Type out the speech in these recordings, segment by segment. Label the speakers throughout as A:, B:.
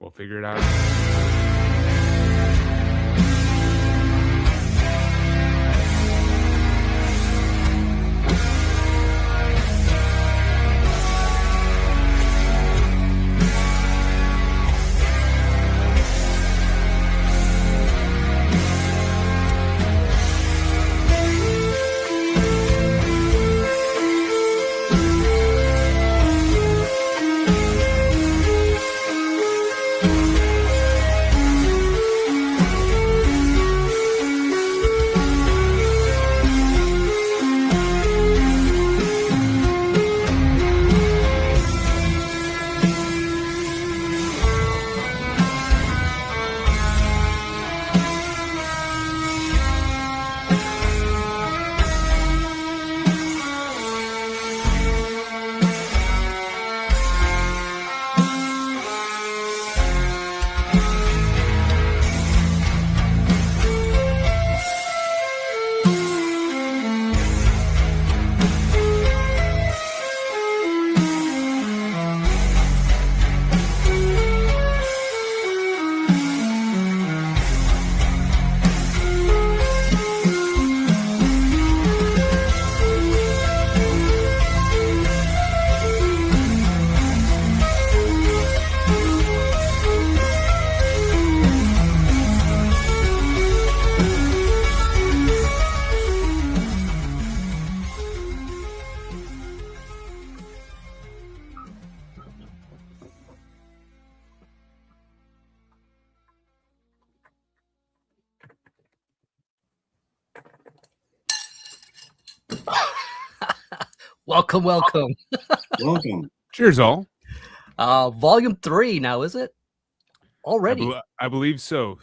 A: We'll figure it out.
B: Welcome.
C: Welcome.
A: Cheers, all.
B: Volume 3 now, is it? Already?
A: I believe so.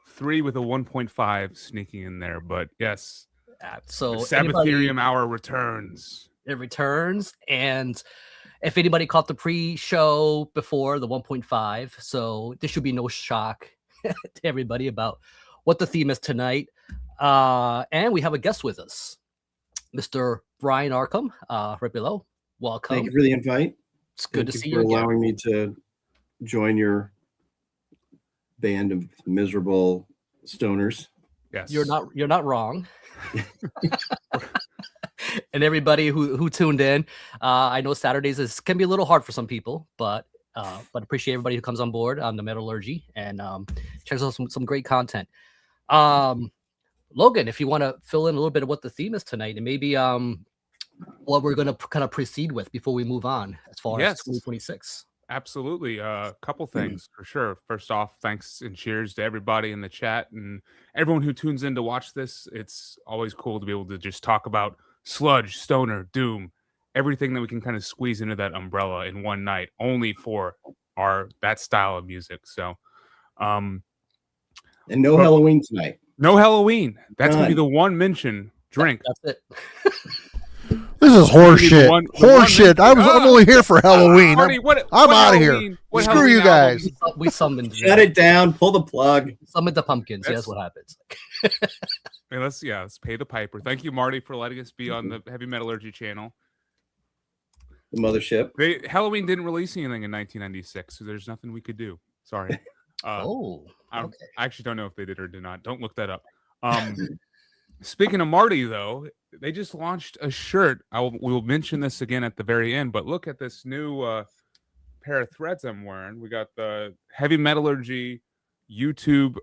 A: 3 with a 1.5 sneaking in there, but yes.
B: So
A: the Sabbatharium hour returns.
B: It returns, and if anybody caught the pre-show before, the 1.5, so this should be no shock to everybody about what the theme is tonight. And we have a guest with us, Mr. Brian Arkham, right below. Welcome.
C: Thank you for the invite.
B: It's good to see you
C: for
B: again.
C: allowing me to join your band of miserable stoners.
A: Yes,
B: you're not wrong. And everybody who tuned in, I know Saturdays can be a little hard for some people, but appreciate everybody who comes on board on the Metallurgy and checks out some great content. Logan, if you want to fill in a little bit of what the theme is tonight, and maybe what we're going to kind of proceed with before we move on as far as 2026.
A: Absolutely. A couple things for sure. First off, thanks and cheers to everybody in the chat and everyone who tunes in to watch this. It's always cool to be able to just talk about sludge, stoner, doom, everything that we can kind of squeeze into that umbrella in one night, only for that style of music. So,
C: and no Halloween tonight.
A: No Halloween. That's gonna be the one mention drink.
B: That's it.
D: This is horseshit. Horseshit. I'm only here for Halloween.
A: Marty,
D: I'm out of here. Screw you guys.
B: We summoned.
C: Shut it down. Pull the plug.
B: Summoned the pumpkins. That's what happens.
A: Let's pay the piper. Thank you, Marty, for letting us be on the Heavy Metallurgy channel.
C: The mothership.
A: Halloween didn't release anything in 1996, so there's nothing we could do. Sorry.
B: Okay.
A: I actually don't know if they did or did not. Don't look that up. Speaking of Marty, though, they just launched a shirt. We'll mention this again at the very end, but look at this new pair of threads I'm wearing. We got the Heavy Metallurgy YouTube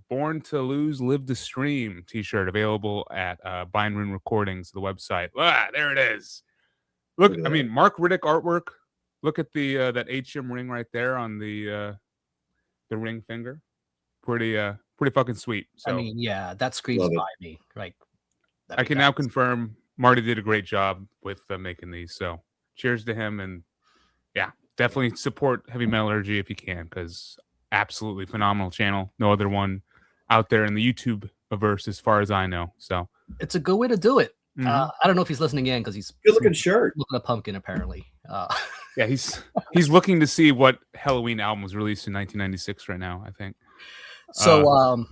A: Born to Lose, Live to Stream t-shirt available at Bind Rune Recordings, the website. There it is. Look, I mean, Mark Riddick artwork. Look at the that HM ring right there on the ring finger. Pretty fucking sweet. So,
B: I mean, yeah, that screams by me. Like,
A: I can now confirm Marty did a great job with making these. So cheers to him, and yeah, definitely support Heavy Metallurgy if you can, because absolutely phenomenal channel. No other one out there in the YouTube averse as far as I know. So
B: it's a good way to do it. I don't know if he's listening in because he's
C: good looking shirt.
B: Looking a pumpkin apparently.
A: Yeah, he's looking to see what Halloween album was released in 1996 right now, I think.
B: So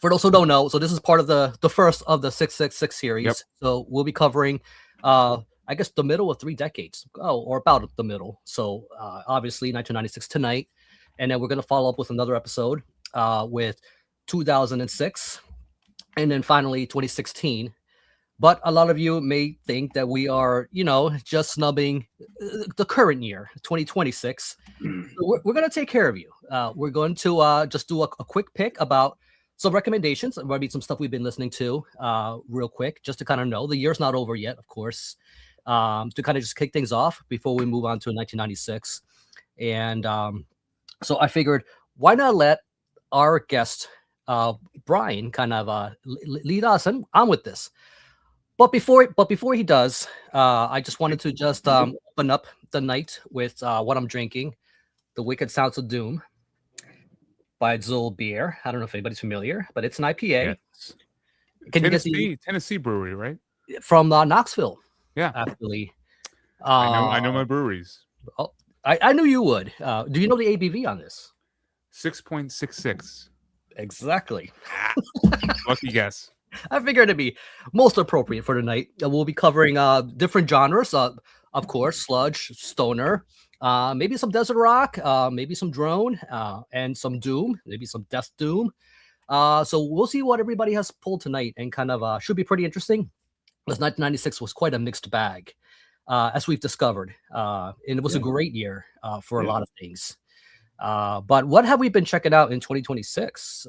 B: for those who don't know, so this is part of the first of the 666 series.
A: Yep.
B: So we'll be covering I guess the middle of 3 decades. Or about the middle. So obviously 1996 tonight. and then we're going to follow up with another episode with 2006, and then finally 2016. But a lot of you may think that we are, just snubbing the current year, 2026. So we're going to take care of you. We're going to just do a quick pick about some recommendations, maybe some stuff we've been listening to real quick, just to kind of know. The year's not over yet, of course, to kind of just kick things off before we move on to 1996. And so I figured, why not let our guest, Brian, kind of lead us on with this. But before he does, I just wanted to just open up the night with what I'm drinking, The Wicked Sounds of Doom by Zoll Beer. I don't know if anybody's familiar, but it's an IPA.
A: Yes.
B: Can you guess
A: Tennessee brewery, right?
B: From Knoxville?
A: Yeah,
B: actually.
A: I know my breweries.
B: Oh, I knew you would. Do you know the ABV on this?
A: 6.66.
B: Exactly.
A: Lucky guess.
B: I figured it'd be most appropriate for tonight. We'll be covering different genres, of course, sludge, stoner, maybe some desert rock, maybe some drone, and some doom, maybe some death doom. So we'll see what everybody has pulled tonight, and kind of should be pretty interesting. Because 1996 was quite a mixed bag, as we've discovered, and it was a great year for a lot of things. But what have we been checking out in 2026?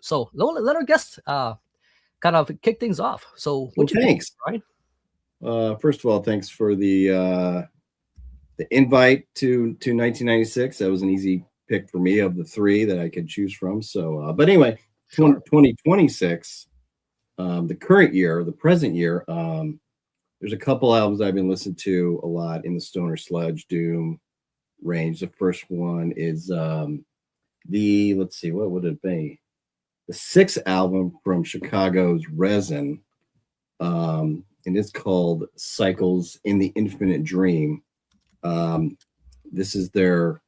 B: So let our guest kind of kick things off. So
C: thanks,
B: right?
C: First of all, thanks for the invite to 1996. That was an easy pick for me of the three that I could choose from. So, but anyway, 2026, the current year, the present year, there's a couple albums I've been listening to a lot in the stoner sludge doom range. The first one is let's see, what would it be? The sixth album from Chicago's Resin, and it's called Cycles in the Infinite Dream. This is their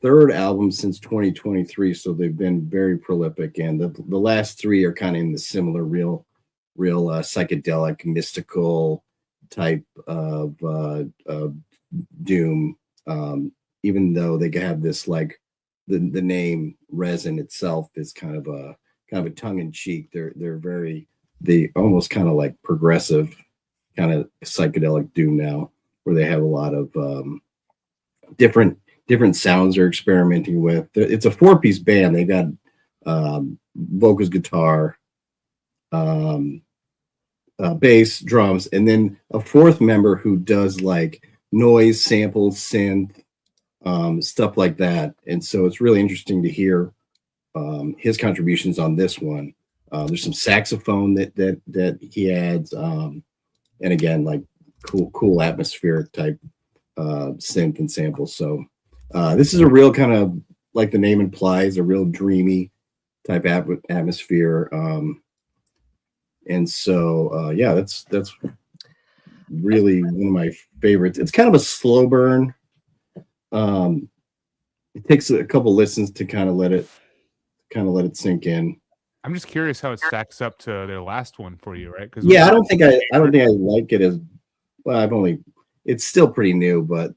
C: third album since 2023, so they've been very prolific, and the last three are kind of in the similar real psychedelic, mystical type of doom. Even though they have this, like, the name Resin itself is kind of a tongue-in-cheek. They almost kind of like progressive kind of psychedelic doom now, where they have a lot of different sounds they're experimenting with. It's a 4-piece band. They got vocals, guitar, bass, drums, and then a fourth member who does like noise, samples, synth, stuff like that. And so it's really interesting to hear his contributions on this one. There's some saxophone that he adds, and again, like cool atmospheric type synth and samples. So this is a real kind of, like the name implies, a real dreamy type atmosphere. And so yeah, that's really one of my favorites. It's kind of a slow burn. It takes a couple listens to kind of let it sink in.
A: I'm just curious how it stacks up to their last one for you, right?
C: Yeah, I don't think I like it as well. It's still pretty new, but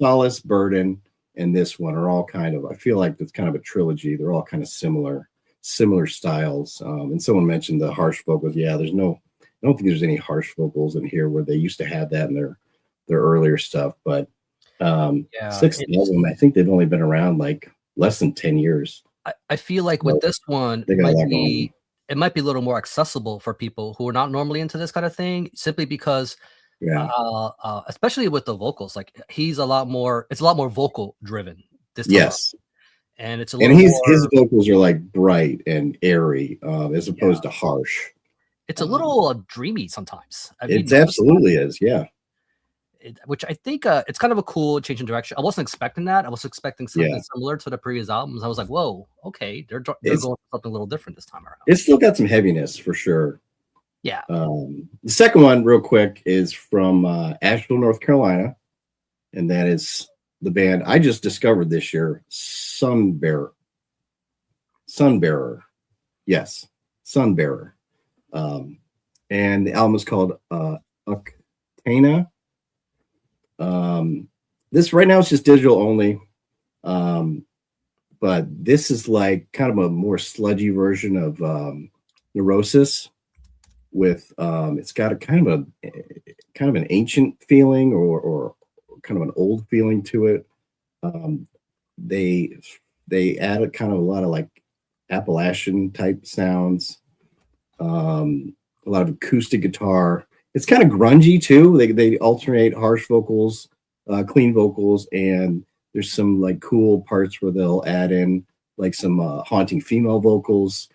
C: Solace, Burden, and this one are all kind of, I feel like it's kind of a trilogy. They're all kind of similar styles. And someone mentioned the harsh vocals. Yeah, I don't think there's any harsh vocals in here, where they used to have that in their earlier stuff. But sixth album, I think they've only been around like less than 10 years.
B: I feel like with this one, it might be a little more accessible for people who are not normally into this kind of thing, simply because, especially with the vocals, like it's a lot more vocal driven this time.
C: Yes.
B: And it's a little
C: his vocals are like bright and airy, as opposed to harsh.
B: It's a little dreamy sometimes.
C: It absolutely is, yeah.
B: Which I think it's kind of a cool change in direction. I wasn't expecting that. I was expecting something similar to the previous albums. I was like, whoa, okay, they're going for something a little different this time around. It's
C: still got some heaviness for sure.
B: Yeah.
C: The second one, real quick, is from Asheville, North Carolina, and that is the band I just discovered this year, Sunbearer. Yes, Sunbearer. And the album is called Octana. This right now it's just digital only. But this is like kind of a more sludgy version of Neurosis. With it's got a kind of an ancient feeling or kind of an old feeling to it. They added kind of a lot of like Appalachian type sounds, a lot of acoustic guitar. It's kind of grungy too. They alternate harsh vocals, clean vocals, and there's some like cool parts where they'll add in like some haunting female vocals.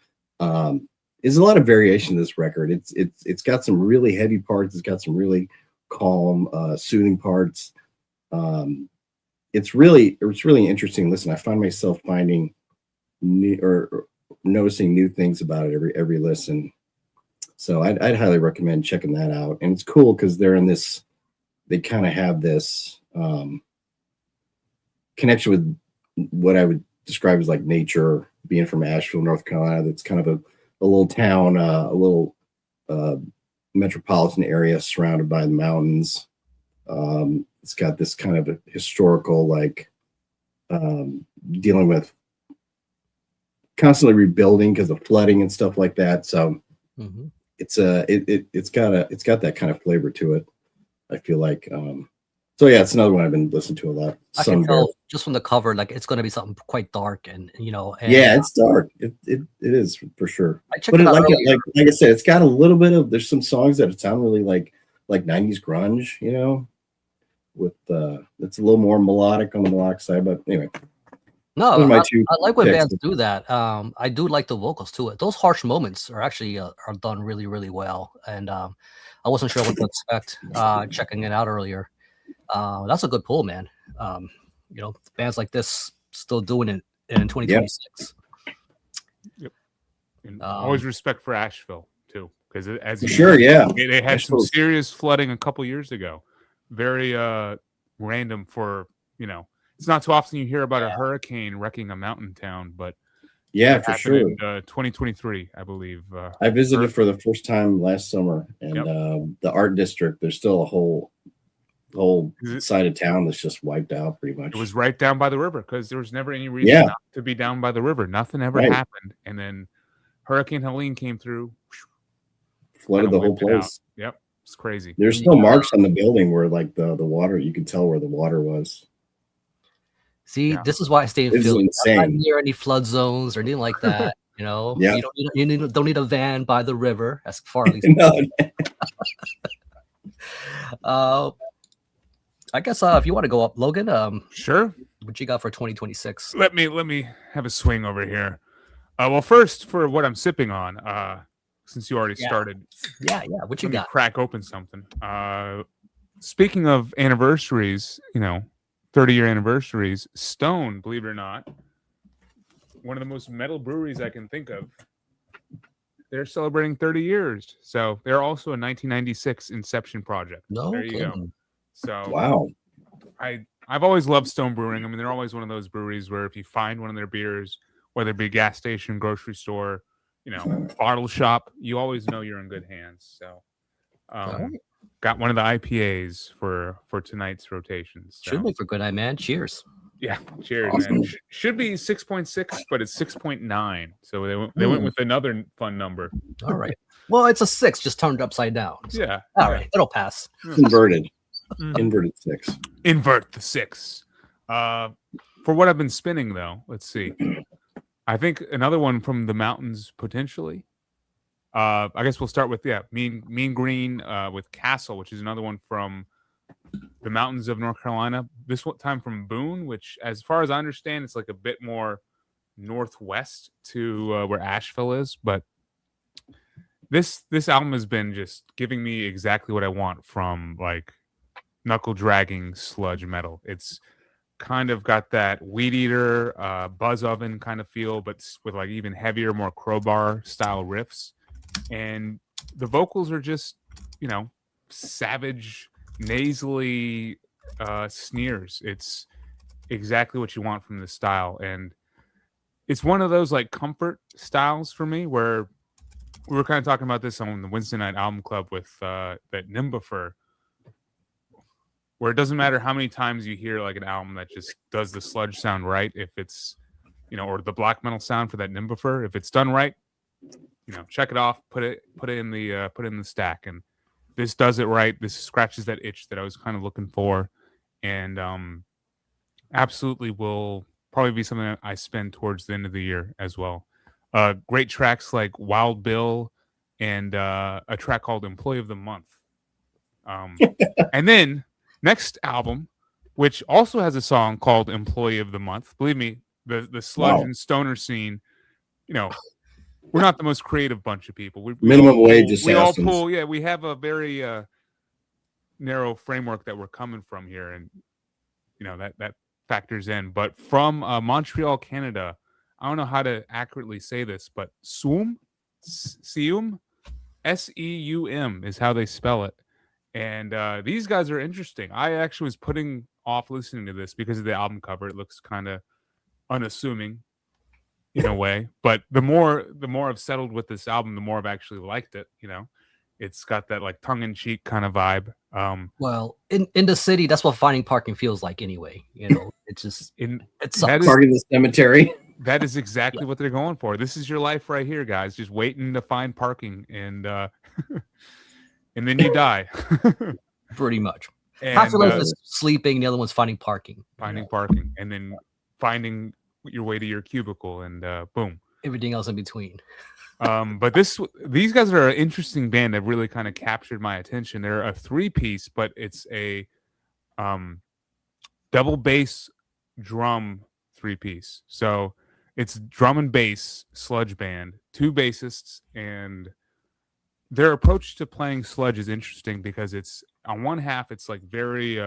C: There's a lot of variation in this record. It's got some really heavy parts. It's got some really calm, soothing parts. It's really interesting. Listen, I find myself finding new or noticing new things about it every listen. So I'd highly recommend checking that out. And it's cool because they're in this. They kind of have this connection with what I would describe as like nature. Being from Asheville, North Carolina, that's kind of a little town, a little metropolitan area surrounded by the mountains. It's got this kind of a historical, like dealing with constantly rebuilding because of flooding and stuff like that. So it's got that kind of flavor to it. I feel like. So yeah, it's another one I've been listening to a lot.
B: I can tell just from the cover, like it's going to be something quite dark, and
C: yeah, it's dark. It is for sure.
B: But
C: like I said, it's got a little bit of. There's some songs that sound really like 90s grunge, with it's a little more melodic on the melodic side. But anyway,
B: no, I like when bands do that. I do like the vocals too. Those harsh moments are actually are done really, really well, and I wasn't sure what to expect checking it out earlier. That's a good pull, man. Bands like this still doing it in 2026.
A: Yep. And always respect for Asheville too, because as you they had some serious flooding a couple years ago. Very random for it's not too often you hear about a hurricane wrecking a mountain town, but
C: yeah, for sure.
A: In 2023, I believe.
C: I visited for the first time last summer, and the art district. There's still a whole side of town that's just wiped out pretty much.
A: It was right down by the river because there was never any reason not to be down by the river. Nothing ever happened, and then Hurricane Helene came through,
C: flooded the whole place.
A: Yep, it's crazy.
C: There's still marks on the building where like the water, you can tell where the water was.
B: See, this is why I stay in Philly. I'm not near any flood zones or anything like that. You don't need a van by the river, as far as I guess if you want to go up, Logan,
A: sure.
B: What you got for 2026?
A: Let me have a swing over here. Well, first for what I'm sipping on, since you already started.
B: Yeah. What you got?
A: Crack open something. Speaking of anniversaries, 30-year anniversaries, Stone, believe it or not, one of the most metal breweries I can think of. They're celebrating 30 years. So they're also a 1996 Inception project.
B: No,
A: there you go. So
C: wow.
A: I've always loved Stone Brewing. I mean, they're always one of those breweries where if you find one of their beers, whether it be a gas station, grocery store, bottle shop, you always know you're in good hands. So got one of the IPAs for tonight's rotations. So.
B: Should be for good night, man. Cheers.
A: Yeah, cheers, man. Should be 6.6, but it's 6.9. So they went with another fun number.
B: All right. Well, it's a 6, just turned upside down. So.
A: Yeah.
B: All right, it'll pass.
C: Inverted. Inverted 6.
A: Invert the 6. For what I've been spinning, though, let's see. I think another one from the mountains potentially. I guess we'll start with Mean Green with Castle, which is another one from the mountains of North Carolina. This time from Boone, which, as far as I understand, it's like a bit more northwest to where Asheville is. But this album has been just giving me exactly what I want from like knuckle dragging sludge metal. It's kind of got that Weed Eater, Buzz Oven kind of feel, but with like even heavier, more crowbar style riffs. And the vocals are just, savage, nasally sneers. It's exactly what you want from the style. And it's one of those like comfort styles for me where we were kind of talking about this on the Wednesday Night Album Club with that Nimbifer. where it doesn't matter how many times you hear like an album that just does the sludge sound right, if it's, or the black metal sound for that Nimbifer, if it's done right, check it off, put it in the stack, and this does it right. This scratches that itch that I was kind of looking for, and absolutely will probably be something that I spend towards the end of the year as well. Great tracks like Wild Bill and a track called Employee of the Month. And then next album, which also has a song called Employee of the Month. Believe me, the sludge and stoner scene, we're not the most creative bunch of people.
C: Minimum wage assassins.
A: We all pull, we have a very narrow framework that we're coming from here, and that factors in. But from Montreal, Canada, I don't know how to accurately say this, but Seum, Seum is how they spell it. And these guys are interesting. I actually was putting off listening to this because of the album cover. It looks kind of unassuming in a way, but the more I've settled with this album, the more I've actually liked it. It's got that like tongue-in-cheek kind of vibe.
B: Well, in the city, that's what finding parking feels like anyway. It's just it's
C: parking the cemetery.
A: That is exactly what they're going for. This is your life right here, guys. Just waiting to find parking, and and then you die.
B: Pretty much.
A: And,
B: half your life is sleeping, the other one's finding parking.
A: Parking, and then finding your way to your cubicle, and boom.
B: Everything else in between.
A: But these guys are an interesting band that really kind of captured my attention. They're a 3-piece, but it's a double bass drum 3-piece. So it's drum and bass sludge band, 2 bassists, and their approach to playing sludge is interesting because it's on one half it's like very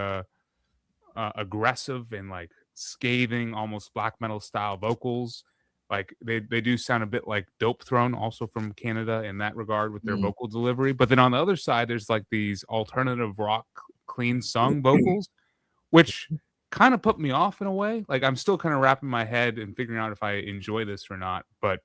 A: aggressive and like scathing, almost black metal style vocals. Like they do sound a bit like Dope Throne, also from Canada, in that regard with their vocal delivery. But then on the other side, there's like these alternative rock, clean sung vocals, which kind of put me off in a way. Like I'm still kind of wrapping my head and figuring out if I enjoy this or not. But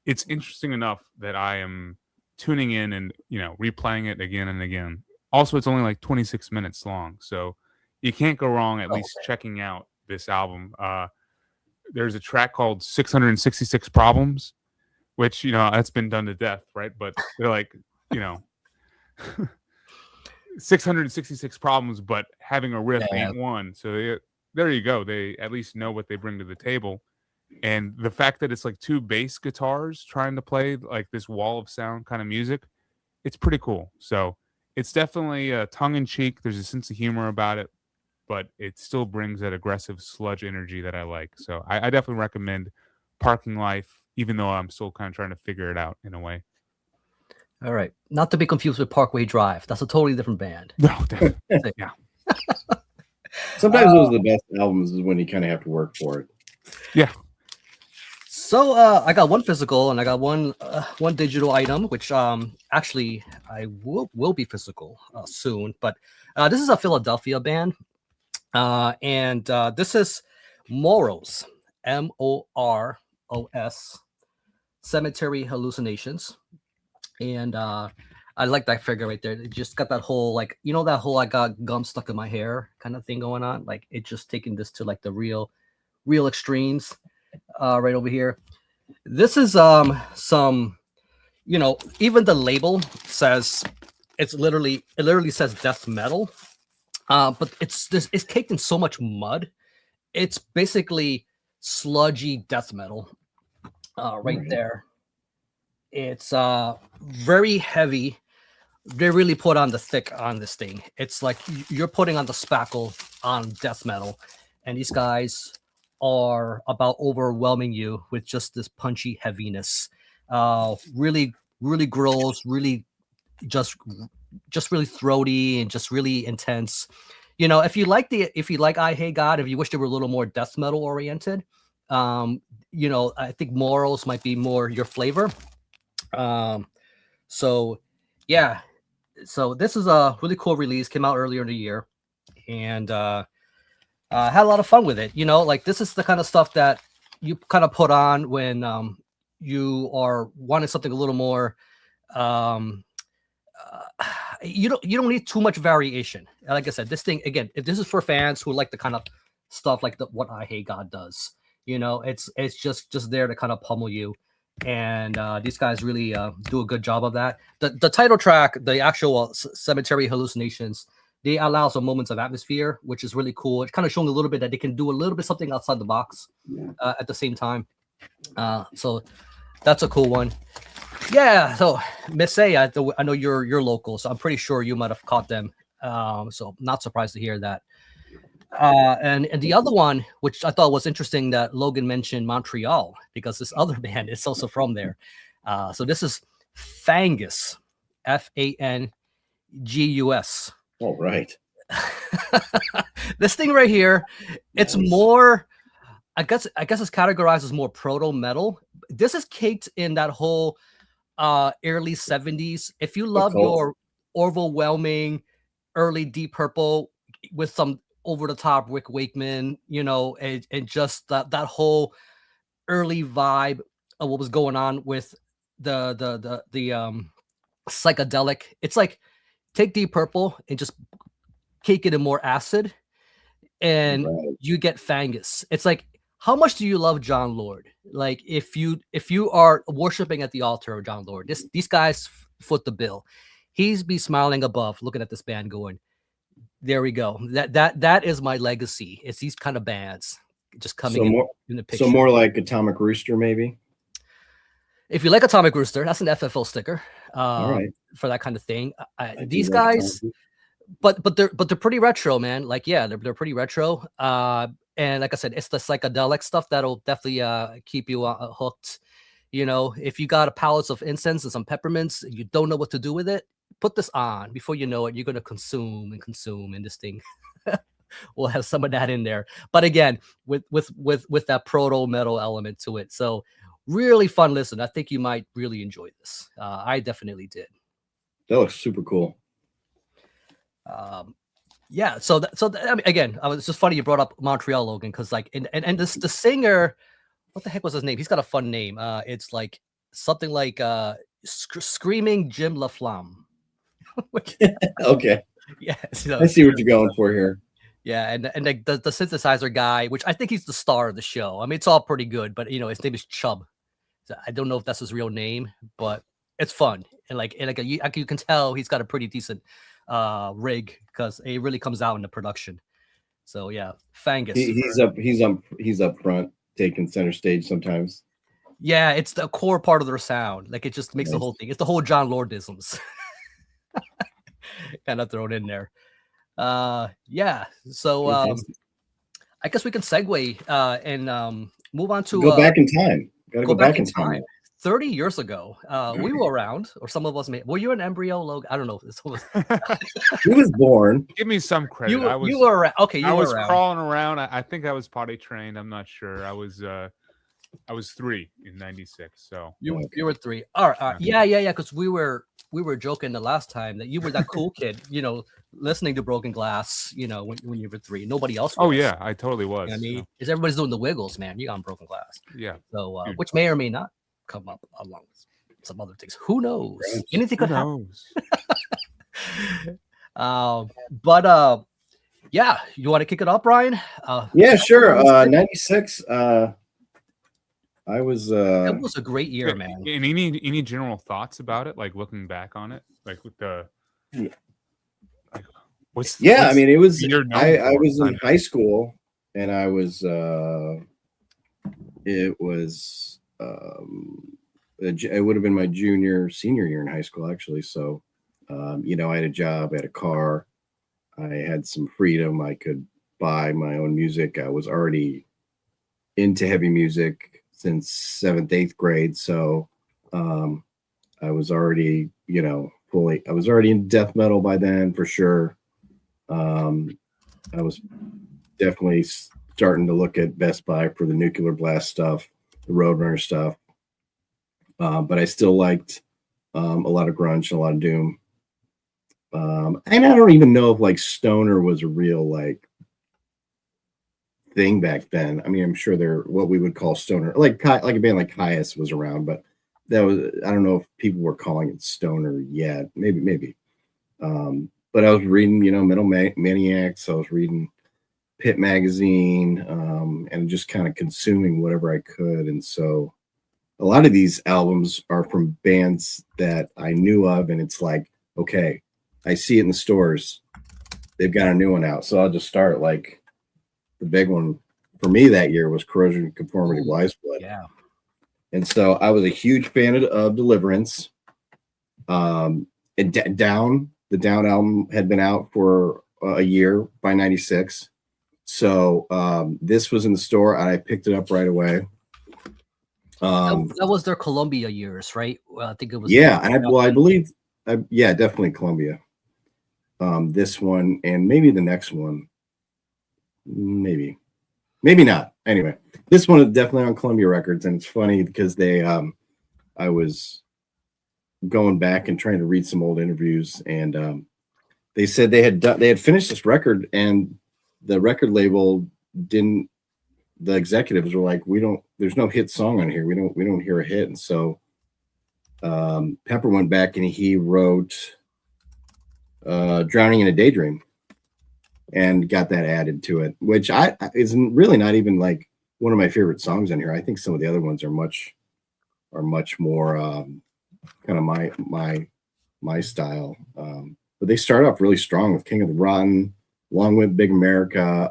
A: it's interesting enough that I am tuning in and replaying it again and again. Also, it's only like 26 minutes long, so you can't go wrong at least checking out this album. There's a track called 666 Problems, which, that's been done to death, right? But they're like, 666 problems, but having a riff ain't one. So there you go. They at least know what they bring to the table. And the fact that it's like 2 bass guitars trying to play like this wall of sound kind of music, it's pretty cool. So it's definitely tongue-in-cheek. There's a sense of humor about it, but it still brings that aggressive sludge energy that I like. So I definitely recommend Parking Life, even though I'm still kind of trying to figure it out in a way.
B: All right. Not to be confused with Parkway Drive. That's a totally different band.
A: No, definitely. Yeah.
C: Sometimes those are the best albums is when you kind of have to work for it.
A: Yeah.
B: So I got one physical and I got one digital item, which actually I will be physical soon. But this is a Philadelphia band. And this is Moros, Moros, Cemetery Hallucinations. And I like that figure right there. It just got that whole that whole I got gum stuck in my hair kind of thing going on. Like it just taking this to like the real extremes right over here. This is some, even the label says it literally says death metal. But it's caked in so much mud. It's basically sludgy death metal right there. It's very heavy. They really put on the thick on this thing. It's like you're putting on the spackle on death metal. And these guys are about overwhelming you with just this punchy heaviness. Really, really gross, really just really throaty and just really intense. If you like I Hate God, if you wish they were a little more death metal oriented, I think Moros might be more your flavor. So this is a really cool release, came out earlier in the year, and had a lot of fun with it. Like this is the kind of stuff that you kind of put on when you are wanting something a little more you don't need too much variation. Like I said, this thing again, if this is for fans who like the kind of stuff like what I Hate God does, it's just there to kind of pummel you. And these guys really do a good job of that. The title track, the actual Cemetery Hallucinations, they allow some moments of atmosphere, which is really cool. It's kind of showing a little bit that they can do a little bit something outside the box at the same time. So that's a cool one. Yeah. So Miss A, I know you're local, so I'm pretty sure you might have caught them. So not surprised to hear that. And the other one, which I thought was interesting, that Logan mentioned Montreal, because this other band is also from there. So this is Fangus, Fangus.
C: All right.
B: This thing right here, it's more, I guess it's categorized as more proto metal. This is caked in that whole early 70s. If you love your overwhelming early Deep Purple with some over the top Rick Wakeman, and just that whole early vibe of what was going on with the psychedelic. It's like take Deep Purple and just cake it in more acid, and you get Fangus. It's like, how much do you love John Lord? Like, if you are worshiping at the altar of John Lord, these guys foot the bill. He's be smiling above, looking at this band, going, "There we go. That is my legacy. It's these kind of bands just coming in the picture."
C: So more like Atomic Rooster, maybe.
B: If you like Atomic Rooster, that's an FFO sticker.
C: All right.
B: For that kind of thing. These guys, but they're pretty retro, man. Like, yeah, they're pretty retro. And like I said, it's the psychedelic stuff that'll definitely keep you hooked. If you got a palette of incense and some peppermints, and you don't know what to do with it, put this on. Before you know it, you're gonna consume, and this thing will have some of that in there. But again, with that proto metal element to it. So really fun listen. I think you might really enjoy this. I definitely did.
C: That looks super cool.
B: Yeah. So I mean, again, it's just funny you brought up Montreal, Logan, because like, and the singer, what the heck was his name? He's got a fun name. It's like something like Screaming Jim LaFlamme.
C: Okay.
B: Yeah.
C: I see what you're going for here.
B: Yeah, and the synthesizer guy, which I think he's the star of the show. I mean, it's all pretty good, but his name is Chubb. So I don't know if that's his real name, but it's fun. And you can tell he's got a pretty decent rig, because it really comes out in the production. So yeah, Fangus.
C: He's up front, taking center stage sometimes.
B: Yeah, it's the core part of their sound. Like, it just makes the whole thing. It's the whole John Lordisms kind of thrown in there. Yeah. So I guess we can segue and move on to
C: go back in time. Gotta go back in time.
B: 30 years ago, we were around, or some of us were you an embryo, Logan? I don't know.
C: He was born.
A: Give me some credit.
B: You were around. Okay,
A: I was crawling around. I think I was potty trained. I'm not sure. I was 3 in '96. So
B: you were 3. All right. Yeah. Because we were joking the last time that you were that cool kid, listening to Broken Glass, when you were 3. Nobody else was.
A: Oh yeah, I totally was.
B: I mean, because everybody's doing the Wiggles, man. You got on Broken Glass.
A: Yeah.
B: So which may or may not come up along with some other things. Who knows? Anything could happen. But yeah, you want to kick it up, Brian?
C: Yeah, sure. 96. I was.
B: That was a great year, man.
A: And any general thoughts about it, like looking back on it, like with the. Like,
C: I mean, it was. I was in high school, and I was. It was. It would have been my senior year in high school, actually. So, I had a job, I had a car, I had some freedom. I could buy my own music. I was already into heavy music since 7th, 8th grade. So, I was already, I was already in death metal by then, for sure. I was definitely starting to look at Best Buy for the Nuclear Blast stuff, the Roadrunner stuff. But I still liked a lot of grunge and a lot of doom. And I don't even know if like stoner was a real thing back then. I mean, I'm sure they're what we would call stoner, like a band like Caius was around, but I don't know if people were calling it stoner yet. Maybe. But I was reading, Metal Maniacs. I was reading Pit Magazine, and just kind of consuming whatever I could. And so a lot of these albums are from bands that I knew of, and it's like, okay, I see it in the stores. They've got a new one out. So I'll just start. Like the big one for me that year was Corrosion Conformity Wise Blood.
B: Yeah.
C: And so I was a huge fan of Deliverance. And the Down album had been out for a year by 96. So this was in the store and I picked it up right away.
B: That was their Columbia years, right? Well, I think it was.
C: Yeah. I believe, definitely Columbia. This one and maybe the next one. Maybe not. Anyway, this one is definitely on Columbia Records. And it's funny because I was going back and trying to read some old interviews, and they said they had finished this record, and the record label didn't. The executives were like, there's no hit song on here. We don't hear a hit. And so Pepper went back and he wrote Drowning in a Daydream and got that added to it, which is really not even like one of my favorite songs on here. I think some of the other ones are much more kind of my style. But they start off really strong with King of the Rotten, Long Live Big America.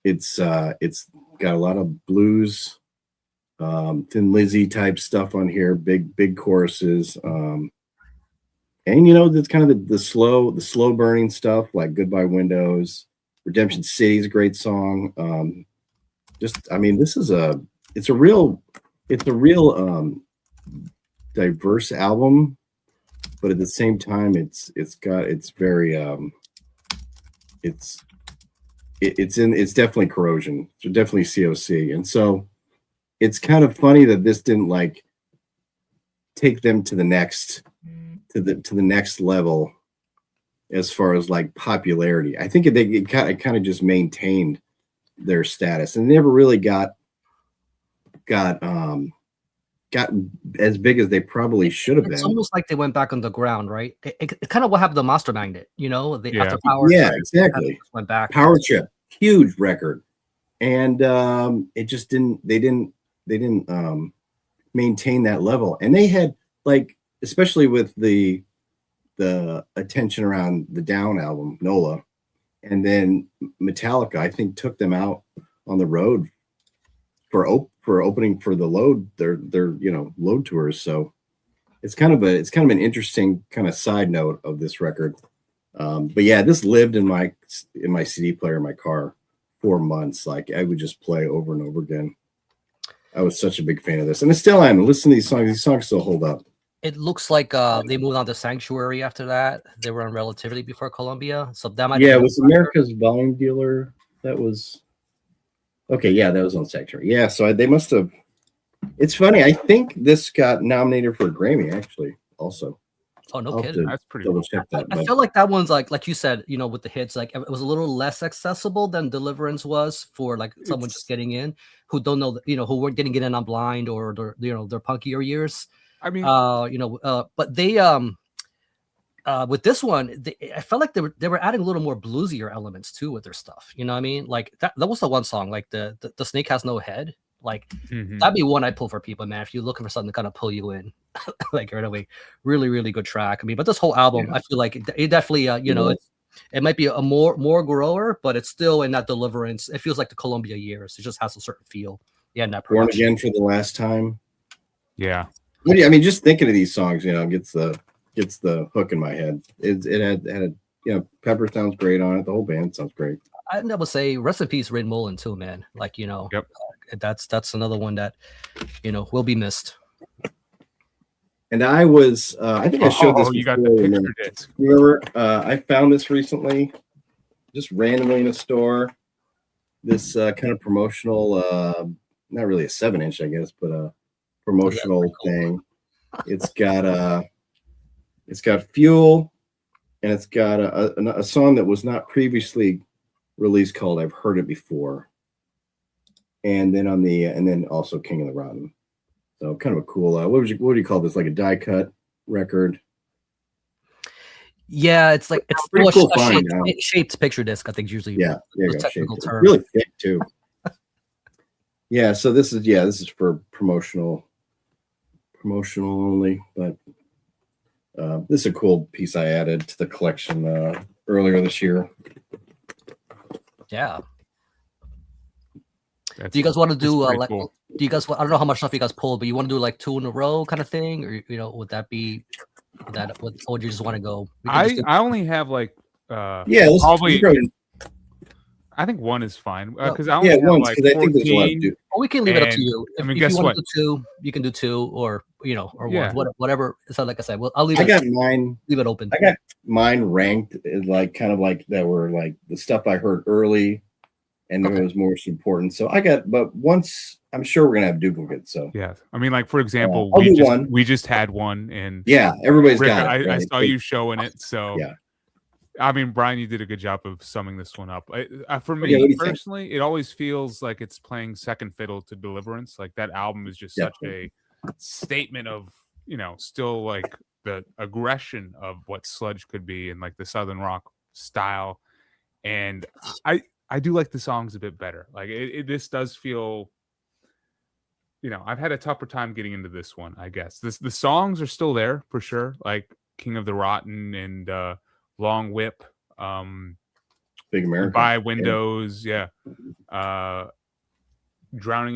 C: It's got a lot of blues, Thin Lizzy type stuff on here, big choruses. And that's kind of the slow burning stuff like Goodbye Windows. Redemption City is a great song. It's a real diverse album, but at the same time it's definitely Corrosion. So definitely COC. And so it's kind of funny that this didn't like take them to the next level as far as like popularity. I think it kind of just maintained their status and never really got as big as they probably should have been.
B: It's almost like they went back on the ground, right? It kind of what happened to Monster Magnet, after
C: Power. Yeah, exactly.
B: Went back.
C: Power Trip, huge record, and it just didn't. They didn't maintain that level, and they had like, especially with the attention around the Down album, NOLA, and then Metallica, I think took them out on the road for opening for the Load, their Load tours. So it's kind of an interesting kind of side note of this record. But yeah, this lived in my CD player in my car 4 months. Like I would just play over and over again. I was such a big fan of this, and I still am. Listen to these songs. These songs still hold up.
B: It looks like they moved on to Sanctuary after that. They were on Relativity before Columbia, so that might.
C: Yeah, it was America's Volume Dealer. That was. Okay, yeah, that was on Sanctuary. Yeah, so they must have. It's funny. I think this got nominated for a Grammy, actually. Also.
B: Oh no kidding!
A: That's pretty cool.
C: Check that.
B: I feel like that one's like you said, with the hits, like it was a little less accessible than Deliverance was for like someone just getting in who don't know, who weren't getting in on Blind or their punkier years.
A: I mean,
B: but they with this one, I felt like they were adding a little more bluesier elements too with their stuff. You know what I mean? Like that was the one song, like the Snake Has No Head. Like that'd be one I pull for people, man. If you're looking for something to kind of pull you in, like right away, really, really good track. I mean, but this whole album, I feel like it definitely, it might be a more grower, but it's still in that Deliverance. It feels like the Columbia years. It just has a certain feel. Yeah, and that
C: Born Again for the Last Time.
A: Yeah.
C: I mean, just thinking of these songs, gets the hook in my head. It had Pepper sounds great on it. The whole band sounds great.
B: I would say rest in peace, Red Mullen too, man. Like
A: Yep.
B: That's another one that will be missed.
C: And I was I think I showed this.
A: You got
C: before,
A: the picture disc.
C: Remember, I found this recently, just randomly in a store. This kind of promotional, not really a 7-inch, I guess, but a promotional thing. It's got Fuel, and it's got a song that was not previously released called I've Heard It Before. And then and then also King of the Rotten. So kind of a cool what do you call this? Like a die cut record.
B: Yeah, it's like it's
C: Pretty cool find,
B: shaped picture disc. I think is usually
C: there you go,
B: technical
C: shaped.
B: term.
C: Really thick too. Yeah, so this is for promotional only, but this is a cool piece I added to the collection earlier this year.
B: Yeah. Do you guys want to do
A: cool.
B: Do you guys? I don't know how much stuff you guys pulled, but you want to do like 2 in a row kind of thing, or would that be that? Or would you just want to go?
A: I only have like
C: probably.
A: I think 1 is fine because
C: I think there's a lot to do.
B: Or we can leave it up to you.
A: If guess
B: you
A: what?
B: Want to do 2, you can do 2, or or
A: Yeah.
B: 1, whatever. So like I said, I'll leave.
C: I got mine.
B: Leave it open.
C: I got mine ranked like kind of like that were like the stuff I heard early, and it was most important. So but once I'm sure we're gonna have duplicates. So
A: yeah, I mean, like for example,
C: one.
A: we just had one, and
C: everybody's
A: Rick,
C: got it.
A: I saw you showing it, so
C: yeah.
A: I mean, Brian, you did a good job of summing this one up. For me personally, it always feels like it's playing second fiddle to Deliverance. Like that album is just such a statement of, still like the aggression of what sludge could be and like the Southern rock style. And I do like the songs a bit better. Like this does feel, I've had a tougher time getting into this one, I guess. The songs are still there for sure. Like King of the Rotten and Long Whip,
C: Big America,
A: By Windows, Drowning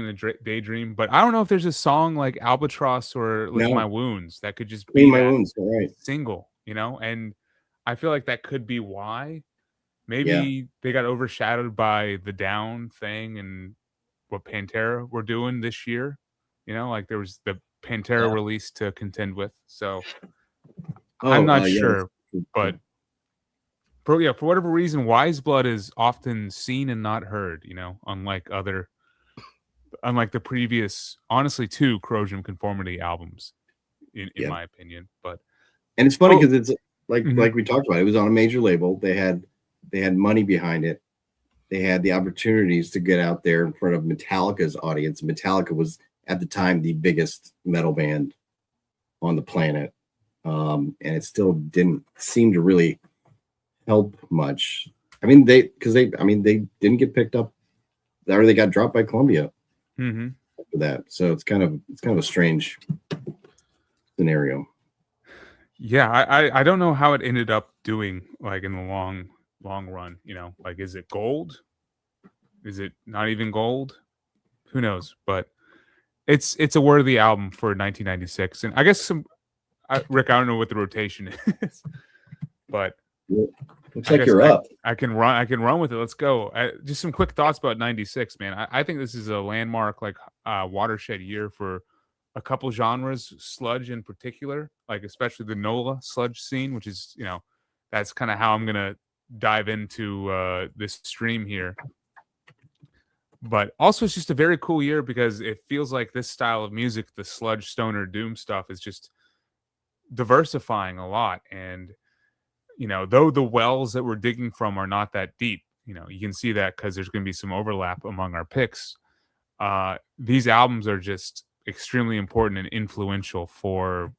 A: in a Daydream. But I don't know if there's a song like Albatross or Lick My Wounds that could just be
C: My Wounds, right?
A: Single, and I feel like that could be why. Maybe they got overshadowed by the Down thing and what Pantera were doing this year. Like there was the Pantera release to contend with. So I'm not sure, but for whatever reason, Wise Blood is often seen and not heard, unlike the previous, honestly, 2 Corrosion Conformity albums, in my opinion. And
C: it's funny because it's like we talked about, it was on a major label. They had money behind it. They had the opportunities to get out there in front of Metallica's audience. Metallica was at the time the biggest metal band on the planet, and it still didn't seem to really help much. I mean, they didn't get picked up, or they got dropped by Columbia for that. So it's kind of a strange scenario.
A: Yeah, I don't know how it ended up doing like in the long run. Like is it gold? Is it not even gold? Who knows? But it's a worthy album for 1996, and I guess Rick, I don't know what the rotation is, but.
C: Looks like you're up.
A: I can run with it. Let's go. Just some quick thoughts about 96, man. I think this is a landmark, like watershed year for a couple genres, sludge in particular, like especially the NOLA sludge scene, which is, that's kind of how I'm going to dive into this stream here. But also it's just a very cool year because it feels like this style of music, the sludge, stoner, doom stuff, is just diversifying a lot. And though the wells that we're digging from are not that deep, you can see that because there's going to be some overlap among our picks. These albums are just extremely important and influential for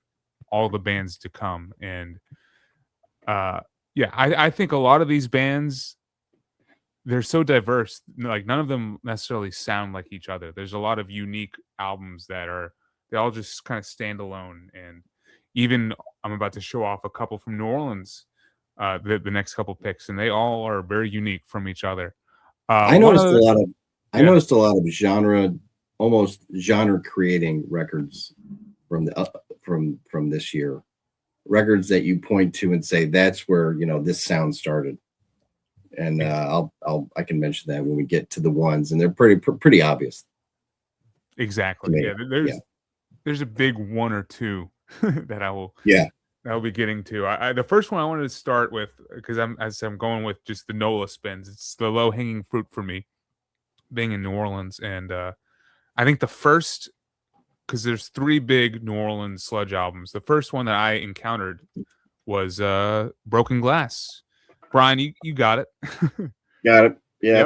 A: all the bands to come. And I think a lot of these bands, they're so diverse. Like none of them necessarily sound like each other. There's a lot of unique albums they all just kind of stand alone. And even I'm about to show off a couple from New Orleans. The next couple picks, and they all are very unique from each other.
C: I noticed a lot of genre, almost genre creating records from from this year. Records that you point to and say that's where this sound started. And I can mention that when we get to the ones, and they're pretty obvious.
A: Exactly. Yeah. There's a big 1 or 2 that I will.
C: Yeah.
A: I'll be getting to. The first one I wanted to start with, because I'm going with just the NOLA spins. It's the low hanging fruit for me, being in New Orleans, and I think the first, because there's 3 big New Orleans sludge albums. The first one that I encountered was Broken Glass. Brian, you got it.
C: Got it. Yeah.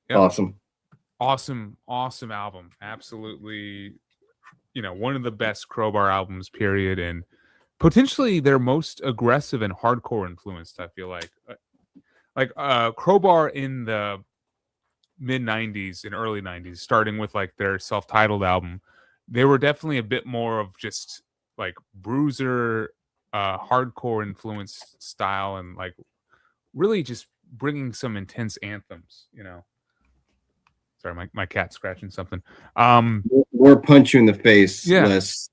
A: Yep. Awesome album. Absolutely. One of the best Crowbar albums, period. And potentially their most aggressive and hardcore influenced. I feel like Crowbar in the mid 90s and early 90s, starting with like their self-titled album, they were definitely a bit more of just like bruiser, hardcore influenced style, and like really just bringing some intense anthems, you know. Sorry, my cat's scratching something.
C: More punch you in the face,
A: Yeah.
C: less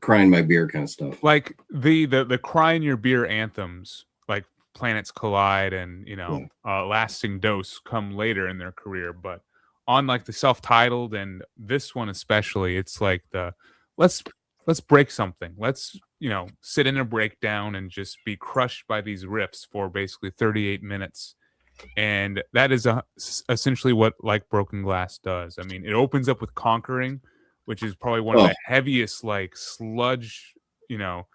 C: crying my beer kind of stuff.
A: Like the cry in your beer anthems, like Planets Collide and, you know, Lasting Dose, come later in their career, but on like the self-titled and this one especially, it's like the let's break something. Let's, you know, sit in a breakdown and just be crushed by these riffs for basically 38 minutes. And that is essentially what Like Broken Glass does. I mean, it opens up with Conquering, which is probably one of the heaviest, like, sludge, you know,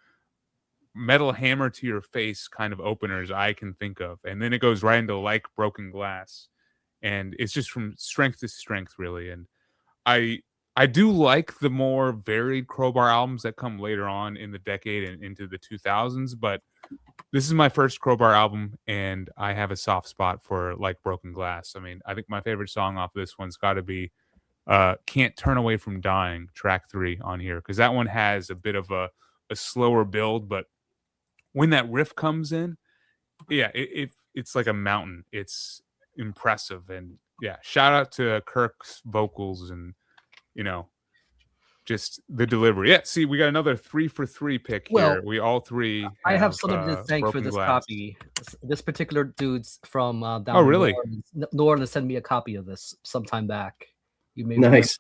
A: metal hammer to your face kind of openers I can think of. And then it goes right into Like Broken Glass. And it's just from strength to strength, really. And I do like the more varied Crowbar albums that come later on in the decade and into the 2000s, but this is my first Crowbar album, and I have a soft spot for Like Broken Glass. I mean, I think my favorite song off this one's got to be Can't Turn Away From Dying, track 3 on here, because that one has a bit of a slower build, but when that riff comes in, yeah, it's like a mountain. It's impressive, and yeah, shout out to Kirk's vocals and, you know, just the delivery. Yeah, see, we got another 3 for 3 pick here. We all three.
B: I have somebody to thank for this copy. This particular dude's from down
A: really?
B: New Orleans sent me a copy of this sometime back. You may
C: nice.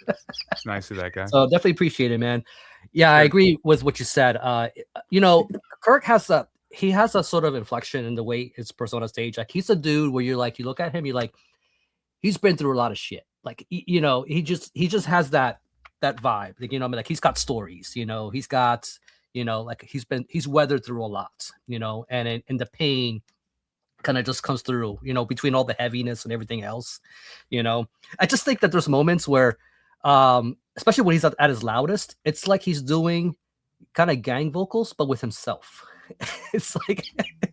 A: It's nice of that guy.
B: So definitely appreciate it, man. Yeah, I agree with what you said. You know, Kirk has a sort of inflection in the way his persona stage. Like, he's a dude where you're like, you look at him, you're like, he's been through a lot of shit. Like, you know, he just has that vibe. Like, you know, I mean, like, he's got stories, you know, he's got, you know, like, he's weathered through a lot, you know, and the pain kind of just comes through, you know, between all the heaviness and everything else. You know, I just think that there's moments where, especially when he's at his loudest, it's like he's doing kind of gang vocals, but with himself. It's like,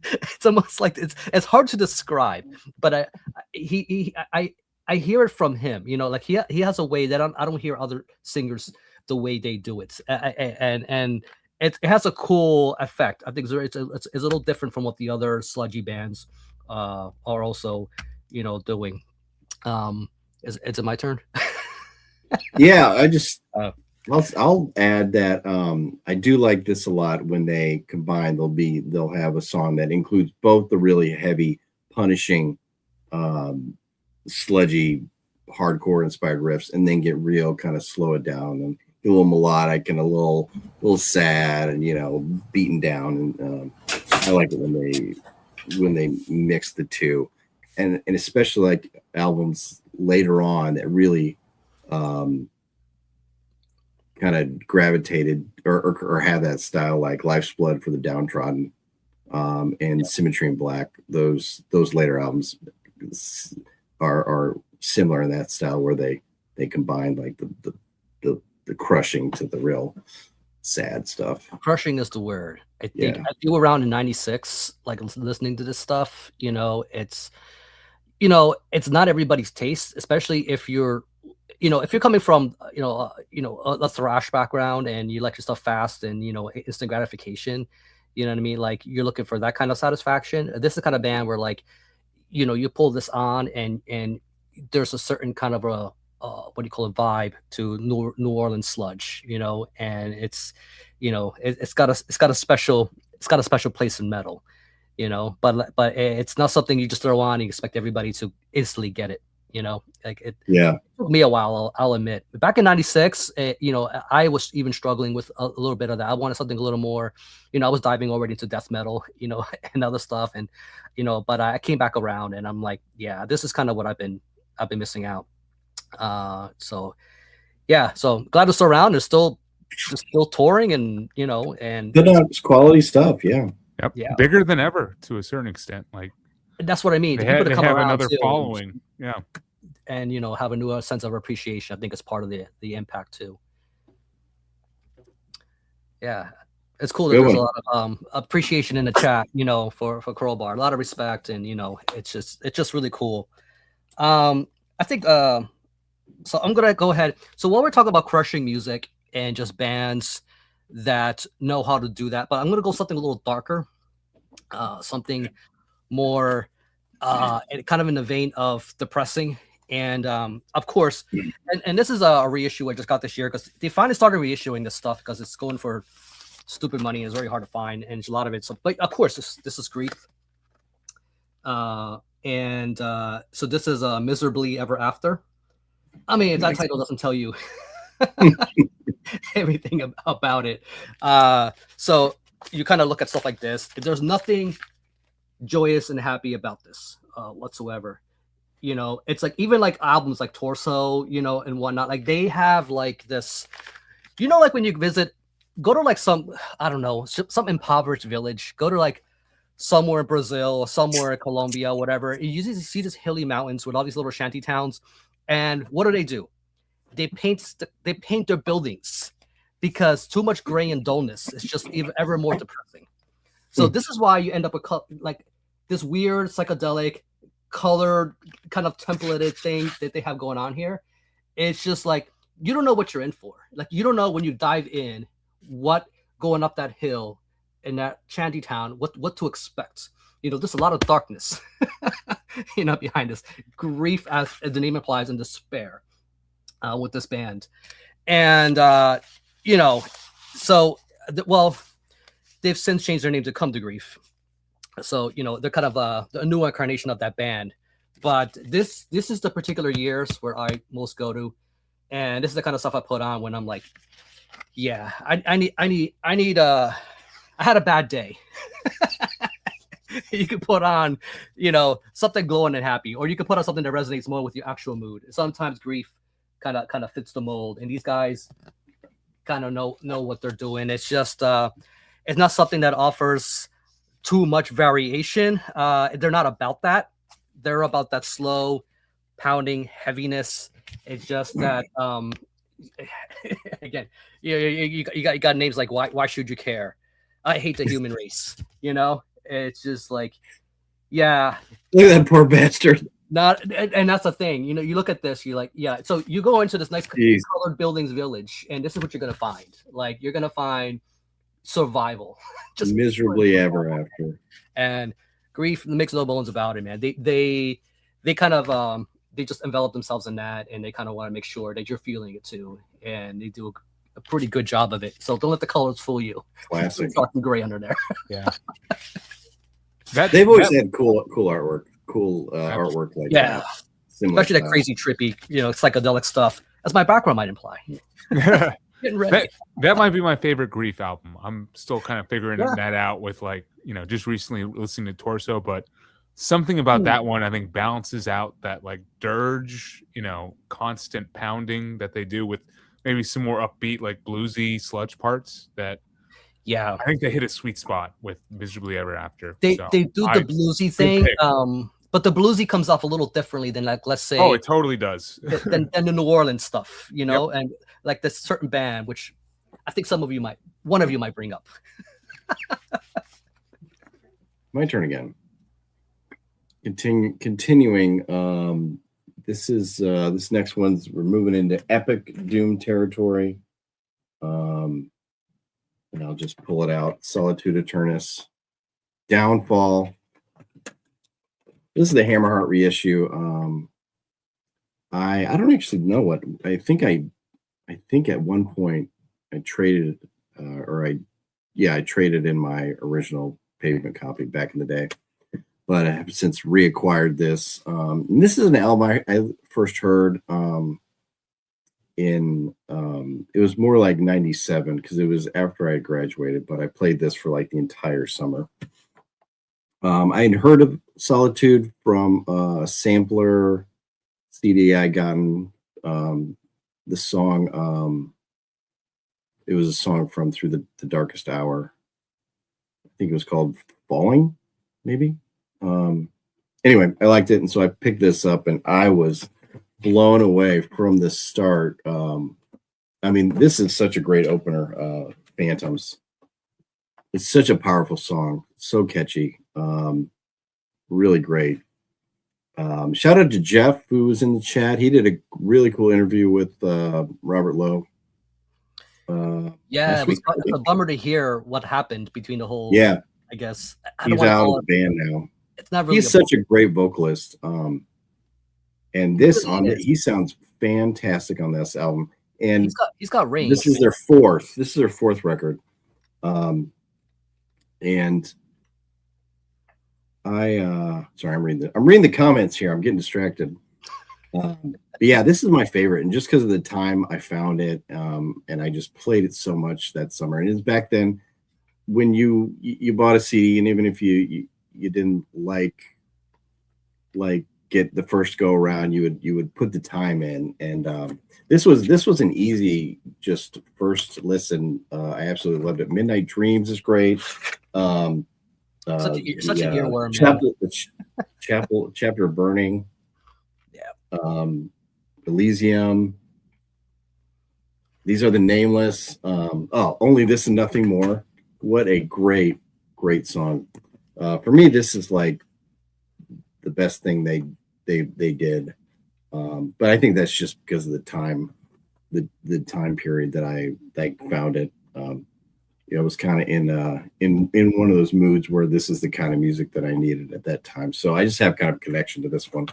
B: it's almost like it's hard to describe, but I hear it from him, you know, like he has a way that I don't hear other singers the way they do it, and it has a cool effect. I think it's a little different from what the other sludgy bands are also, you know, doing. Is it my turn?
C: Yeah, I'll add that I do like this a lot. When they combine, they'll have a song that includes both the really heavy, punishing, sludgy, hardcore inspired riffs, and then get real kind of slow it down and a little melodic and a little sad and, you know, beaten down. And I like it when they mix the two, and especially like albums later on that really kind of gravitated or have that style, like Life's Blood for the Downtrodden, and Symmetry in Black. Those later albums are similar in that style, where they combine like the crushing to the real sad stuff.
B: Crushing is the word. I think I feel around in '96, like listening to this stuff, you know, it's not everybody's taste, especially if you're coming from, a thrash background and you like your stuff fast and, you know, instant gratification, you know what I mean? Like, you're looking for that kind of satisfaction. This is the kind of band where, like, you know, you pull this on and there's a certain kind of a vibe to New Orleans sludge, you know, and it's, you know, it's got a special place in metal, you know, but it's not something you just throw on and you expect everybody to instantly get it, you know, like it took me a while, I'll admit. Back in '96, you know, I was even struggling with a little bit of that. I wanted something a little more, you know, I was diving already into death metal, you know, and other stuff, and, you know, but I came back around and I'm like, yeah, this is kind of what I've been missing out. So glad to still around. They're still touring, and, you know, and
C: it's quality stuff.
A: Yep. Yeah, bigger than ever to a certain extent. Like,
B: that's what I mean.
A: They have another following. Yeah,
B: and, you know, have a new sense of appreciation. I think it's part of the impact too. Yeah, It's cool that
C: Good
B: there's a
C: one.
B: lot of appreciation in the chat, for Crowbar. A lot of respect, and it's just really cool. I think so I'm gonna go ahead. So while we're talking about crushing music and just bands that know how to do that, but I'm gonna go something a little darker, something more kind of in the vein of depressing. And of course, and this is a reissue I just got this year because they finally started reissuing this stuff because it's going for stupid money and it's very hard to find, and a lot of it. So, but of course, this is Grief. So this is Miserably Ever After. I mean, that title doesn't tell you everything about it. So you kind of look at stuff like this. There's nothing joyous and happy about this whatsoever. It's like even like albums like Torso, and whatnot. Like they have like this, like when you go to like some, I don't know, some impoverished village. Go to like somewhere in Brazil, somewhere in Colombia, whatever. You usually see these hilly mountains with all these little shanty towns. And what do? They paint their buildings because too much gray and dullness is just even ever more depressing. So this is why you end up with like this weird psychedelic colored kind of templated thing that they have going on here. It's just like you don't know what you're in for. Like you don't know when you dive in what going up that hill in that shanty town, what to expect. There's a lot of darkness, behind this. Grief, as the name implies, and despair with this band. And, they've since changed their name to Come to Grief. So, they're kind of a new incarnation of that band. But this is the particular years where I most go to. And this is the kind of stuff I put on when I'm like, yeah, I had a bad day. You could put on, something glowing and happy, or you could put on something that resonates more with your actual mood. Sometimes Grief kind of fits the mold, and these guys kind of know what they're doing. It's just it's not something that offers too much variation. They're not about that. They're about that slow pounding heaviness. It's just that again, you got names like why should you care? I hate the human race. It's just like, yeah.
C: Look at that poor bastard.
B: And that's the thing. You look at this, you're like, yeah. So you go into this nice colored buildings village, and this is what you're gonna find. Like you're gonna find survival, just
C: Miserably Ever After.
B: And Grief makes no bones about it, man. They kind of they just envelop themselves in that, and they kind of want to make sure that you're feeling it too, and they do a pretty good job of it. So don't let the colors fool you.
C: Classic.
B: Fucking gray under there.
A: Yeah.
C: They've always had cool artwork, artwork like
B: yeah,
C: that.
B: Especially that crazy trippy, psychedelic stuff, as my background might imply. Getting ready.
A: That might be my favorite Grief album. I'm still kind of figuring that out with just recently listening to Torso, but something about that one I think balances out that like dirge, constant pounding that they do with maybe some more upbeat, like bluesy sludge parts that.
B: Yeah,
A: I think they hit a sweet spot with Miserably Ever After.
B: They do the bluesy thing, but the bluesy comes off a little differently than like, let's say,
A: it totally does.
B: than the New Orleans stuff, and like this certain band, which I think one of you might bring up.
C: My turn again. Continuing. This next one's we're moving into epic doom territory. And I'll just pull it out. Solitude Eternus, Downfall. This is the Hammerheart reissue. I don't actually know what I think. I think at one point I traded, I traded in my original Pavement copy back in the day, but I have since reacquired this. And this is an album I first heard. It was more like 97 because it was after I graduated, but I played this for like the entire summer. I had heard of Solitude from a sampler CD I gotten. The song, it was a song from Through the Darkest Hour. I think it was called Falling, maybe. Anyway, I liked it, and so I picked this up, and I was blown away from the start. I mean, this is such a great opener. Phantoms. It's such a powerful song, so catchy, really great. Shout out to Jeff, who was in the chat. He did a really cool interview with Robert Lowe.
B: Yeah, it was a bummer to hear what happened between the whole.
C: Yeah,
B: I guess
C: he's out of the band now.
B: It's not really.
C: He's such a great vocalist. And this he sounds fantastic on this album. And
B: he's got range.
C: This is their fourth record. And sorry, I'm reading the comments here. I'm getting distracted. But yeah, this is my favorite, and just because of the time I found it, and I just played it so much that summer. And it's back then when you bought a CD, and even if you didn't like get the first go around, you would put the time in. And this was an easy just first listen. I absolutely loved it. Midnight Dreams is great.
B: Such an earworm.
C: Chapter Burning. Yeah. Elysium. These Are the Nameless. Only This and Nothing More. What a great song. For me, this is like the best thing they did. But I think that's just because of the time period that I found it. I was kind of in one of those moods where this is the kind of music that I needed at that time. So I just have kind of a connection to this one.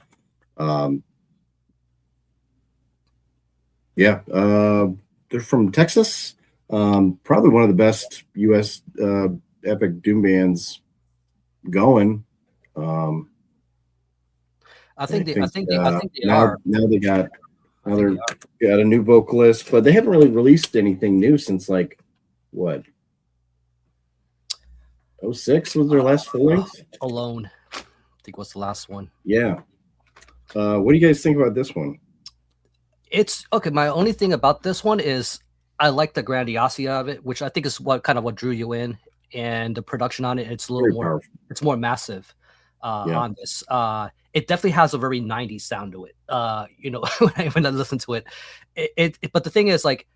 C: They're from Texas. Probably one of the best U.S. epic doom bands going.
B: I think they
C: now
B: are.
C: Now they got a new vocalist, but they haven't really released anything new since like what? 06 was their last full length.
B: Alone, I think was the last one.
C: Yeah. What do you guys think about this one?
B: It's okay. My only thing about this one is I like the grandiosity of it, which I think is what drew you in, and the production on it. It's a little more powerful. It's more massive on this. It definitely has a very 90s sound to it. When I listen to it, but the thing is like,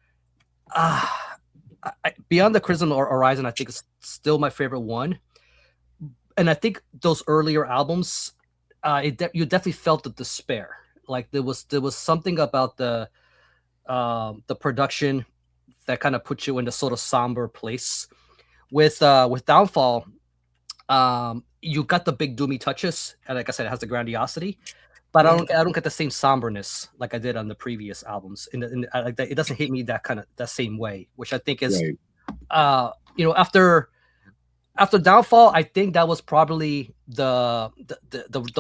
B: Beyond the Crimson Horizon, I think is still my favorite one. And I think those earlier albums, you definitely felt the despair. Like there was something about the production that kind of put you in a sort of somber place. With Downfall, you got the big doomy touches, and like I said, it has the grandiosity, but I don't get the same somberness like I did on the previous albums. It doesn't hit me that same way, which I think is, right. After Downfall, I think that was probably the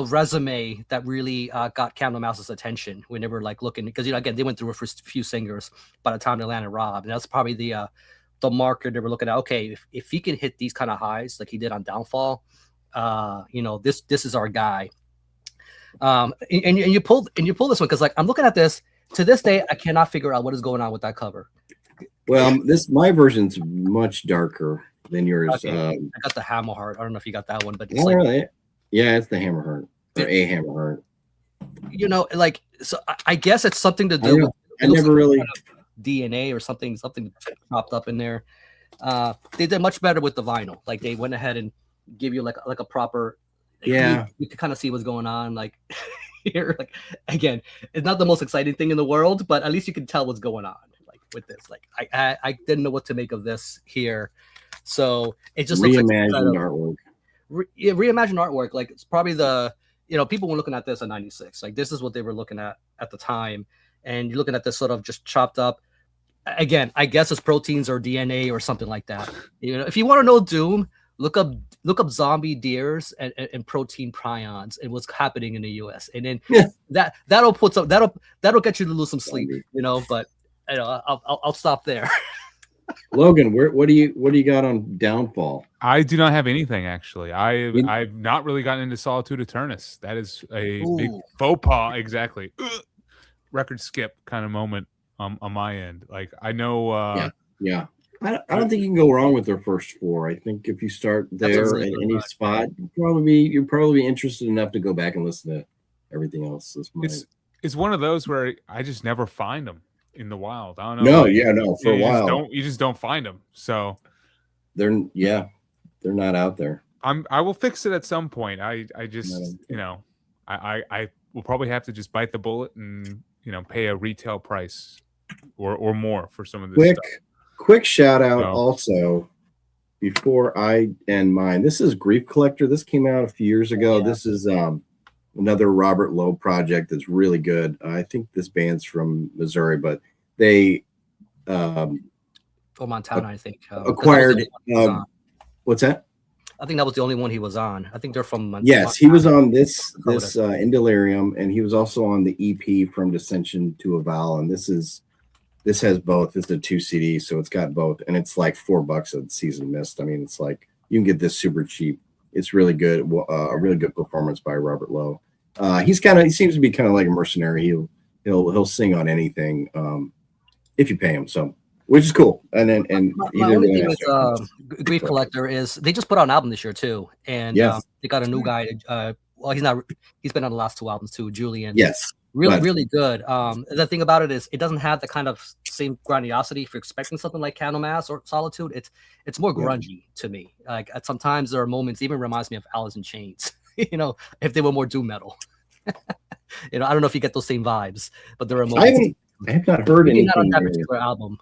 B: resume that really got Candlemouse's attention when they were like looking, because again they went through a few singers by the time they landed Rob, and that's probably the marker they were looking at. Okay, if he can hit these kind of highs like he did on Downfall, this is our guy. And you pull this one because like I'm looking at this to this day, I cannot figure out what is going on with that cover.
C: Well, my version's much darker than yours.
B: Okay. I got the Hammerheart. I don't know if you got that one, but it's
C: it's the Hammerheart or a Hammerheart.
B: So I guess it's something to do with.
C: I never really
B: DNA or something popped up in there. They did much better with the vinyl. Like they went ahead and give you like a proper. You can kind of see what's going on. Like here, like again, it's not the most exciting thing in the world, but at least you can tell what's going on. Like with this, like I didn't know what to make of this here. So it just looks like
C: artwork.
B: Reimagined artwork. Like it's probably people were looking at this in '96. Like this is what they were looking at the time, and you're looking at this sort of just chopped up. Again, I guess it's proteins or DNA or something like that. If you want to know Doom, look up zombie deers and protein prions and what's happening in the U.S. And then that'll get you to lose some sleep. But I'll stop there.
C: Logan, what do you got on Downfall?
A: I do not have anything actually. I've not really gotten into Solitude Eternus. That is a big faux pas, exactly. Record skip kind of moment on my end. Like I know.
C: I don't think you can go wrong with their first four. I think if you start there at any spot, you're probably interested enough to go back and listen to everything else.
A: It's one of those where I just never find them in the wild. I don't know.
C: No, for a while
A: You just don't find them. So
C: they're not out there.
A: I will fix it at some point. I just I will probably have to just bite the bullet and pay a retail price or more for some of this stuff.
C: Quick shout out also before I end mine. This is Grief Collector. This came out a few years ago. This is another Robert Lowe project that's really good. I think this band's from Missouri, but they
B: Montana, I think.
C: Acquired. What's that?
B: I think that was the only one he was on. I think they're from Montana.
C: Yes, he was on this In Delirium, and he was also on the EP From Dissension to Avowal, and this has both. It's a 2 CD, so it's got both, and it's like $4 at Season Mist. I mean, it's like you can get this super cheap. It's really good. A really good performance by Robert Lowe. He seems to be kind of like a mercenary. He'll sing on anything if you pay him. So, which is cool. And
B: my only thing with Grief Collector is they just put out an album this year too, and they got a new guy. Well, he's been on the last 2 albums too, Julian.
C: Yes,
B: really good. The thing about it is it doesn't have the kind of same grandiosity if you're expecting something like Candlemass or Solitude. It's more grungy to me. Like sometimes there are moments, even reminds me of Alice in Chains. If they were more doom metal. I don't know if you get those same vibes, but there are moments.
C: I have not heard anything.
B: Not on that particular album,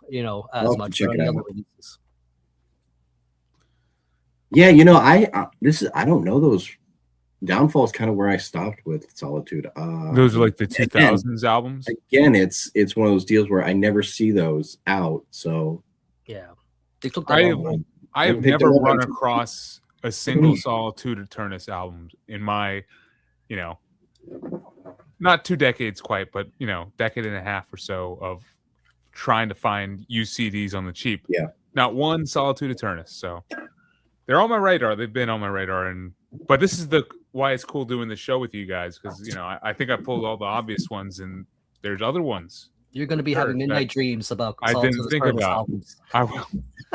B: as much.
C: Check it out.
B: Releases.
C: Yeah, I don't know those. Downfall is kind of where I stopped with Solitude.
A: Those are like the 2000s albums.
C: Again, it's one of those deals where I never see those out. So
B: yeah, they took
A: I have never run across a single Solitude Eternus album in my, not 2 decades quite, but decade and a half or so of trying to find UCDs on the cheap.
C: Yeah,
A: not one Solitude Eternus. So they're on my radar. They've been on my radar, but this is why it's cool doing the show with you guys, because I think I pulled all the obvious ones, and there's other ones.
B: You're going to be having midnight dreams about.
A: I didn't think about albums. I will.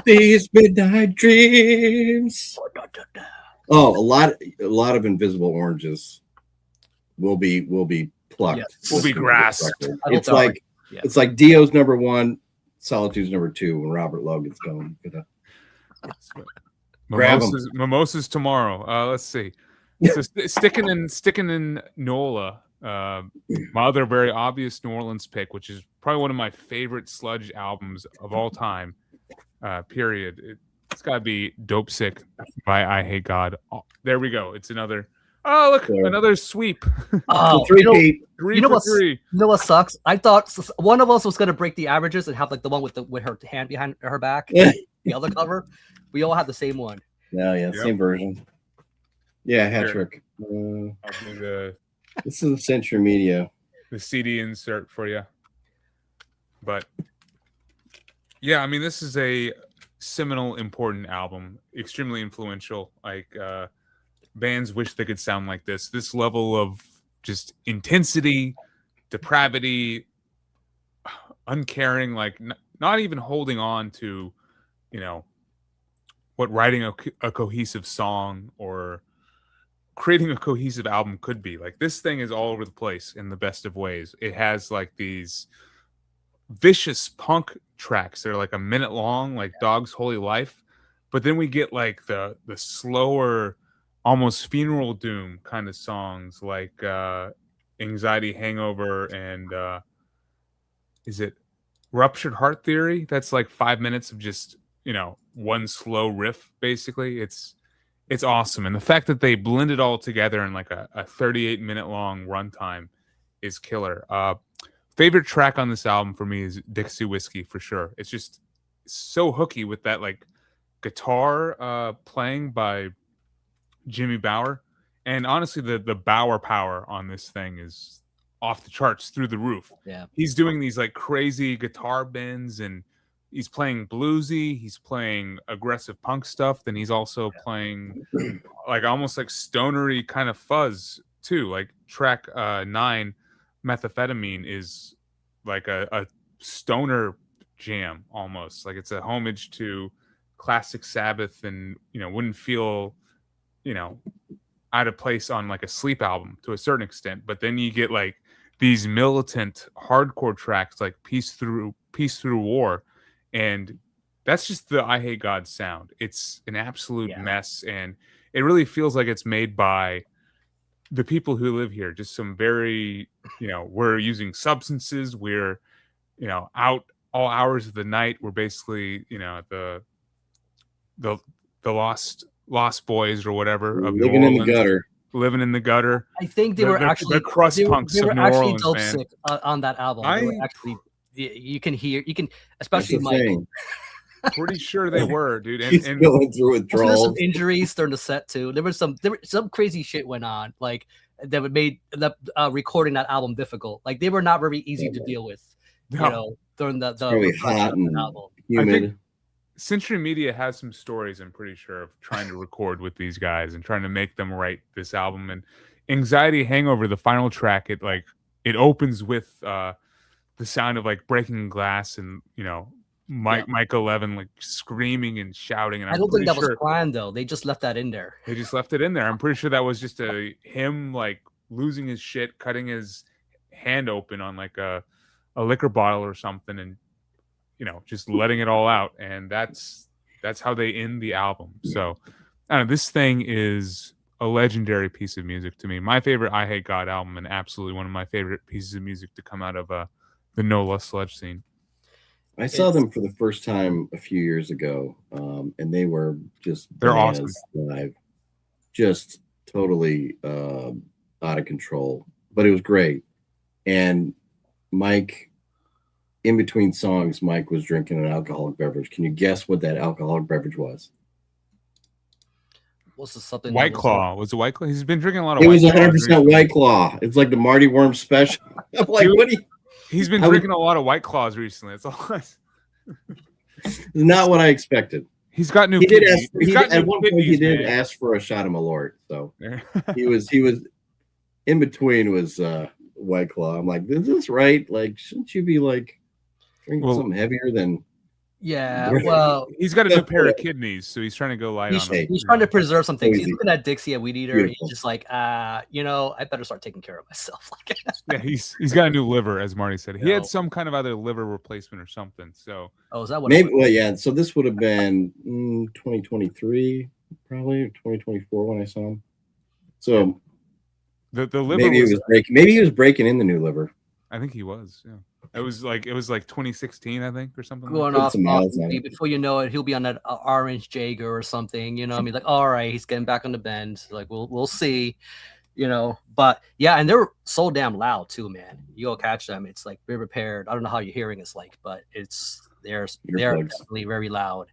C: These midnight dreams. Oh, a lot of Invisible Oranges will be plucked.
A: Yes. Will be grasped.
C: It's like Dio's number 1, Solitude's number 2 when Robert Logan's going.
A: Mimosas tomorrow. Let's see. So sticking in NOLA, my other very obvious New Orleans pick, which is probably one of my favorite sludge albums of all time. Period. It's got to be Dope Sick by I Hate God. Oh, there we go. It's another. Oh, look, another sweep.
B: Oh,
C: three
B: what sucks? I thought one of us was going to break the averages and have like the one with her hand behind her back, the other cover. We all have the same one.
C: Same version. Yeah, hat trick. This is Century Media.
A: The CD insert for you. But yeah, I mean, this is a seminal, important album, extremely influential. Like bands wish they could sound like this. This level of just intensity, depravity, uncaring, like not even holding on to, what writing a cohesive song or creating a cohesive album could be. Like this thing is all over the place in the best of ways. It has like these vicious punk tracks. They're like a minute long, like Dog's Holy Life. But then we get like the slower, almost funeral doom kind of songs like Anxiety Hangover and is it Ruptured Heart Theory? That's like 5 minutes of just, one slow riff, basically. It's awesome. And the fact that they blend it all together in like a 38-minute long runtime is killer. Favorite track on this album for me is Dixie Whiskey for sure. It's just so hooky with that like guitar playing by Jimmy Bower. And honestly, the Bower power on this thing is off the charts, through the roof.
B: Yeah.
A: He's doing these like crazy guitar bends, and he's playing bluesy, he's playing aggressive punk stuff, then he's also playing like almost like stonery kind of fuzz too. Like track 9, Methamphetamine, is like a stoner jam almost. Like it's a homage to classic Sabbath, and wouldn't feel out of place on like a Sleep album to a certain extent. But then you get like these militant hardcore tracks like Peace Through War, and that's just the I Hate God sound. It's an absolute
B: Yeah.
A: mess, and it really feels like it's made by the people who live here. Just some very, we're using substances. We're, out all hours of the night. We're basically, the lost boys or whatever of New
C: Living in the
A: Orleans,
C: gutter.
A: living in the gutter.
B: I think they were actually
A: the crust punks
B: they
A: of
B: were
A: New
B: actually
A: Orleans,
B: dope
A: man.
B: sick on that album. They were actually, you can, especially
C: That's the
B: Mike.
C: thing.
A: Pretty sure they were, dude.
C: He's
A: And
C: going through
B: There's
C: withdrawals.
B: some injuries during the set too. There was some crazy shit went on, like that would made the recording that album difficult. Like they were not very easy to deal with, during the
C: really hot and
B: album.
C: humid.
A: I think Century Media has some stories, I'm pretty sure, of trying to record with these guys and trying to make them write this album. And Anxiety Hangover, the final track, it opens with the sound of like breaking glass and Mike 11 like screaming and shouting. And
B: I don't think that was planned though. They just left that in there.
A: They just left it in there. I'm pretty sure that was just him like losing his shit, cutting his hand open on like a liquor bottle or something, and just letting it all out. And that's how they end the album. So I don't know, this thing is a legendary piece of music to me. My favorite I Hate God album, and absolutely one of my favorite pieces of music to come out of the No Less Sludge scene.
C: I saw them for the first time a few years ago, and they were
A: they're awesome
C: live, just totally out of control. But it was great. And Mike, in between songs, Mike was drinking an alcoholic beverage. Can you guess what that alcoholic beverage was?
B: What's the something?
A: White Claw. Was it White Claw? He's been drinking a lot of.
C: It was 100% White Claw. It's like the Marty Worm special. I'm like, what do you?
A: He's been drinking a lot of White Claws recently. It's all.
C: Not what I expected.
A: He's got new.
C: At one point, he did ask for a shot of Malort. So he was in between was White Claw. I'm like, is this right? Like, shouldn't you be like drinking something heavier than?
B: Yeah, well,
A: he's got a new pair of kidneys, so he's trying to go light on them.
B: He's trying to preserve some things. He's looking at Dixie, a weed eater. And he's just like, I better start taking care of myself.
A: Yeah, he's got a new liver, as Marty said. He had some kind of other liver replacement or something. So,
B: is that what?
C: Maybe. Well, yeah. So this would have been 2023, probably 2024 when I saw him. So
A: the liver.
C: Maybe he was breaking in the new liver.
A: I think he was. Yeah. It was like 2016, I think, or something.
B: Going off before you know it, he'll be on that orange Jager or something. I mean, like, all right, he's getting back on the bend. Like, we'll see. But yeah, and they're so damn loud too, man. You go catch them. It's like Be Prepared. I don't know how your hearing is like, but they're definitely very loud.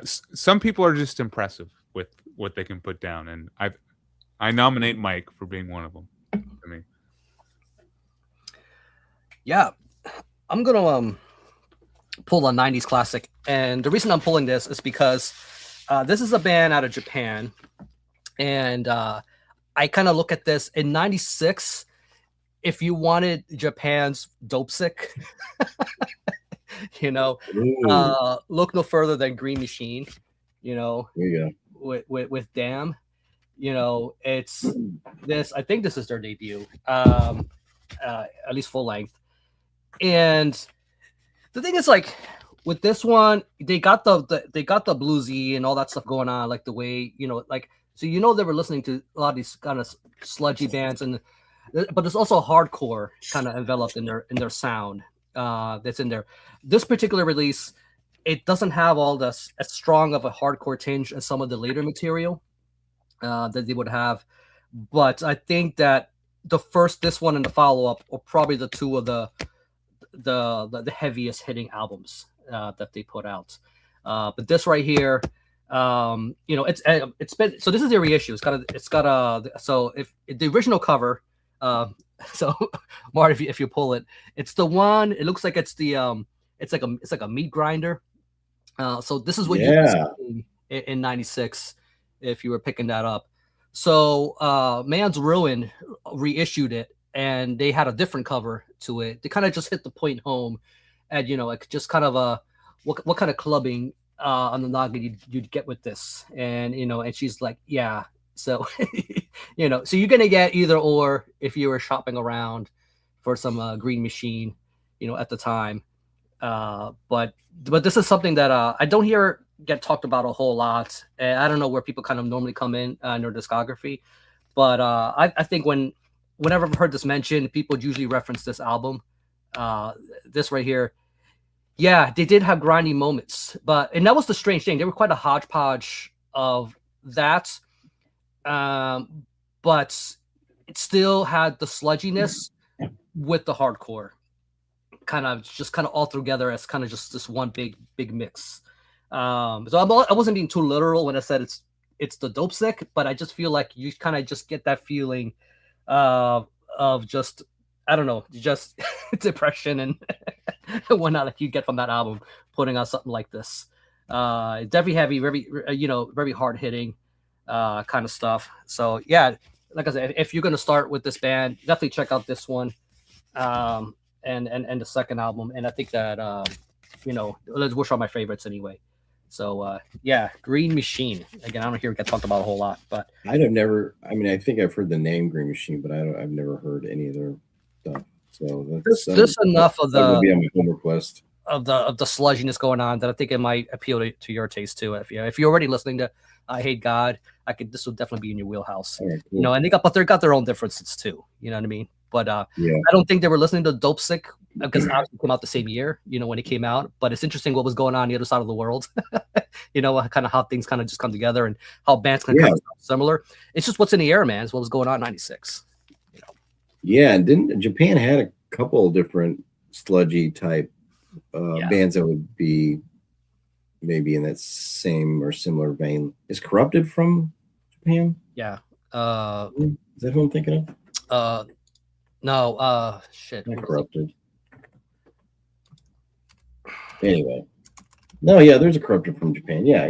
A: Some people are just impressive with what they can put down, and I nominate Mike for being one of them. I mean.
B: Yeah, I'm gonna pull a 90s classic, and the reason I'm pulling this is because this is a band out of Japan, and I kind of look at this in 96. If you wanted Japan's Dope Sick, look no further than Green Machine. With Damn, it's this. I think this is their debut, at least full length. And the thing is, like, with this one, they got the bluesy and all that stuff going on, like the way they were listening to a lot of these kind of sludgy bands, but there's also hardcore kind of enveloped in their sound that's in there. This particular release, it doesn't have all this as strong of a hardcore tinge as some of the later material that they would have, but I think that this one and the follow-up are probably the two of the heaviest hitting albums that they put out. But this right here, it's been, so this is the reissue. If the original cover, so Marty, if you pull it, it's the one. It looks like it's the it's like a meat grinder. So this is what you see in 96 if you were picking that up. So Man's Ruin reissued it, and they had a different cover to it. They kind of just hit the point home, and like just kind of a what kind of clubbing on the noggin you'd get with this, and and she's like, yeah. So so you're gonna get either or if you were shopping around for some Green Machine, at the time. But this is something that I don't hear get talked about a whole lot. And I don't know where people kind of normally come in their discography, but I think whenever I've heard this mentioned, people usually reference this album, this right here. Yeah, they did have grindy moments, and that was the strange thing. They were quite a hodgepodge of that, but it still had the sludginess with the hardcore, kind of all together as kind of just this one big mix. So I wasn't being too literal when I said it's the dope sick, but I just feel like you kind of just get that feeling of just, I don't know, just depression and whatnot that you get from that album, putting out something like this. Definitely heavy, very, very hard hitting kind of stuff. So yeah, like I said, if you're going to start with this band, definitely check out this one and the second album. And I think that, which are my favorites anyway. So yeah, Green Machine. Again, I don't hear it get talked about a whole lot, but
C: I think I've heard the name Green Machine, but I've never heard any of their stuff. So
B: there's enough of
C: that would be on my homework list
B: of the sludginess going on that I think it might appeal to your taste too. If you're already listening to I Hate God, this will definitely be in your wheelhouse.
C: Right, cool.
B: And they got their own differences too. You know what I mean? But I don't think they were listening to Dope Sick because it obviously came out the same year, when it came out. But it's interesting what was going on the other side of the world. Kind of how things kind of just come together and how bands can kind of sound similar. It's just what's in the air, man. It's what was going on in '96.
C: Yeah, and didn't Japan had a couple different sludgy type bands that would be maybe in that same or similar vein. Is Corrupted from Japan?
B: Yeah.
C: Is that who I'm thinking
B: of? No. Shit.
C: Not Corrupted. Anyway. No, yeah, there's a Corrupted from Japan. Yeah.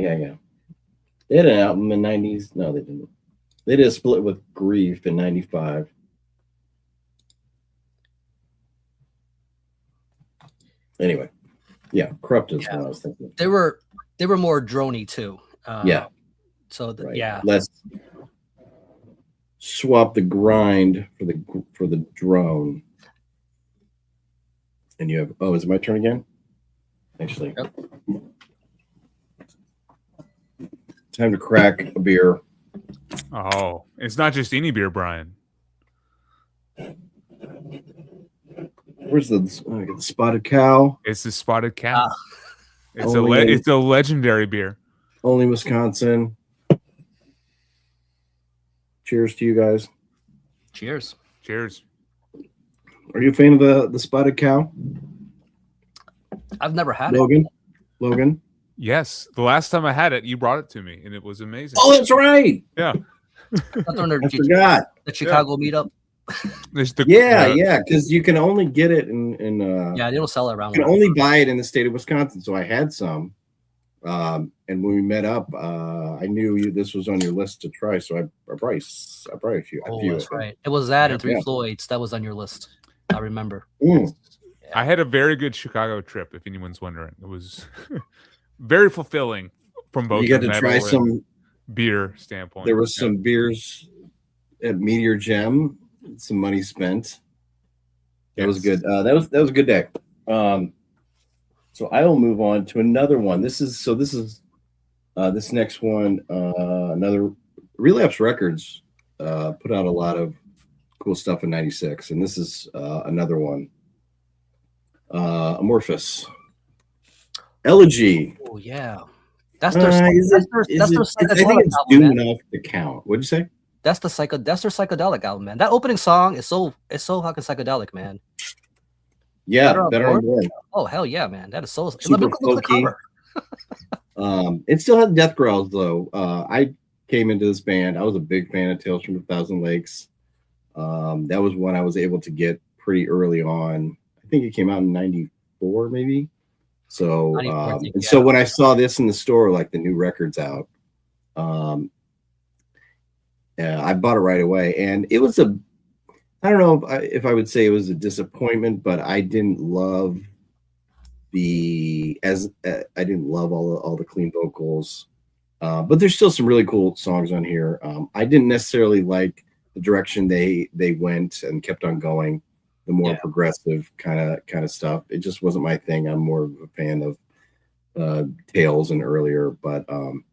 C: They had an album in the 90s. No, they didn't. They did a split with Grief in 95. Anyway, yeah, Corrupted is what I was thinking.
B: They were more droney too. So
C: let's swap the grind for the drone. And you have is it my turn again? Actually,
B: yep.
C: Time to crack a beer.
A: Oh, it's not just any beer, Brian.
C: Where's the Spotted Cow?
A: It's the Spotted Cow. It's a legendary beer.
C: Only Wisconsin. Cheers to you guys.
B: Cheers.
C: Are you a fan of the Spotted Cow?
B: I've never had
C: it. Logan?
A: Yes. The last time I had it, you brought it to me, and it was amazing.
C: Oh, that's right.
A: Yeah.
C: I forgot.
B: The Chicago meetup.
C: Because you can only get it in
B: they don't sell it around.
C: You can only buy it in the state of Wisconsin. So I had some. And when we met up, I knew this was on your list to try. So I brought a few.
B: That's right. It was that and Three Floyds that was on your list. I remember.
A: I had a very good Chicago trip, if anyone's wondering. It was very fulfilling from both.
C: You got to try some
A: beer standpoint.
C: There was some beers at Meteor Gem. Some money spent. That was good. That was a good day. So I will move on to another one. This next one. Another Relapse Records put out a lot of cool stuff in '96, and this is another one. Amorphous Elegy.
B: Oh yeah, that's their.
C: I think it's due enough to count. What'd you say?
B: That's their psychedelic album, man. That opening song is so fucking psychedelic, man.
C: Yeah, better on board.
B: Oh hell yeah, man! That is so
C: super folky. It still has death growls though. I came into this band. I was a big fan of Tales from a Thousand Lakes. That was one I was able to get pretty early on. I think it came out in '94, maybe. So, so when I saw this in the store, like the new record's out, I bought it right away, and it was I don't know if I would say it was a disappointment, but I didn't love I didn't love all the clean vocals, but there's still some really cool songs on here. I didn't necessarily like the direction they went and kept on going more progressive kind of stuff. It just wasn't my thing. I'm more of a fan of Tales and earlier, but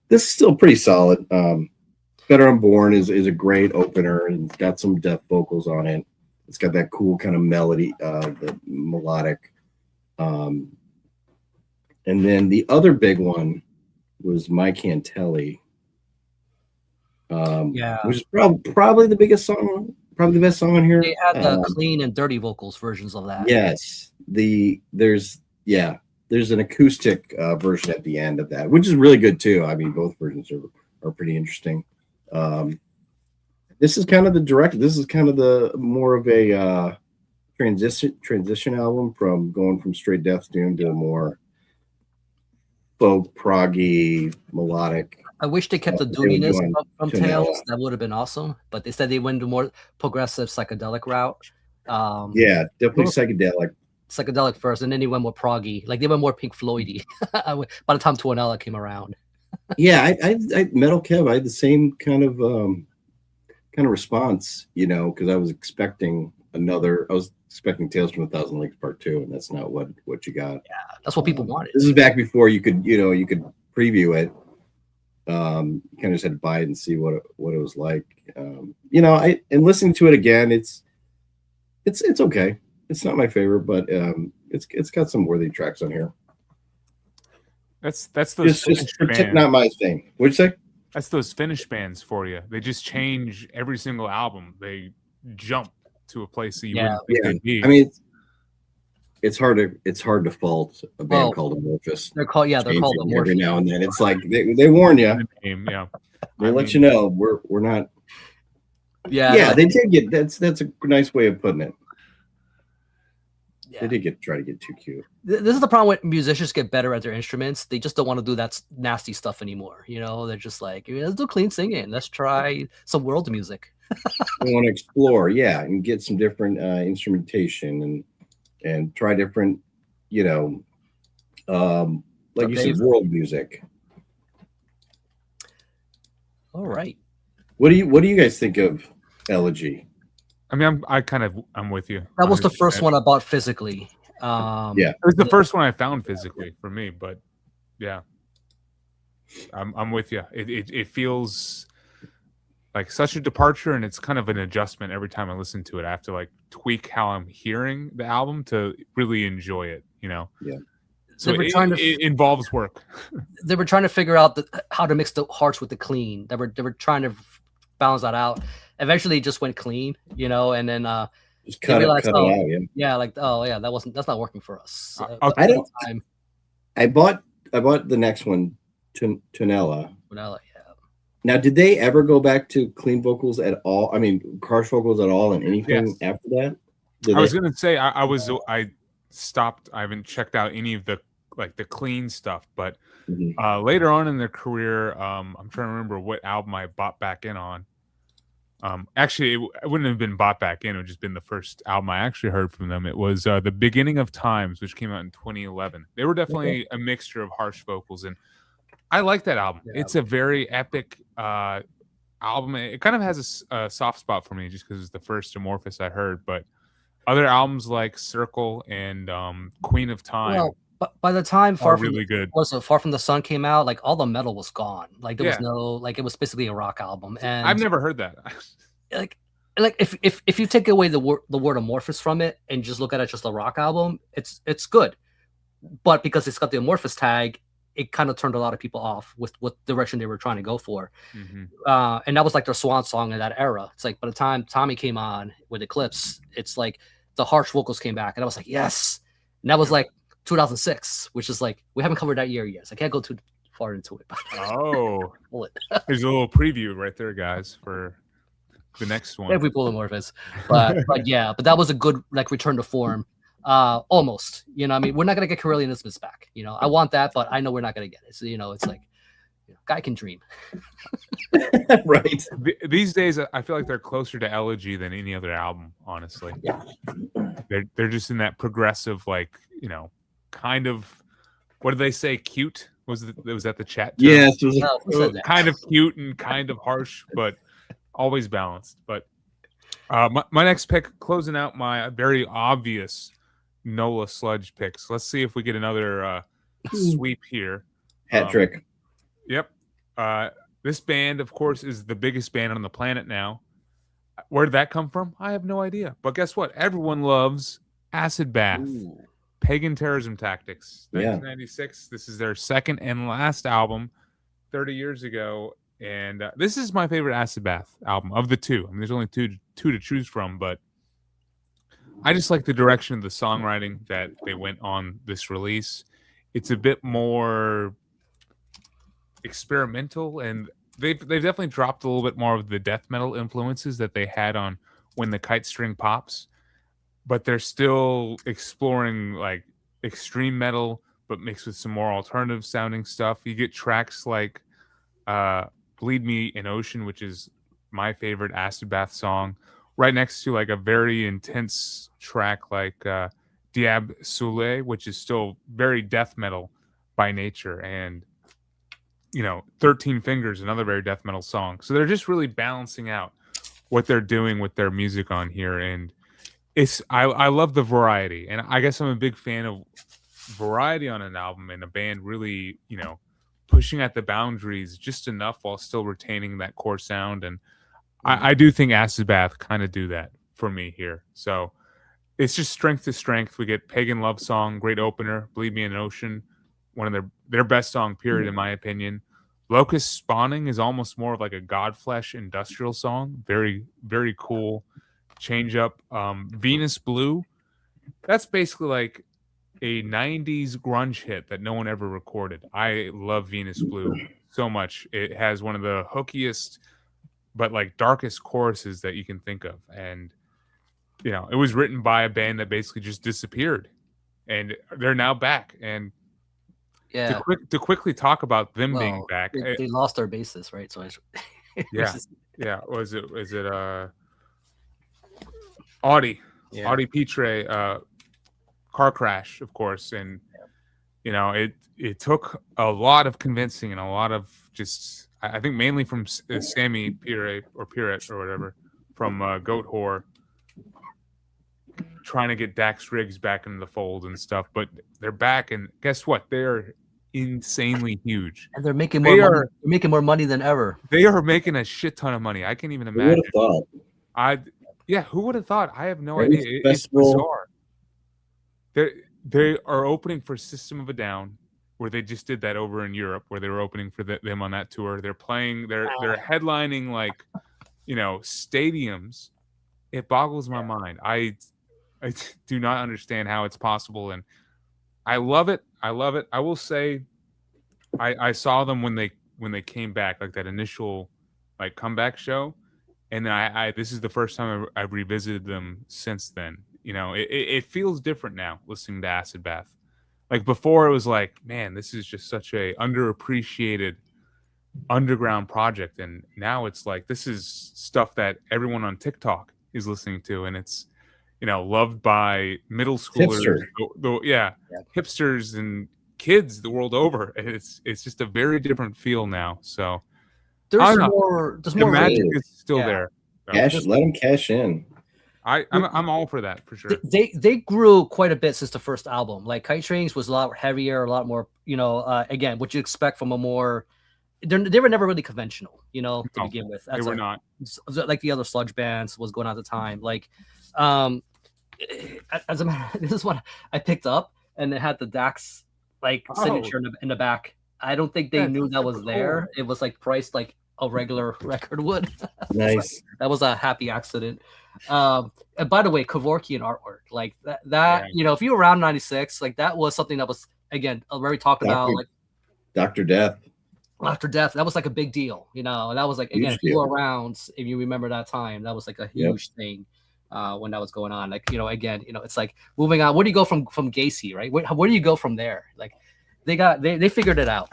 C: this is still pretty solid. Better Unborn is a great opener and it's got some death vocals on it. It's got that cool kind of melody, the melodic. And then the other big one was My Cantelli, which is probably the biggest song, probably the best song on here.
B: They had the clean and dirty vocals versions of that.
C: Yes, there's an acoustic version at the end of that, which is really good too. I mean, both versions are pretty interesting. This is kind of the more of a transition album from going from straight death doom to a more folk proggy melodic.
B: I wish they kept the doominess from Tales. That would have been awesome, but they said they went to more progressive psychedelic route.
C: Yeah, definitely
B: psychedelic first, and then they went more proggy, like they went more Pink Floydy by the time Tuonela came around.
C: Yeah, I Metal Kev, I had the same kind of response, because I was expecting Tales from a Thousand Lakes Part 2, and that's not what you got.
B: Yeah, that's what people wanted.
C: This is back before you could preview it. You kind of just had to buy it and see what it was like. And listening to it again, it's okay. It's not my favorite, but it's got some worthy tracks on here.
A: That's those
C: it's not my thing. What'd you say?
A: That's those Finnish bands for you. They just change every single album. They jump to a place that you wouldn't think they'd be.
C: I mean, it's hard to fault a band called Amorphous.
B: They're called Amorphous.
C: Every now and then, it's like they warn you. They let you know we're not. Yeah, they did get that's a nice way of putting it. Yeah. They did try to get too cute.
B: This is the problem when musicians get better at their instruments. They just don't want to do that nasty stuff anymore. They're just like, let's do clean singing. Let's try some world music.
C: They want to explore, and get some different instrumentation and try different, like you said, world music.
B: All right.
C: What do you guys think of Elegy?
A: I mean, I'm with you.
B: That was the first one I bought physically.
A: It was the first one I found physically for me, but yeah, I'm with you. It feels like such a departure, and it's kind of an adjustment every time I listen to it. I have to tweak how I'm hearing the album to really enjoy it. Yeah. So it involves work.
B: They were trying to figure out how to mix the harsh with the clean. They were trying to balance that out. Eventually, it just went clean, and then
C: just cut it out.
B: That's not working for us.
C: I bought the next one, Tuonela.
B: Yeah.
C: Now, did they ever go back to clean vocals at all? I mean, harsh vocals at all, and anything after that?
A: I was gonna say I stopped. I haven't checked out any of the clean stuff, but later on in their career, I'm trying to remember what album I bought back in on. Actually, it wouldn't have been bought back in. It would just been the first album I actually heard from them. It was The Beginning of Times, which came out in 2011. They were definitely a mixture of harsh vocals, and I like that album. Yeah. It's a very epic album. It kind of has a soft spot for me just because it's the first Amorphous I heard, but other albums like Circle and Queen of Time.
B: Well, by the time Far From
C: the
B: Sun came out, all the metal was gone. There was no it was basically a rock album. And
A: I've never heard that.
B: if you take away the word Amorphous from it and just look at it just a rock album, it's good. But because it's got the Amorphous tag, it kind of turned a lot of people off with what direction they were trying to go for. Mm-hmm. And that was their swan song in that era. It's by the time Tommy came on with Eclipse, it's the harsh vocals came back, and I was like, yes. And that was 2006, which is we haven't covered that year yet. So I can't go too far into it.
A: Oh, there's a little preview right there, guys, for the next one.
B: If we pull Amorphous, but that was a good return to form. Almost, we're not gonna get Carillion Isthmus back. I want that, but I know we're not gonna get it. So it's guy can dream.
C: Right.
A: These days, I feel like they're closer to Elegy than any other album. Honestly, they're just in that progressive, kind of, what did they say? Cute was that the chat term?
C: Yes,
A: kind of cute and kind of harsh, but always balanced. But My next pick, closing out my very obvious NOLA sludge picks. Let's see if we get another sweep here.
C: Hat trick.
A: Yep. This band, of course, is the biggest band on the planet now. Where did that come from? I have no idea. But guess what? Everyone loves Acid Bath.
B: Ooh.
A: Pagan Terrorism Tactics.
C: Yeah.
A: 1996. This is their second and last album 30 years ago. And this is my favorite Acid Bath album of the two. I mean, there's only two to choose from, but I just like the direction of the songwriting that they went on this release. It's a bit more experimental, and they've definitely dropped a little bit more of the death metal influences that they had on When the Kite String Pops, but they're still exploring like extreme metal, but mixed with some more alternative sounding stuff. You get tracks like Bleed Me in Ocean, which is my favorite Acid Bath song, right next to like a very intense track like Diab Soleil, which is still very death metal by nature, and 13 Fingers, another very death metal song. So they're just really balancing out what they're doing with their music on here, and I love the variety, and I guess I'm a big fan of variety on an album and a band really pushing at the boundaries just enough while still retaining that core sound. And I do think Acid Bath kind of do that for me here. So it's just strength to strength. We get Pagan Love Song, great opener, Bleed Me in an Ocean, one of their best song, period, in my opinion. Locust Spawning is almost more of like a Godflesh industrial song. Very, very cool change up. Venus Blue, that's basically like a 90s grunge hit that no one ever recorded. I love Venus Blue so much. It has one of the hookiest but like darkest choruses that you can think of. And it was written by a band that basically just disappeared, and they're now back. And
B: Yeah.
A: to quickly talk about them being back,
B: They lost their basis, right? So
A: yeah. Was it Audi?
B: Yeah.
A: Audi Pitre car crash, of course, and it took a lot of convincing and a lot of just, I think mainly from Sammy Pirate or whatever from Goat Whore, trying to get Dax Riggs back into the fold and stuff. But they're back, and guess what? They're insanely huge,
B: and they're making more money. They're making more money than ever.
A: They are making a shit ton of money. I can't even imagine.
C: Who would have thought? Who would have thought? I have no idea. It's bizarre. They are opening for System of a Down, where they just did that over in Europe, where they were opening for them on that tour. They're playing. They're headlining like stadiums. It boggles my mind. I do not understand how it's possible, and I love it. I will say, I saw them when they came back, like that initial like comeback show, and then this is the first time I've revisited them since then. It feels different now listening to Acid Bath. Like before, it was like, man, this is just such a underappreciated underground project, and now it's like this is stuff that everyone on TikTok is listening to, and it's loved by middle schoolers, hipsters and kids the world over. It's just a very different feel now. So
B: there's more
A: magic is still there.
C: Let them cash in.
A: I'm all for that for sure.
B: They grew quite a bit since the first album. Like Kite Trains was a lot heavier, a lot more, again, what you expect from a more. They were never really conventional, to begin with.
A: They were not
B: like the other sludge bands was going on at the time. Like, as a matter, this is what I picked up, and it had the Dax signature in the back. I don't think they knew that was there. It was like priced like a regular record would.
C: Nice.
B: That was a happy accident. And by the way, Kevorkian artwork like that if you were around 96, like that was something that was again very talked about, like
C: Dr. Death.
B: That was like a big deal, and that was like, again, if you were around, if you remember that time, that was like a huge thing when that was going on. Like, again, it's like moving on. Where do you go from Gacy, right? Where do you go from there? Like they figured it out.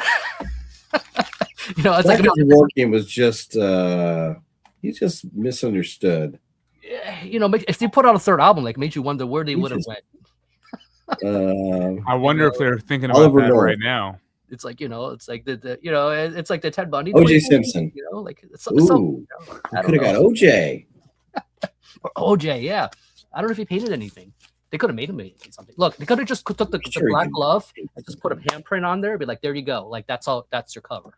B: It's like
C: Kevorkian was just he's just misunderstood.
B: If they put out a third album, like, made you wonder where they would have went.
A: I wonder if they're thinking about that right now.
B: It's like it's like it's like the Ted Bundy.
C: OJ Simpson.
B: Like
C: could have got OJ.
B: OJ, yeah. I don't know if he painted anything. They could have made him paint something. Look, they could have just took the
C: Sure,
B: black glove and just put a handprint on there. Be like, there you go. Like that's all. That's your cover.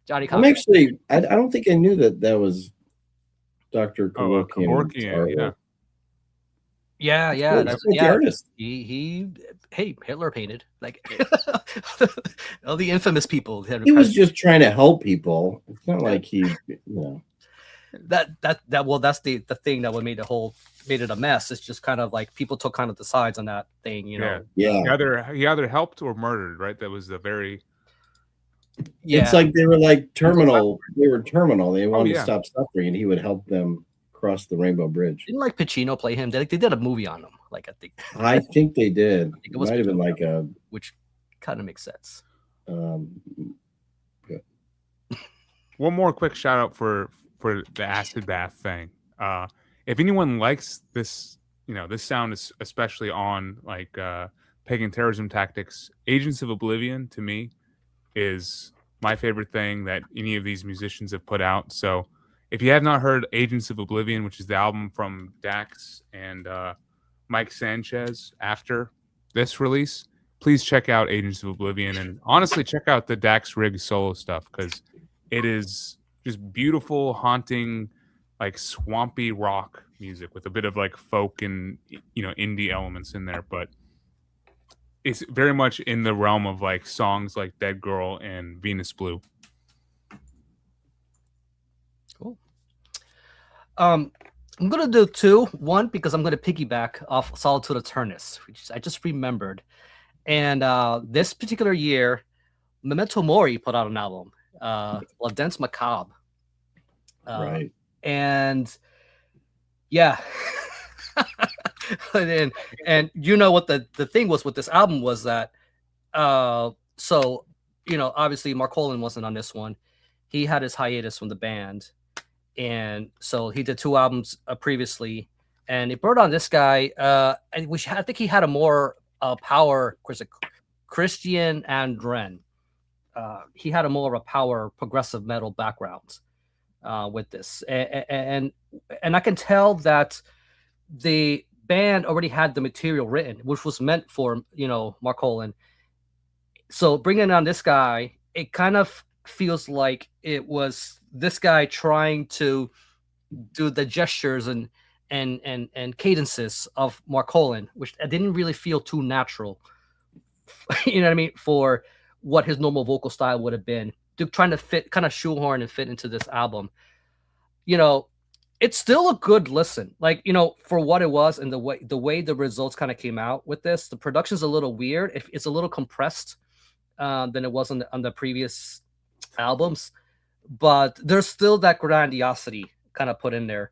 B: Johnny.
C: I'm actually. I don't think I knew that was Dr.
B: Kevorkian. Yeah. That's
C: the artist.
B: Hey, Hitler painted like all the infamous people.
C: He was just trying to help people. It's not like he,
B: That's the thing that made it a mess. It's just kind of like people took kind of the sides on that thing,
C: Yeah.
A: He either helped or murdered, right? That was the very.
B: Yeah.
C: It's like they were like terminal. They were terminal. They wanted to stop suffering, and he would help them cross the Rainbow Bridge.
B: Didn't like Pacino play him? They did a movie on him. Like
C: I think they did. It might have been like
B: which kind of makes sense.
C: Good.
A: One more quick shout out for the acid bath thing. If anyone likes this, this sound is especially on like Pagan Terrorism Tactics. Agents of Oblivion to me is my favorite thing that any of these musicians have put out. So if you have not heard Agents of Oblivion, which is the album from Dax and Mike Sanchez after this release, please check out Agents of Oblivion, and honestly check out the Dax Riggs solo stuff, because it is just beautiful, haunting, like swampy rock music with a bit of like folk and indie elements in there, but it's very much in the realm of like songs like Dead Girl and Venus Blue.
B: Cool. I'm gonna do two. One, because I'm gonna piggyback off Solitude Aeternus, which I just remembered. And this particular year, Memento Mori put out an album, La Danse Macabre.
C: Right.
B: And yeah. and what the thing was with this album was that so obviously Mark Holan wasn't on this one. He had his hiatus from the band, and so he did two albums previously, and he brought on this guy I think he had a more power, Christian Andren. He had a more of a power progressive metal background with this, and I can tell that the band already had the material written, which was meant for Mark Holan. So bringing on this guy, it kind of feels like it was this guy trying to do the gestures and cadences of Mark Holan, which I didn't really feel too natural. You know what I mean? For what his normal vocal style would have been, trying to fit, kind of shoehorn and fit into this album. It's still a good listen, like, for what it was, and the way the results kind of came out with this. The production's a little weird. It's a little compressed than it was on the previous albums, but there's still that grandiosity kind of put in there.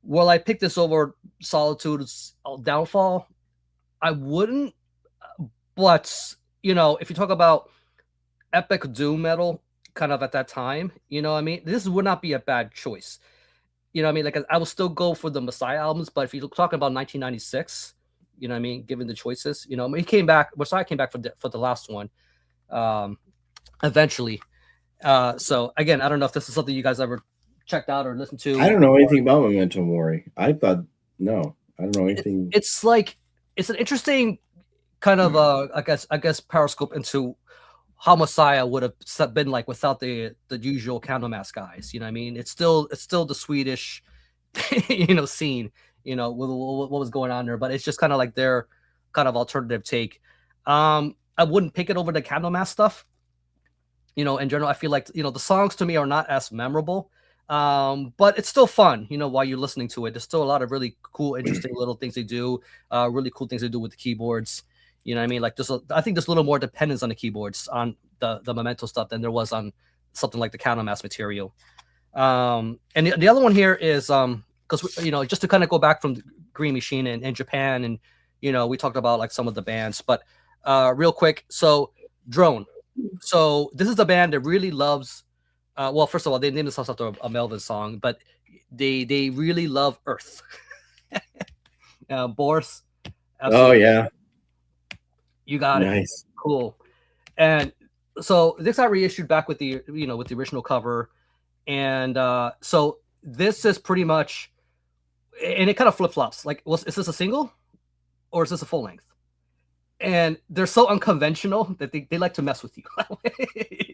B: Will I pick this over Solitude's Downfall? I wouldn't, but if you talk about epic doom metal kind of at that time, this would not be a bad choice. Like I will still go for the Messiah albums, but if you're talking about 1996, given the choices, Messiah came back for the last one, eventually. So again, I don't know if this is something you guys ever checked out or listened to.
C: I don't know anything about Memento Mori. I don't know anything.
B: It's an interesting kind of I guess periscope into how Messiah would have been like without the usual Candlemass guys. It's still the Swedish scene, with what was going on there, but it's just kind of like their kind of alternative take. I wouldn't pick it over the Candlemass stuff. In general, I feel like the songs to me are not as memorable, but it's still fun. While you're listening to it, there's still a lot of really cool, interesting little things they do. Really cool things they do with the keyboards. Like I think there's a little more dependence on the keyboards on the Memento stuff than there was on something like the Candlemass material. And the other one here is because just to kind of go back from Green Machine and Japan, and we talked about like some of the bands, but real quick, so Drone. So this is a band that really loves. Well, first of all, they named themselves after a Melvin song, but they really love Earth. Boris.
C: Oh yeah.
B: You got it.
C: Nice.
B: Cool. And so this got reissued back with the original cover. And so this is pretty much and it kind of flip flops. Like, is this a single, or is this a full length? And they're so unconventional that they like to mess with you.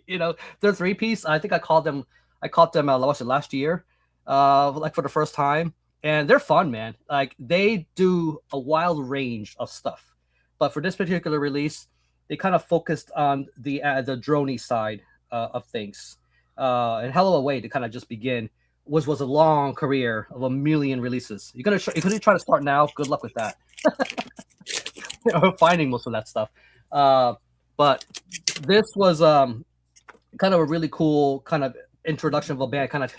B: You know, they're 3-piece. I think I caught them last year, like for the first time, and they're fun, man. Like they do a wild range of stuff, but for this particular release, they kind of focused on the droney side of things. And hell of a way to kind of just begin was a long career of a million releases. You're gonna try to start now. Good luck with that. Finding most of that stuff. But this was kind of a really cool kind of introduction of a band, kind of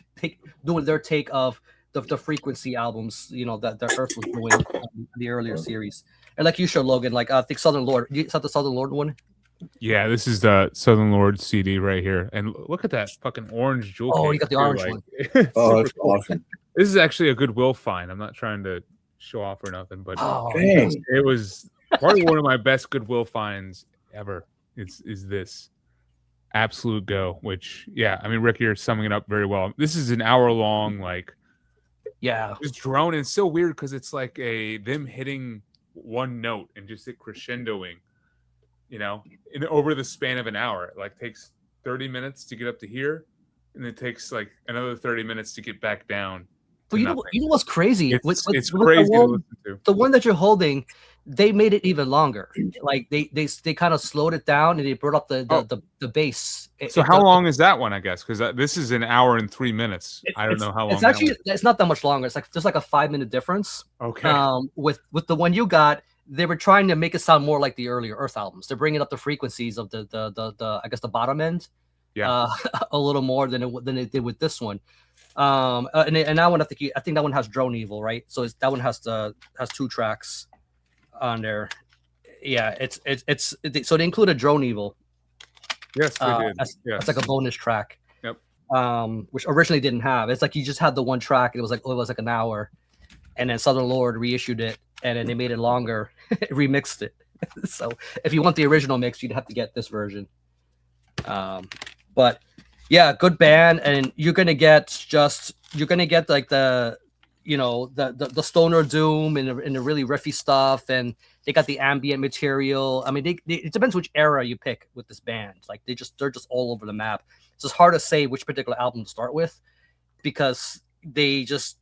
B: doing their take of the Frequency albums, you know, that Earth was doing in the earlier series. And like you showed, Logan, like I think Southern Lord. Is that the Southern Lord one?
A: Yeah, this is the Southern Lord CD right here. And look at that fucking orange jewel.
B: Oh, you got the orange one.
C: Oh, that's awesome.
A: This is actually a Goodwill find. I'm not trying to show off or nothing, but it was probably one of my best Goodwill finds ever. Is this Absolute Go, which, yeah, I mean, Rick, you're summing it up very well. This is an hour long, like,
B: yeah,
A: just drone. And it's so weird because it's like them hitting one note and just it crescendoing, you know, over the span of an hour. It like takes 30 minutes to get up to here, and it takes like another 30 minutes to get back down.
B: But you know what's crazy?
A: It's crazy to listen to.
B: The one that you're holding, they made it even longer. Like they kind of slowed it down and they brought up the bass.
A: So how long is that one? I guess because this is an hour and 3 minutes. I don't know how long.
B: It's actually it's not that much longer. It's like just like a 5-minute difference.
A: Okay.
B: With the one you got, they were trying to make it sound more like the earlier Earth albums. They're bringing up the frequencies of the I guess the bottom end.
A: Yeah.
B: A little more than it did with this one. And that one I think that one has Drone Evil, right? So that one has 2 tracks on there. Yeah, so they included Drone Evil.
A: Yes, they did.
B: That's like a bonus track.
A: Yep.
B: Which originally didn't have. It's like you just had the one track. It was like an hour, and then Southern Lord reissued it, and then they made it longer, remixed it. So if you want the original mix, you'd have to get this version. But yeah, good band, and you're gonna get like the stoner doom and the really riffy stuff, and they got the ambient material. I mean, it depends which era you pick with this band. Like they're just all over the map. So it's hard to say which particular album to start with because they just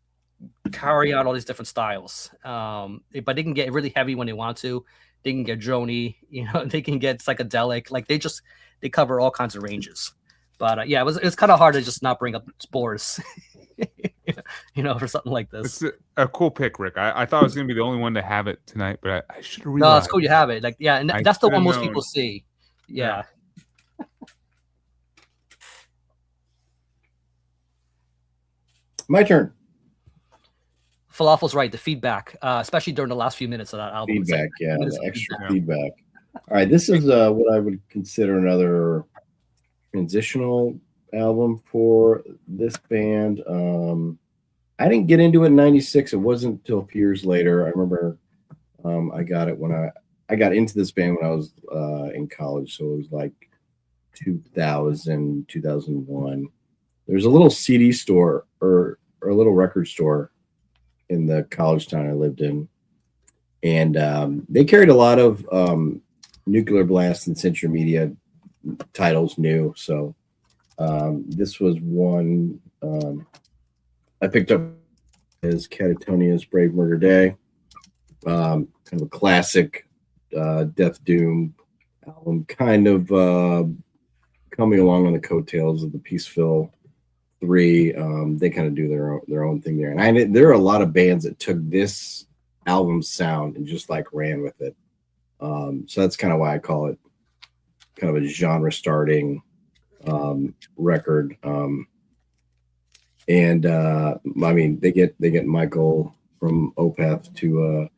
B: carry out all these different styles. But they can get really heavy when they want to. They can get droney, they can get psychedelic. Like they cover all kinds of ranges. But yeah, it's kind of hard to just not bring up Spores, for something like this.
A: It's a cool pick, Rick. I thought I was going to be the only one to have it tonight, but I should have realized.
B: No, it's cool you have it. Like, yeah, and that's the one most people see. Yeah.
C: My turn.
B: Falafel's right. The feedback, especially during the last few minutes of that album.
C: Feedback, the extra feedback. All right, this is what I would consider another transitional album for this band. I didn't get into it in '96. It wasn't until a few years later. I remember I got it when I got into this band when I was in college. So it was like 2000, 2001. There's a little CD store or a little record store in the college town I lived in. And they carried a lot of Nuclear Blast and Century Media titles new. So this was one I picked up is Catatonia's Brave Murder Day. Kind of a classic Death Doom album, kind of coming along on the coattails of the Peaceville 3. They kind of do their own thing there. And there are a lot of bands that took this album sound and just like ran with it. So that's kind of why I call it kind of a genre starting record. And I mean, they get Michael from Opeth to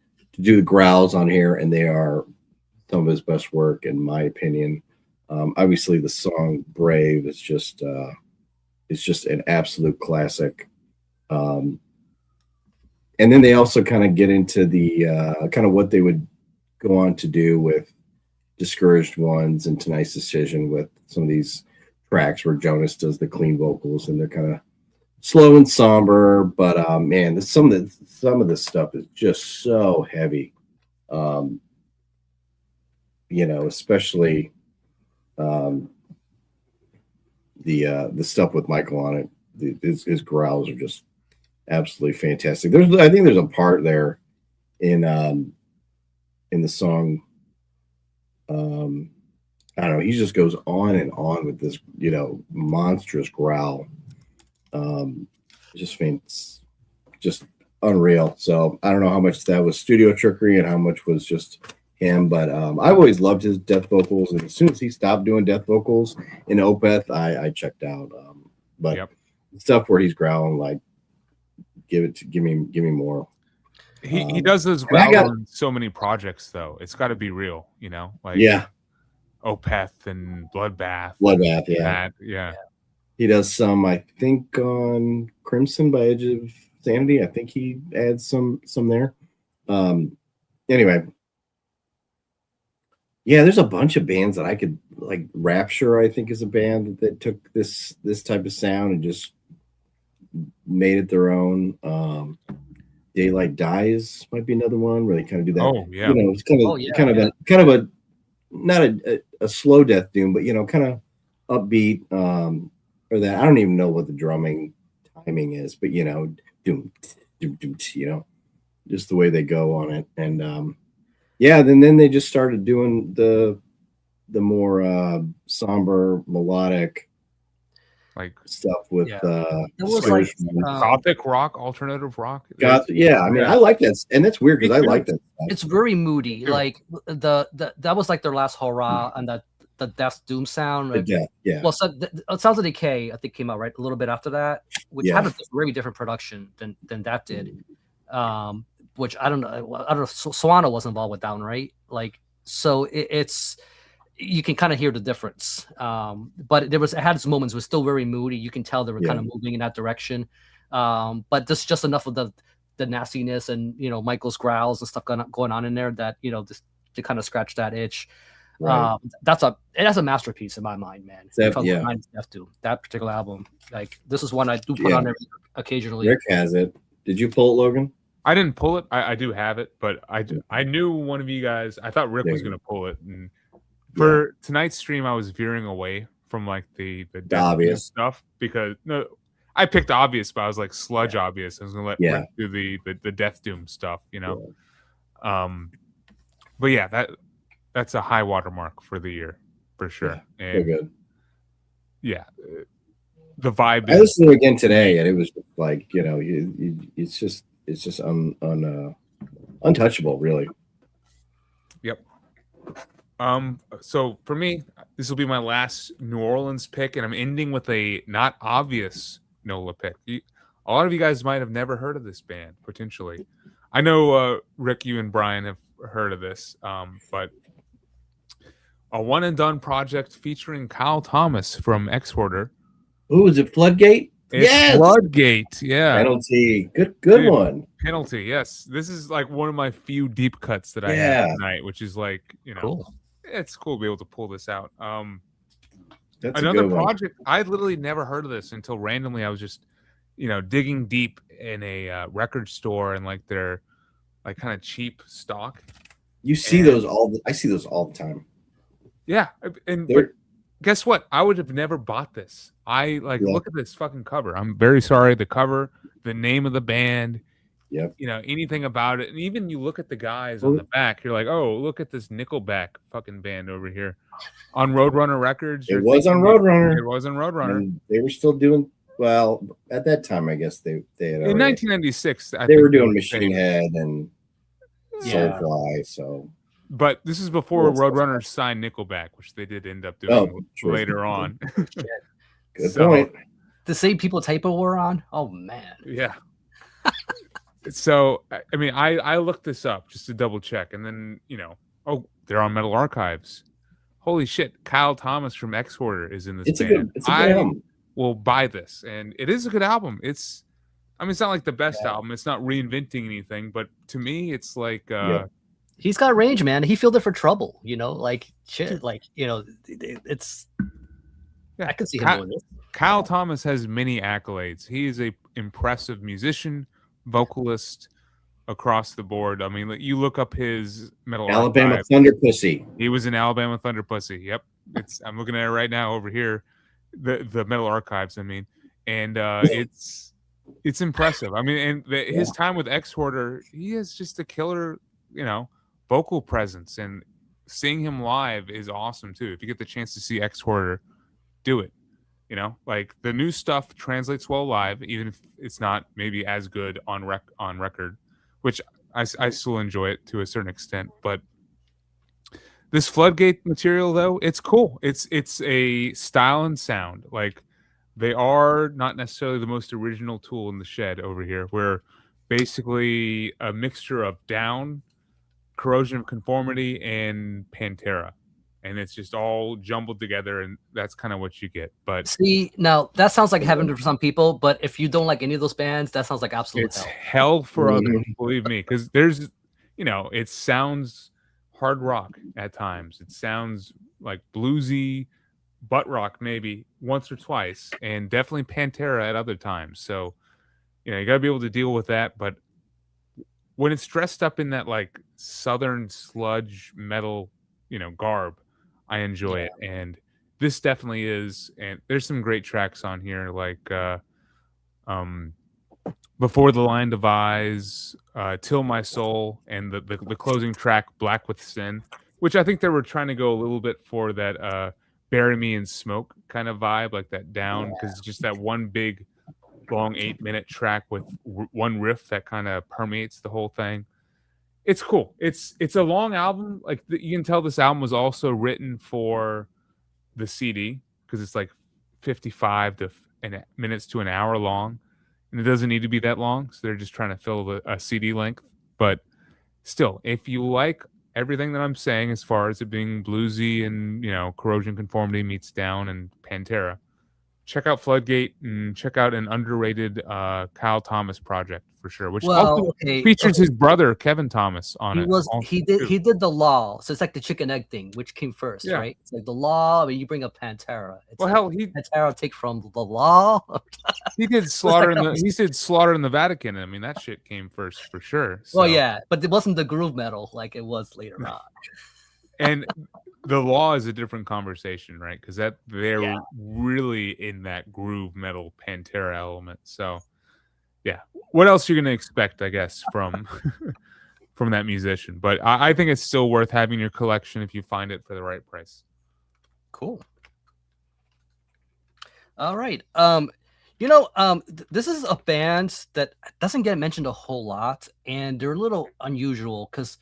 C: do the growls on here, and they are some of his best work, in my opinion. Obviously, the song "Brave" is just an absolute classic. And then they also kind of get into the kind of what they would go on to do with Discouraged Ones and Tonight's Decision with some of these tracks where Jonas does the clean vocals, and they're kind of slow and somber, but man, some of this stuff is just so heavy. Especially the stuff with Michael on it. His growls are just absolutely fantastic. I think there's a part there in the song. I don't know. He just goes on and on with this, monstrous growl. Just unreal. So I don't know how much that was studio trickery and how much was just him, but I've always loved his death vocals, and as soon as he stopped doing death vocals in Opeth, I checked out. But stuff where he's growling, like, give me more.
A: He does those growls on so many projects, though. It's got to be real, like Opeth and Bloodbath. Yeah.
C: He does some, I think, on Crimson by Edge of Sanity. I think he adds some there. Anyway. Yeah, there's a bunch of bands that I could like. Rapture, I think, is a band that took this type of sound and just made it their own. Daylight Dies might be another one where they kind of do that.
A: Oh yeah,
C: it's kind of a not a slow death doom, but kind of upbeat. Or that I don't even know what the drumming timing is, but doom, doom, doom, just the way they go on it, and then they just started doing the more somber melodic
A: like
C: stuff with
B: it was like
A: gothic rock, alternative rock.
C: I mean, I like that, and that's weird because I like that stuff.
B: It's very moody. Like that was like their last hurrah, and the death doom sound. Like, Well, so Sounds of Decay, I think, came out right a little bit after that, which had a very different production than that did. Which I don't know. Swana was involved with that one, right? Like, so it's you can kind of hear the difference. But it had its moments. It was still very moody. You can tell they were kind of moving in that direction. But there's just enough of the nastiness and Michael's growls and stuff going on in there that just to kind of scratch that itch.
C: Right.
B: That's a masterpiece in my mind, man. That particular album, like, this is one I do put on there occasionally.
C: Rick has it. Did you pull it, Logan?
A: I didn't pull it. I do have it, but I knew one of you guys. I thought Rick was going to pull it, and for tonight's stream, I was veering away from like the
C: obvious
A: stuff because I picked obvious, but I was like sludge obvious. I was going to let Rick do the Death Doom stuff, But yeah, that's a high watermark for the year for sure. And
C: good.
A: Yeah, the vibe.
C: I listened to it again today, and it was like it's just untouchable, really.
A: Yep. So for me, this will be my last New Orleans pick, and I'm ending with a not obvious NOLA pick. A lot of you guys might have never heard of this band, potentially. I know, Rick, you and Brian have heard of this, but a one and done project featuring Kyle Thomas from Exporter.
C: Ooh, is it Floodgate?
A: It's Floodgate, yeah.
C: Penalty. Good one.
A: Penalty, yes. This is like one of my few deep cuts that I have tonight, which is like,
B: cool.
A: It's cool to be able to pull this out.
C: That's
A: another project. I literally never heard of this until randomly I was just, digging deep in a record store and like their like kind of cheap stock.
C: You see those I see those all the time.
A: Yeah, but guess what? I would have never bought this. Look at this fucking cover. I'm very sorry. The cover, the name of the band, anything about it, and even you look at the guys on the back, you're like, oh, look at this Nickelback fucking band over here on Roadrunner Records.
C: It was on Roadrunner.
A: It was on Roadrunner.
C: And they were still doing well at that time. I guess they had
A: in 1996.
C: They were doing Machine Head and Soulfly. So.
A: But this is before Roadrunner signed Nickelback, which they did end up doing later on.
C: Good point.
B: The same people Typo were on? Oh, man.
A: Yeah. So, I mean, I looked this up just to double check. And then, they're on Metal Archives. Holy shit. Kyle Thomas from Exporter is in this band.
C: It's a good album.
A: Will buy this. And it is a good album. It's not like the best album. It's not reinventing anything. But to me, it's like...
B: He's got range, man. He fielded for Trouble, like shit. Like, it's. I can see him doing this.
A: Kyle Thomas has many accolades. He is a impressive musician, vocalist across the board. I mean, you look up his metal
C: Alabama
A: archive.
C: Thunder Pussy.
A: He was an Alabama Thunder Pussy. Yep, I'm looking at it right now over here. The metal archives. I mean, and it's impressive. I mean, and his time with X Hoarder, he is just a killer, vocal presence, and seeing him live is awesome too. If you get the chance to see X Hoarder, do it. Like the new stuff translates well live, even if it's not maybe as good on record, which I still enjoy it to a certain extent. But this Floodgate material, though, it's cool. It's a style and sound. Like they are not necessarily the most original tool in the shed over here. We're basically a mixture of Down, Corrosion of Conformity, and Pantera. And it's just all jumbled together, and that's kind of what you get. But
B: see, now that sounds like heaven for some people, but if you don't like any of those bands, that sounds like absolute
A: hell for others, believe me, because there's, it sounds hard rock at times. It sounds like bluesy, butt rock maybe once or twice, and definitely Pantera at other times. So, you got to be able to deal with that. But when it's dressed up in that like southern sludge metal, garb, I enjoy it. And this definitely is. And there's some great tracks on here, like Before the Line Divides, Till My Soul, and the closing track, Black with Sin, which I think they were trying to go a little bit for that Bury Me in Smoke kind of vibe, like that Down, because it's just that one big, long 8-minute track with one riff that kind of permeates the whole thing. It's cool. It's a long album. Like you can tell this album was also written for the CD because it's like 55 minutes to an hour long, and it doesn't need to be that long. So they're just trying to fill a CD length. But still, if you like everything that I'm saying as far as it being bluesy and Corrosion Conformity meets Down and Pantera, check out Floodgate and check out an underrated Kyle Thomas project for sure, which also features his brother Kevin Thomas on it.
B: He did The Law, so it's like the chicken egg thing, which came first, right? It's like The Law, you bring up Pantera. Pantera take from The Law.
A: He did Slaughter Slaughter in the Vatican. I mean, that shit came first for sure. So.
B: Well, yeah, but it wasn't the groove metal like it was later on.
A: And The Law is a different conversation, right? Because they're really in that groove metal Pantera element. So, yeah. What else you're gonna expect, I guess, from that musician? But I think it's still worth having your collection if you find it for the right price.
B: Cool. All right. This is a band that doesn't get mentioned a whole lot, and they're a little unusual because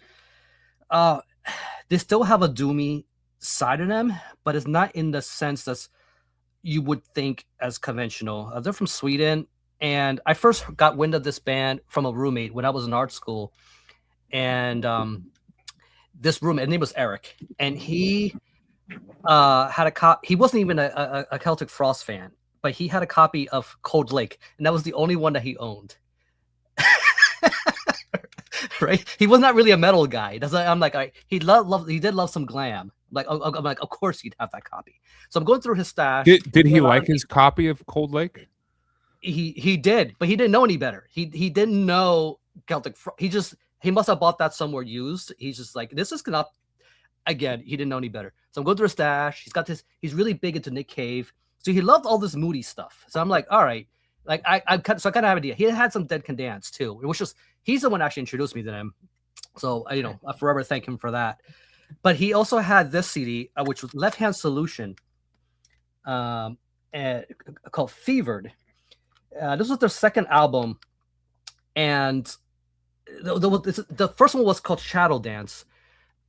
B: they still have a doomy side of them, but it's not in the sense that you would think as conventional. They're from Sweden, and I first got wind of this band from a roommate when I was in art school. And this roommate, his name was Eric, and he had a copy. He wasn't even a Celtic Frost fan, but he had a copy of Cold Lake, and that was the only one that he owned. Right? He was not really a metal guy. That's why I'm like, he did love some glam. I'm like, of course you'd have that copy. So I'm going through his stash.
A: Did he like his copy of Cold Lake?
B: He did, but he didn't know any better. He didn't know Celtic. He must have bought that somewhere used. He's just like, this is not. Again, he didn't know any better. So I'm going through his stash. He's got this. He's really big into Nick Cave. So he loved all this moody stuff. So I'm like, all right. Like I kind of have an idea. He had some Dead Can Dance too, which was he's the one actually introduced me to them. So I forever thank him for that. But he also had this CD, which was Left Hand Solution, called Fevered. This was their second album, and the first one was called Shadow Dance,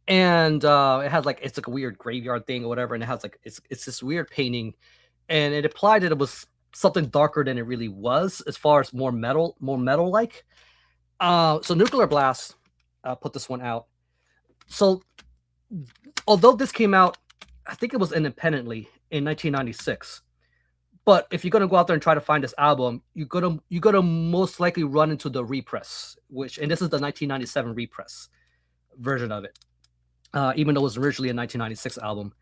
B: and it had it's like a weird graveyard thing or whatever, and it has it's this weird painting, and it implied that it was something darker than it really was, as far as more metal like. So Nuclear Blast put this one out. So although this came out, I think it was independently in 1996. But if you're gonna go out there and try to find this album, you're gonna most likely run into the repress, and this is the 1997 repress version of it, even though it was originally a 1996 album.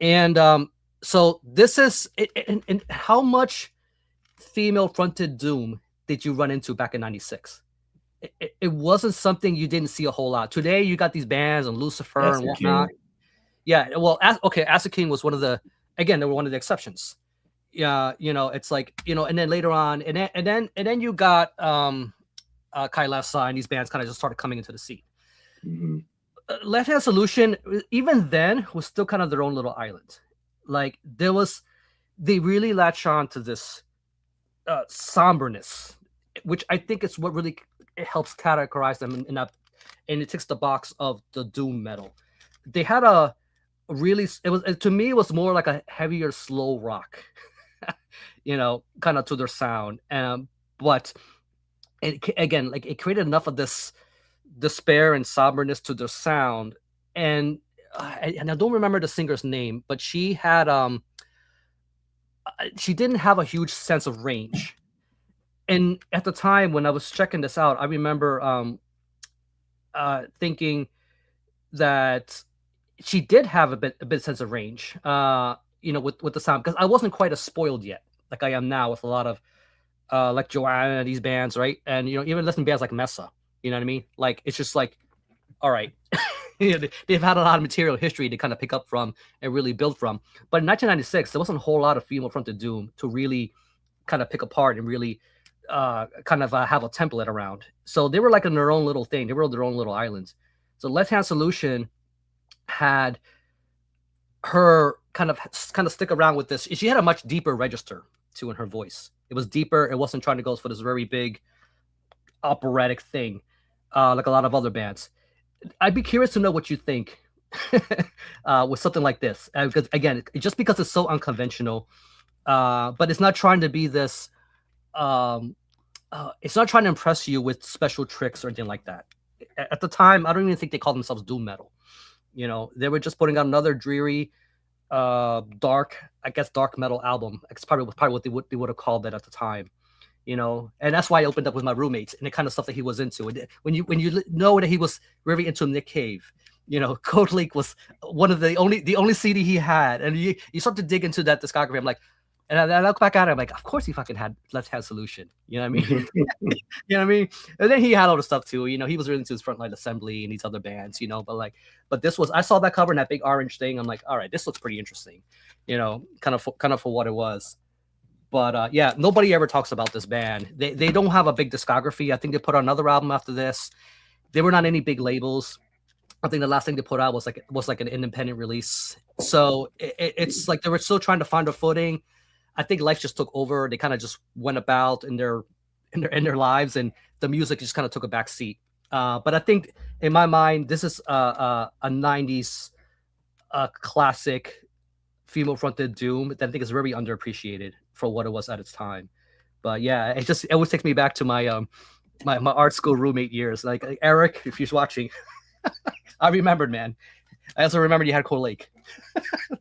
B: And So this is and how much female fronted doom did you run into back in '96? It wasn't something you didn't see a whole lot. Today you got these bands and Lucifer and whatnot. Yeah, well, Acid King was one of the, again, they were one of the exceptions. Yeah, it's like, and then later on, and then you got Kai Lassa, and these bands kind of just started coming into the scene.
C: Mm-hmm.
B: Left Hand Solution, even then, was still kind of their own little island. Like they really latch on to this somberness, which I think is what really it helps categorize them in that, and it ticks the box of the doom metal. They had a really, to me, it was more like a heavier, slow rock, kind of to their sound. But it created enough of this despair and somberness to their sound. And I don't remember the singer's name, but she had she didn't have a huge sense of range. And at the time when I was checking this out, I remember thinking that she did have a bit sense of range, with the sound, because I wasn't quite as spoiled yet, like I am now with a lot of like Joanna and these bands, right? And even listening to bands like Mesa, you know what I mean? Like it's just like, all right, they've had a lot of material history to kind of pick up from and really build from. But in 1996, there wasn't a whole lot of female fronted doom to really kind of pick apart and really have a template around. So they were like in their own little thing. They were their own little islands. So Left Hand Solution had her kind of stick around with this. She had a much deeper register too in her voice. It was deeper. It wasn't trying to go for this very big operatic thing, like a lot of other bands. I'd be curious to know what you think with something like this, because again, just because it's so unconventional, but it's not trying to be this. It's not trying to impress you with special tricks or anything like that. At the time, I don't even think they called themselves doom metal. They were just putting out another dreary, dark metal album. It's probably what they would have called it at the time. And that's why I opened up with my roommates and the kind of stuff that he was into. And when you know that he was very into Nick Cave, Code Leak was one of the only CD he had, and you start to dig into that discography. I'm like, and I look back at it, I'm like, of course he fucking had Left Hand Solution. You know what I mean? You know what I mean? And then he had all the stuff too. He was really into his Frontline Assembly and these other bands. But this was, I saw that cover and that big orange thing. I'm like, all right, this looks pretty interesting. Kind of for what it was. But yeah, nobody ever talks about this band. They don't have a big discography. I think they put out another album after this. They were not any big labels. I think the last thing they put out was like an independent release. So it's like they were still trying to find a footing. I think life just took over. They kind of just went about in their lives, and the music just kind of took a back seat. But I think in my mind, this is a 90s classic female fronted doom that I think is very underappreciated for what it was at its time. But yeah, it always takes me back to my my art school roommate years. Like Eric, if you're watching, I remembered, man. I also remembered you had Cold Lake.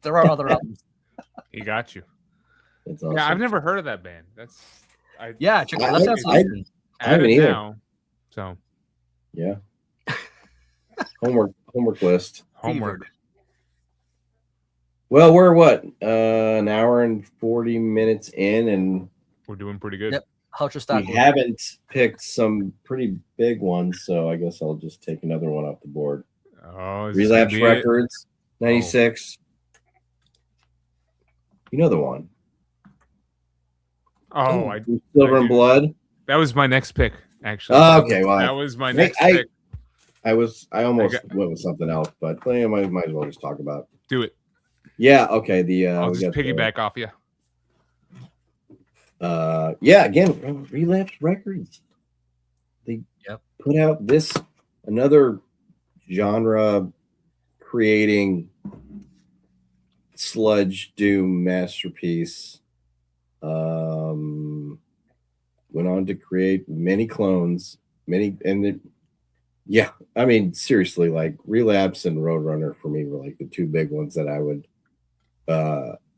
B: There are other albums.
A: He got you.
C: That's awesome.
A: Yeah, I've never heard of that band.
B: Check it out.
C: I haven't either.
A: Now, so
C: yeah. Homework list.
A: Homework.
C: Well, we're what? An hour and 40 minutes in, and
A: We're doing pretty good.
B: Yep. How's your stock?
C: we haven't picked some pretty big ones, so I guess I'll just take another one off the board.
A: Oh, is this
C: Relapse
A: gonna be it?
C: Records, 96. You know the one.
A: Oh,
C: Silver
A: I
C: and
A: do.
C: Blood.
A: That was my next pick, actually.
C: Oh, okay, well,
A: that was my next pick.
C: I almost went with something else, but I might as well just talk about it.
A: Do it.
C: Yeah, okay.
A: I'll just piggyback off you.
C: Yeah, again, Relapse Records. They put out another genre creating sludge doom masterpiece. Went on to create many clones, I mean, seriously, like Relapse and Roadrunner for me were like the two big ones that I would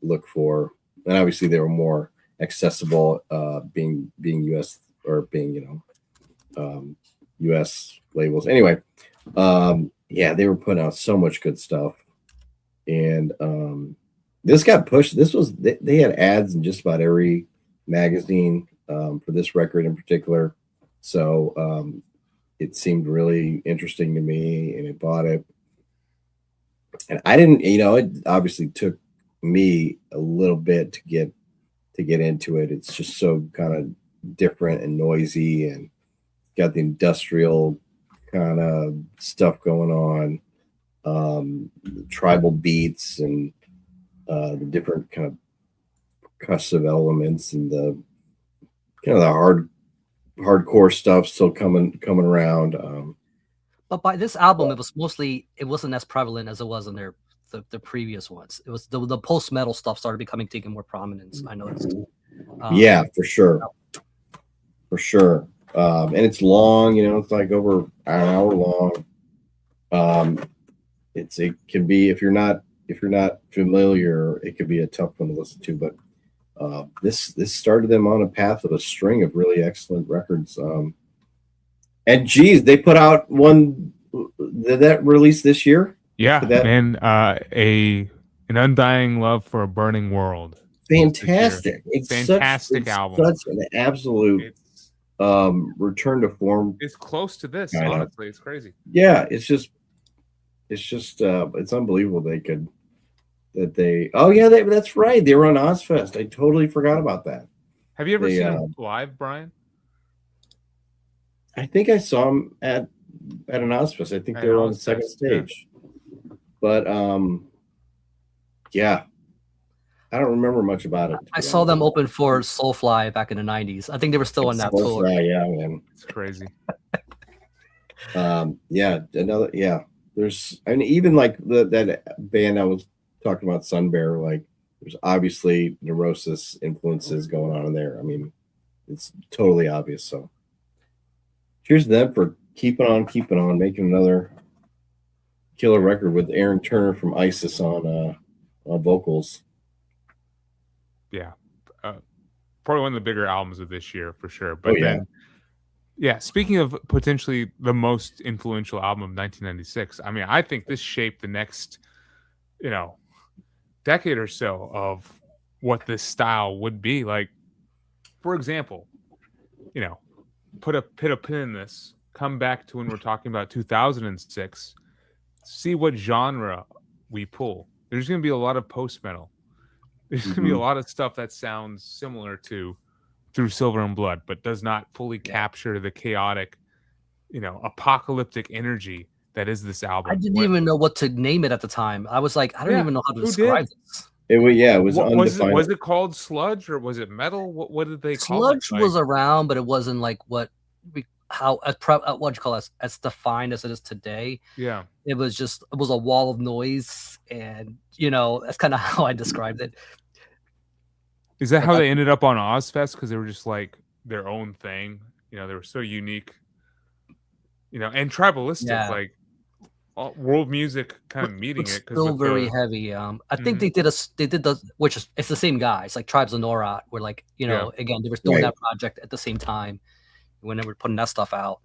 C: look for, and obviously they were more accessible, being US or being US labels. Anyway, they were putting out so much good stuff, and this got pushed. They had ads in just about every magazine for this record in particular. So it seemed really interesting to me, and I bought it. And I didn't, it obviously took me a little bit to get into it. It's just so kind of different and noisy, and got the industrial kind of stuff going on, the tribal beats, and the different kind of percussive elements, and the kind of the hardcore stuff still coming around.
B: But by this album, it wasn't as prevalent as it was in the previous ones. It was the post metal stuff started taking more prominence. I noticed.
C: Yeah, for sure. And it's long, it's like over an hour long. It can be, if you're not familiar, it could be a tough one to listen to, but this started them on a path of a string of really excellent records. And geez, they put out one that released this year.
A: Yeah, and an Undying Love for a Burning World.
C: Fantastic! It's
A: fantastic album.
C: Such an absolute return to form.
A: It's close to this, honestly. It's crazy.
C: Yeah, it's unbelievable. That's right. They were on Ozfest. I totally forgot about that.
A: Have you ever seen them live, Brian?
C: I think I saw them at an Ozfest. I think they were on the second stage. Yeah. But I don't remember much about it.
B: I saw them open for Soulfly back in the 90s. I think they were still on that tour.
C: Yeah, man.
A: It's crazy.
C: There's, even like that band I was talking about, Sunbear, like there's obviously Neurosis influences going on in there. I mean, it's totally obvious. So cheers to them for keeping on, making another killer record with Aaron Turner from ISIS on vocals.
A: Yeah, probably one of the bigger albums of this year for sure. But speaking of potentially the most influential album of 1996, I mean, I think this shaped the next, decade or so of what this style would be. Like, for example, put a pin in this, come back to when we're talking about 2006, see what genre we pull. There's going to be a lot of post-metal. There's going to be a lot of stuff that sounds similar to Through Silver and Blood, but does not fully capture the chaotic, apocalyptic energy that is this album.
B: I didn't even know what to name it at the time. I was like, I don't even know how to describe this.
C: It was undefined.
A: Was it called sludge or was it metal? What did they call
B: sludge
A: it?
B: Sludge was around, but it wasn't like what you call it, as defined as it is today.
A: Yeah,
B: it was a wall of noise, and that's kind of how I described it.
A: Is that how they ended up on Ozfest? Because they were just like their own thing. They were so unique. And tribalistic, like world music kind of meeting it.
B: Still very heavy. I think they did it's the same guys, like Tribes of Norat, were like, again, they were doing that project at the same time when they were putting that stuff out.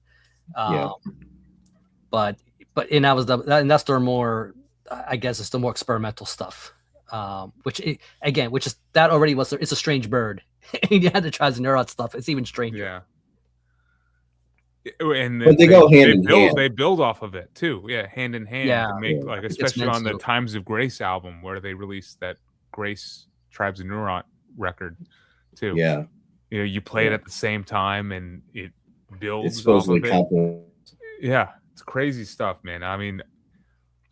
B: But that's their more, I guess it's the more experimental stuff. Which is that already was, it's a strange bird. And you had the Tribes of Norat stuff. It's even stranger.
A: Yeah. And
C: but they go hand in hand.
A: They build off of it too. Yeah, hand in hand.
B: Yeah,
A: to make like, especially on the Times of Grace album where they released that Grace Tribes of Norat record too.
C: Yeah,
A: you play it at the same time and it builds.
C: It's supposedly compliment.
A: Yeah, it's crazy stuff, man. I mean,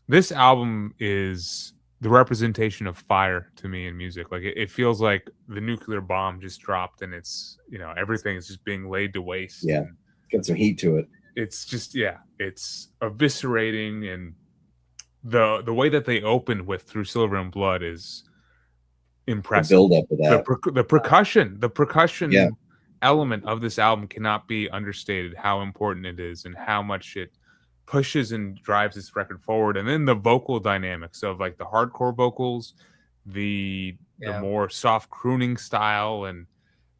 A: this album is the representation of fire to me in music. Like it feels like the nuclear bomb just dropped and it's everything is just being laid to waste.
C: Yeah. Got some heat to it.
A: It's just it's eviscerating, and the way that they opened with Through Silver and Blood is impressive.
C: The build up of that,
A: the percussion element of this album cannot be understated. How important it is, and how much it pushes and drives this record forward. And then the vocal dynamics of like the hardcore vocals, the more soft crooning style, and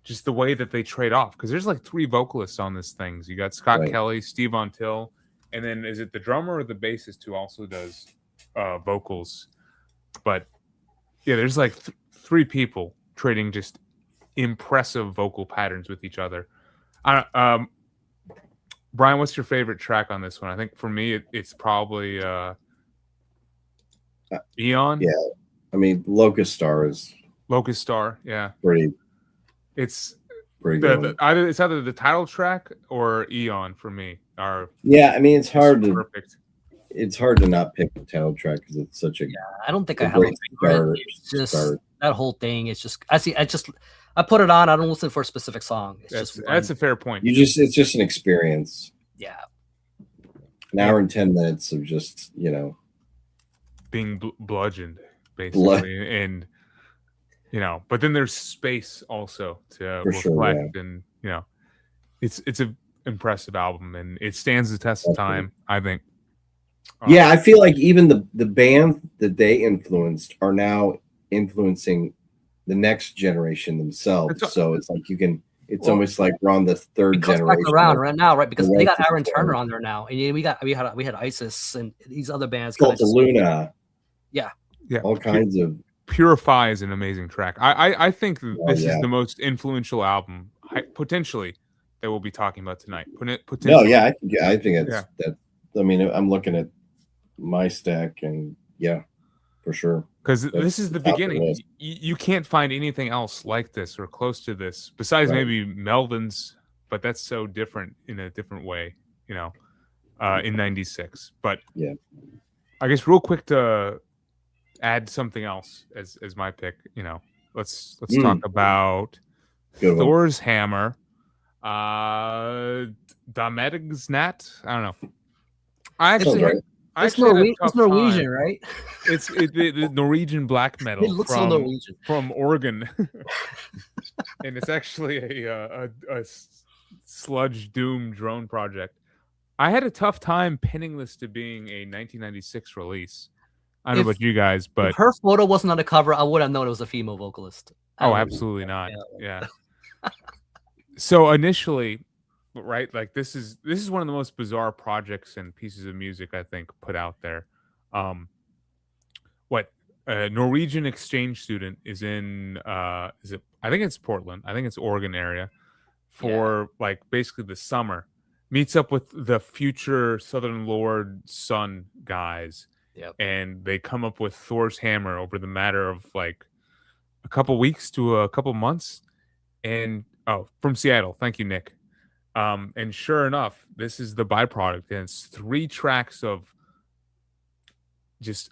A: just the way that they trade off, because there's like 3 vocalists on this thing. So you got Scott Kelly, Steve Von Till, and then is it the drummer or the bassist who also does vocals? But Yeah, there's like three people trading just impressive vocal patterns with each other. Brian, what's your favorite track on this one? I think for me, it's probably Eon.
C: Yeah, I mean, Locust Star is
A: Locust Star. Yeah,
C: pretty
A: it's
C: good.
A: it's either the title track or Eon for me.
C: Yeah, I mean, it's hard to
A: perfect.
C: It's hard to not pick the title track because it's such a
B: I don't think I have a favorite. It's just that whole thing. It's just I put it on. I don't listen for a specific song.
A: That's a fair point.
C: It's just an experience.
B: Yeah.
C: An hour and 10 minutes of just,
A: being bludgeoned, basically. And, but then there's space also to reflect. And, it's an impressive album and it stands the test of time, I think.
C: Yeah, I feel like even the band that they influenced are now influencing the next generation themselves. So it's like it's almost like we're on the third generation.
B: Back around right now, right? Because they got Aaron Turner on there now, and we had ISIS and these other bands.
C: Luna.
B: Yeah,
C: all kinds of.
A: Purify is an amazing track. I think this is the most influential album potentially that we'll be talking about tonight.
C: No, yeah, I think that. I mean, I'm looking at my stack, and yeah, for sure.
A: Because this is the beginning. You can't find anything else like this or close to this, besides maybe Melvin's, but that's so different in a different way, in '96. But
C: yeah,
A: I guess real quick to add something else as my pick. Let's talk about Thor's Hammer, Damedig's Nat. I don't know.
B: It's Norwegian, right?
A: It's the Norwegian black metal.
B: It looks so Norwegian
A: from Oregon, and it's actually a sludge doom drone project. I had a tough time pinning this to being a 1996 release. I don't know about you guys, but
B: if her photo wasn't on the cover, I would have known it was a female vocalist.
A: Oh, absolutely not. Yeah. So initially. Right, like this is one of the most bizarre projects and pieces of music I think put out there. A Norwegian exchange student is in I think it's Portland, I think it's Oregon area for like basically the summer, meets up with the future Southern Lord son guys, and they come up with Thor's Hammer over the matter of like a couple weeks to a couple months, and from Seattle. Thank you, Nick. And sure enough, this is the byproduct, and it's 3 tracks of just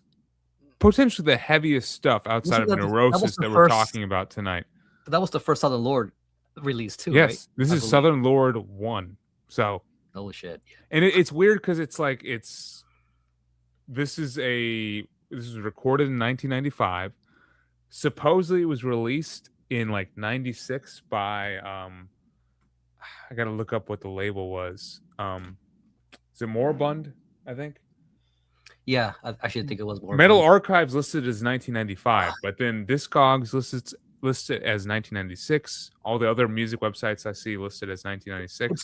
A: potentially the heaviest stuff outside of Neurosis that we're talking about tonight.
B: That was the first Southern Lord release too,
A: yes,
B: right?
A: This is Southern Lord 1. So
B: holy shit.
A: And it's weird because it's like this was recorded in 1995. Supposedly it was released in like 96 by I gotta look up what the label was. Is it Moribund, I think?
B: Yeah, I actually think it was Moribund.
A: Metal Archives listed as 1995, but then Discogs listed as 1996. All the other music websites I see listed as 1996.
B: It's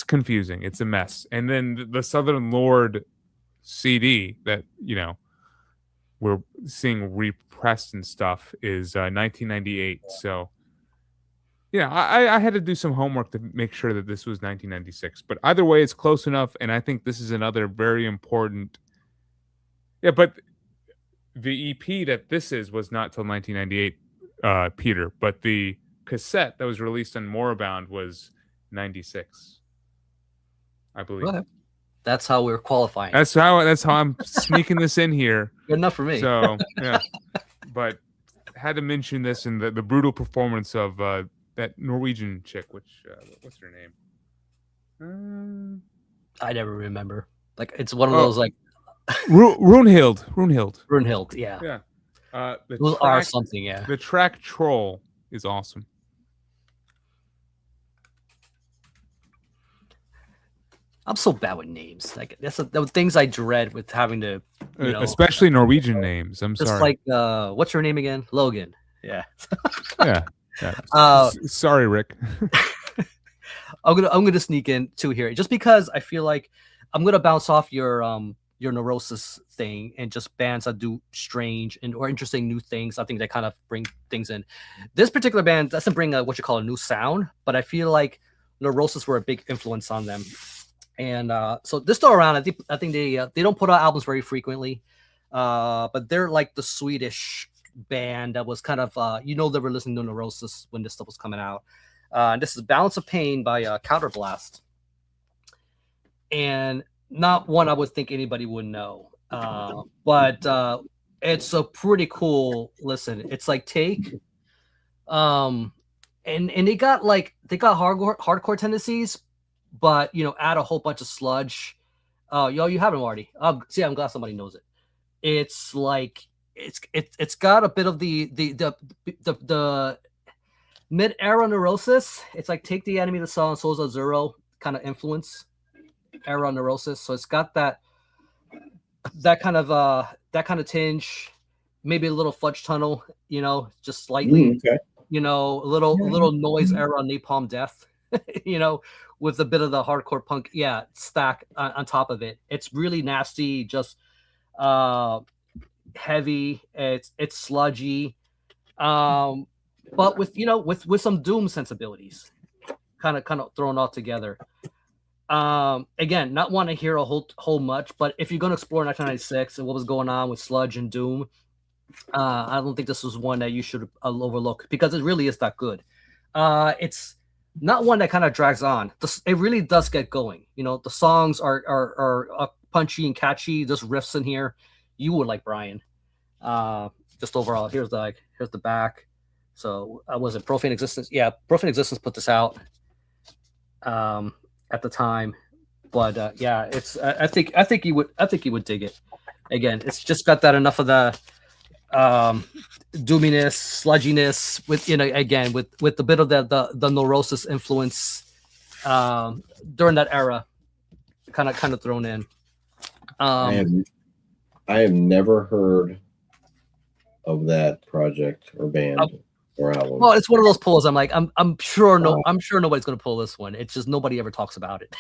B: confusing.
A: It's a mess. And then the Southern Lord CD that we're seeing repressed and stuff is 1998. So I had to do some homework to make sure that this was 1996. But either way, it's close enough, and I think this is another very important. Yeah, but the EP that this was not till 1998, Peter. But the cassette that was released on Moribund was 96, I believe.
B: Okay. That's how we're qualifying.
A: That's how I'm sneaking this in here.
B: Good enough for me.
A: So yeah, but had to mention this in the brutal performance of that Norwegian chick. Which what's her name?
B: I never remember. Like it's one of those like
A: Runhild.
B: Yeah.
A: Yeah.
B: Those are something. Yeah.
A: The track Troll is awesome.
B: I'm so bad with names. Like that's the things I dread with having to,
A: especially Norwegian names. I'm
B: just
A: sorry.
B: Like, what's her name again? Logan. Yeah.
A: Yeah. Sorry, Rick.
B: I'm gonna sneak in two here, just because I feel like I'm gonna bounce off your your Neurosis thing and just bands that do strange and or interesting new things. I think they kind of bring things in. This particular band doesn't bring what you call a new sound, but I feel like Neurosis were a big influence on them. And so this still around. I think they don't put out albums very frequently, but they're like the Swedish band that was kind of they were listening to Neurosis when this stuff was coming out. This is Balance of Pain by Counterblast, and not one I would think anybody would know, but it's a pretty cool listen. It's like take, and they got hardcore tendencies, but add a whole bunch of sludge. You haven't already. See, I'm glad somebody knows it. It's like it's got a bit of the mid-era Neurosis. It's like take the Enemy of the Sun, Souls of Zero kind of influence era Neurosis. So it's got that kind of tinge, maybe a little Fudge Tunnel, just slightly,
C: Okay.
B: a little noise era Napalm Death, with a bit of the hardcore punk, stack on top of it. It's really nasty, just heavy. It's sludgy, but with some doom sensibilities, kind of thrown all together. Again, not want to hear a whole much, but if you're going to explore 1996 and what was going on with sludge and doom, I don't think this was one that you should overlook, because it really is that good. It's not one that kind of drags on. It really does get going. The songs are punchy and catchy. There's riffs in here you would like, Brian. Just overall, here's the back. So was it Profane Existence? Yeah, Profane Existence put this out at the time, but it's I think you would dig it. Again, it's just got that enough of the doominess, sludginess with again with a bit of the Neurosis influence during that era, kind of thrown in.
C: I have never heard of that project or band or album.
B: Well, it's one of those pulls. I'm sure nobody's going to pull this one. It's just nobody ever talks about it.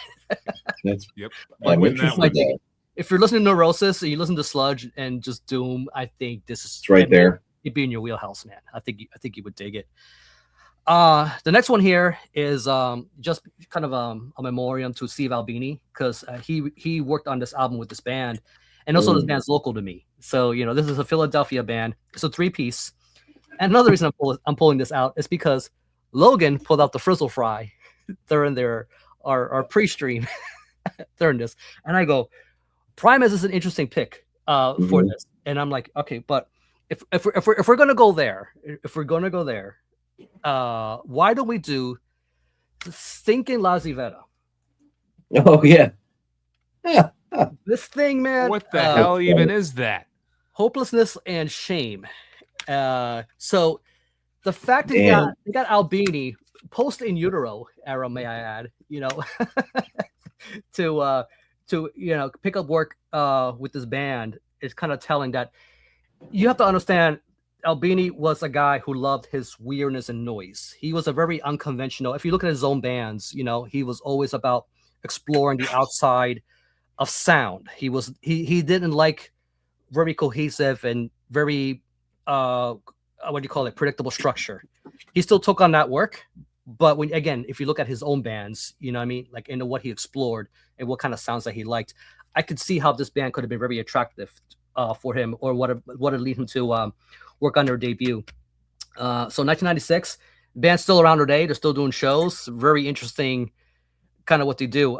C: That's
A: yep.
C: I'm interested in that.
B: If you're listening to Neurosis and you listen to sludge and just doom, I think this is
C: right there.
B: It'd be in your wheelhouse, man. I think you would dig it. The next one here is just kind of a memoriam to Steve Albini, because he worked on this album with this band, and also this band's local to me. So this is a Philadelphia band. It's a 3-piece. And another reason I'm pulling this out is because Logan pulled out the Frizzle Fry during our pre-stream during this, and I go, Primus is an interesting pick for this, and I'm like, okay, but if we're gonna go there, why don't we do Stinking La Zivetta?
C: Oh yeah.
B: This thing, man.
A: What the hell even is that?
B: Hopelessness and shame. So the fact that they got Albini post in utero era, may I add, to pick up work with this band is kind of telling that you have to understand Albini was a guy who loved his weirdness and noise. He was a very unconventional. If you look at his own bands, he was always about exploring the outside of sound. He didn't like very cohesive and very predictable structure. He still took on that work, but if you look at his own bands, like into what he explored and what kind of sounds that he liked, I could see how this band could have been very attractive for him, or what would lead him to work on their debut. So 1996, band's still around today. They're still doing shows. Very interesting, kind of what they do.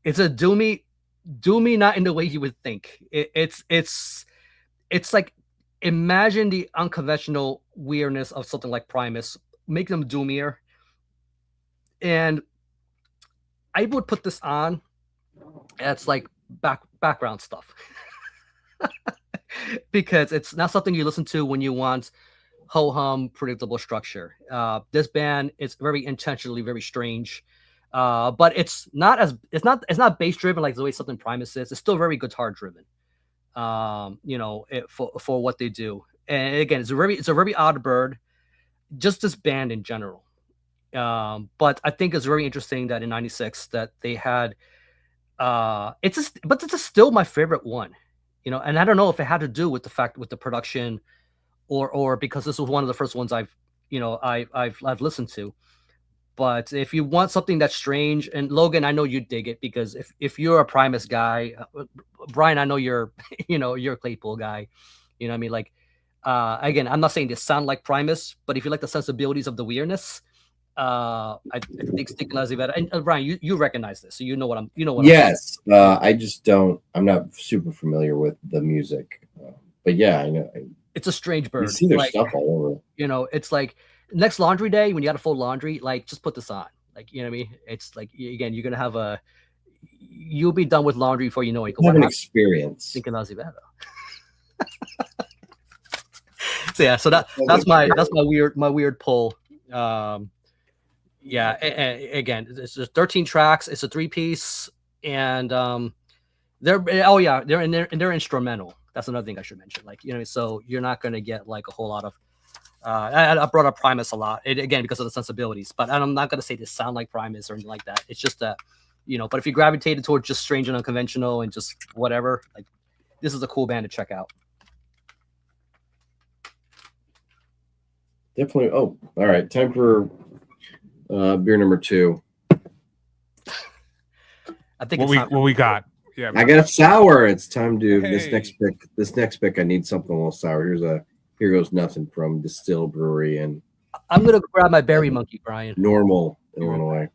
B: It's a doomy, not in the way you would think. It's like, imagine the unconventional weirdness of something like Primus, make them doomier. And I would put this on. It's like background stuff. Because it's not something you listen to when you want ho-hum predictable structure. This band is very intentionally very strange. But it's not bass driven like the way something Primus is. It's still very guitar driven. For what they do. And again, it's a very odd bird, just this band in general. But I think it's very interesting that in 96 that they had but it's still my favorite one, you know. And I don't know if it had to do with the fact with the production, or because this was one of the first ones I've listened to. But if you want something that's strange, and Logan, I know you dig it, because if you're a Primus guy, Brian, I know you're you're a Claypool guy, you know what I mean? Like, again, I'm not saying they sound like Primus, but if you like the sensibilities of the weirdness, I think Sticking Lazy better. And Brian, you recognize this, so you know what I'm.
C: Yes, I just don't. I'm not super familiar with the music, but yeah, I know.
B: It's a strange bird.
C: You see their stuff all over.
B: You know, it's like next laundry day when you got to fold laundry, like just put this on. Like, you know what I mean? It's like, again, you're gonna you'll be done with laundry before you know it.
C: Have an experience.
B: Thinking Lazy better. So yeah, so that's my weird pull. Yeah, again, it's just 13 tracks. It's a 3-piece, and they're instrumental. That's another thing I should mention. Like, you know, so you're not gonna get like a whole lot of. I brought up Primus a lot, again, because of the sensibilities, but I'm not gonna say they sound like Primus or anything like that. It's just that, you know. But if you gravitated towards just strange and unconventional and just whatever, like, this is a cool band to check out.
C: Definitely. Oh, all right. Time for beer number 2.
B: I think
A: what we got. Yeah,
C: I got a sour. It's time to this next pick. I need something a little sour. Here goes nothing from Distill Brewery and
B: I'm gonna grab my Berry Monkey, Brian.
C: Normal, Illinois.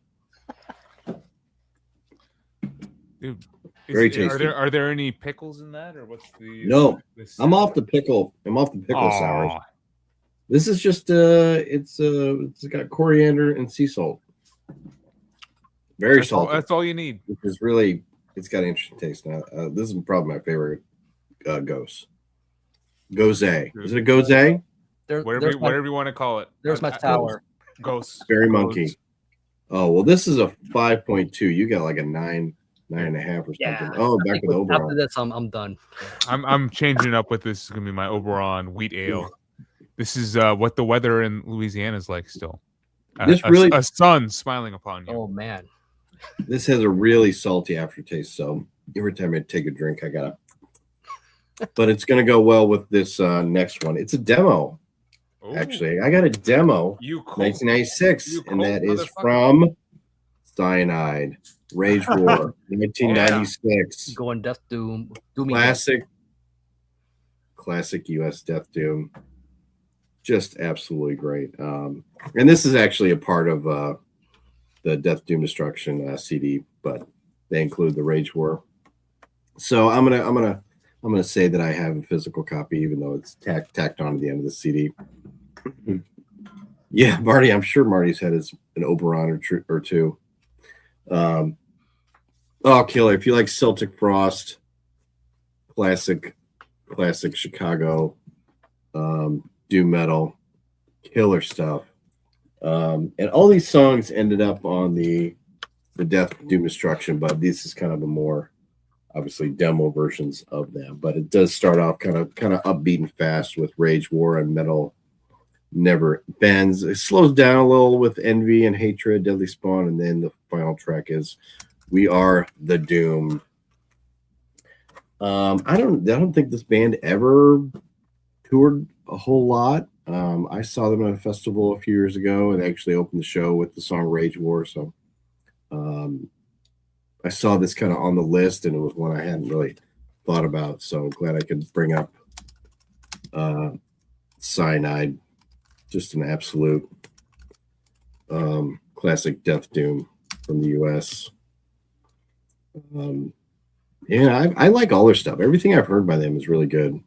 A: Dude,
C: very tasty.
A: Are there any pickles in that, or what's the?
C: No, I'm off the pickle. Sours. This is just it's got coriander and sea salt. Very salty.
A: That's all you need.
C: Which is really, it's got an interesting taste. Now, this is probably my favorite gose. Gose. Is it a gose?
A: Whatever you want to call it.
B: There's my tower.
A: Ghost.
C: Berry Monkey. Oh, well, this is a 5.2. You got like a 9.5 or something.
B: Yeah,
C: Oh, back with Oberon.
B: After this, I'm done.
A: I'm changing up with this. Is gonna be my Oberon wheat ale. This is what the weather in Louisiana is like still. A sun smiling upon you.
B: Oh man,
C: this has a really salty aftertaste. So every time I take a drink, I gotta. But it's gonna go well with this next one. It's a demo. Ooh. Actually, I got a demo. 1996, and that is from Cyanide, Rage War, 1996.
B: Going Death Doom.
C: Classic U.S. Death Doom. Just absolutely great. And this is actually a part of the Death Doom Destruction CD, but they include the Rage War. So I'm gonna say that I have a physical copy, even though it's tacked on at the end of the CD. Yeah, Marty. I'm sure Marty's had an Oberon or two. Oh, killer! If you like Celtic Frost, classic Chicago doom metal, killer stuff. And all these songs ended up on the Death Doom Destruction, but this is kind of a more obviously demo versions of them. But it does start off kind of upbeat and fast with Rage War and Metal Never Bends. It slows down a little with Envy and Hatred, Deadly Spawn, and then the final track is We Are the Doom. I don't think this band ever toured a whole lot. I saw them at a festival a few years ago and actually opened the show with the song Rage War. So I saw this kind of on the list, and it was one I hadn't really thought about. So I'm glad I could bring up Cyanide. Just an absolute classic Death Doom from the U.S. Yeah, I like all their stuff. Everything I've heard by them is really good.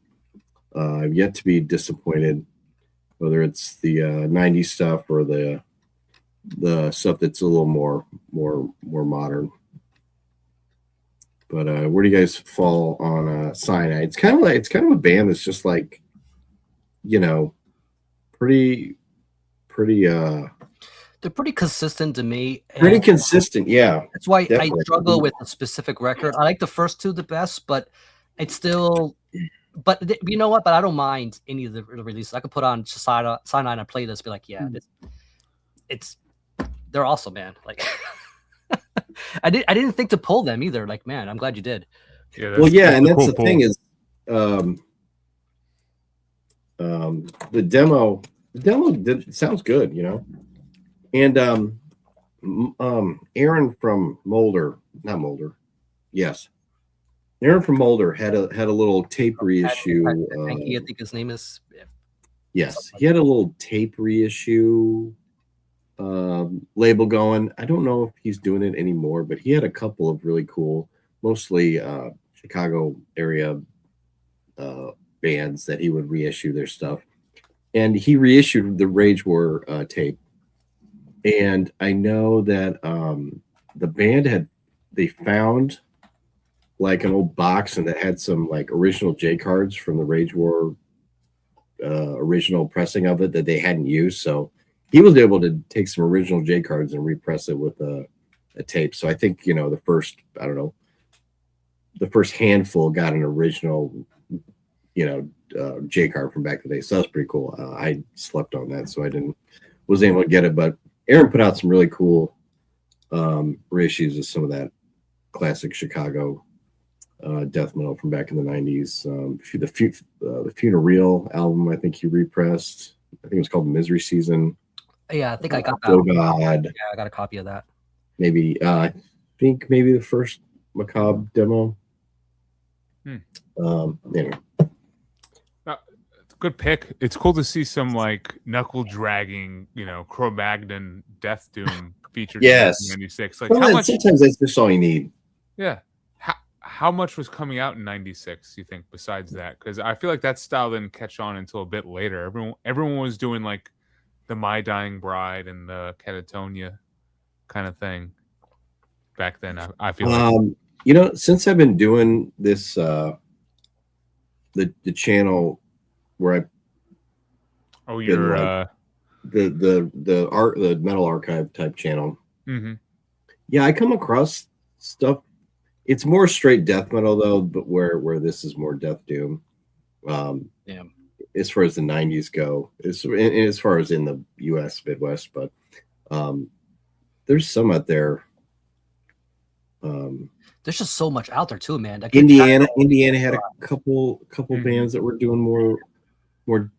C: I've yet to be disappointed, whether it's the 90s stuff or the stuff that's a little more modern. But where do you guys fall on Cyanide? It's kind of a band that's just like, you know, pretty
B: they're pretty consistent to me.
C: Pretty consistent, yeah.
B: That's why
C: definitely.
B: I struggle with a specific record. I like the first two the best, but it's still. But you know what? But I don't mind any of the releases. I could put on Cyanide on a playlist, be like, yeah, they're awesome, man. Like, I didn't think to pull them either. Like, man, I'm glad you did.
A: Yeah,
C: Well, yeah, and
A: a
C: that's
A: cool
C: the
A: pull.
C: thing is, the demo sounds good, you know. And Aaron from Aaron from Molder had a little tape reissue.
B: Hanky, I think his name is.
C: Yes, he had a little tape reissue label going. I don't know if he's doing it anymore, but he had a couple of really cool, mostly Chicago area bands that he would reissue their stuff. And he reissued the Rage War tape. And I know that the band they found like an old box and that had some like original J cards from the Rage War original pressing of it that they hadn't used. So he was able to take some original J cards and repress it with a tape. So I think, you know, the first handful got an original, you know, J card from back in the day. So that's pretty cool. I slept on that, so wasn't able to get it. But Aaron put out some really cool reissues of some of that classic Chicago death metal from back in the 90s. The Funereal album, I think he repressed. I think it was called Misery Season.
B: Yeah, I think I got that.
C: Oh God.
B: Yeah, I got a copy of that.
C: Maybe I think maybe the first Macabre demo. Anyway.
A: Good pick. It's cool to see some like knuckle dragging, you know, Cro-Magnon Death Doom featured
C: Yes.
A: in 96. Like
C: Well, sometimes that's just all you need.
A: Yeah. How much was coming out in 96, you think, besides that? Because I feel like that style didn't catch on until a bit later. Everyone was doing like the My Dying Bride and the Catatonia kind of thing back then. I feel like,
C: you know, since I've been doing this the channel where the Metal Archive type channel.
A: Mm-hmm.
C: Yeah, I come across stuff. It's more straight death metal though, but where this is more death doom.
B: Yeah.
C: As far as the 90s go, as far as in the U.S. Midwest, but there's some out there.
B: There's just so much out there too, man.
C: Indiana had a couple bands that were doing more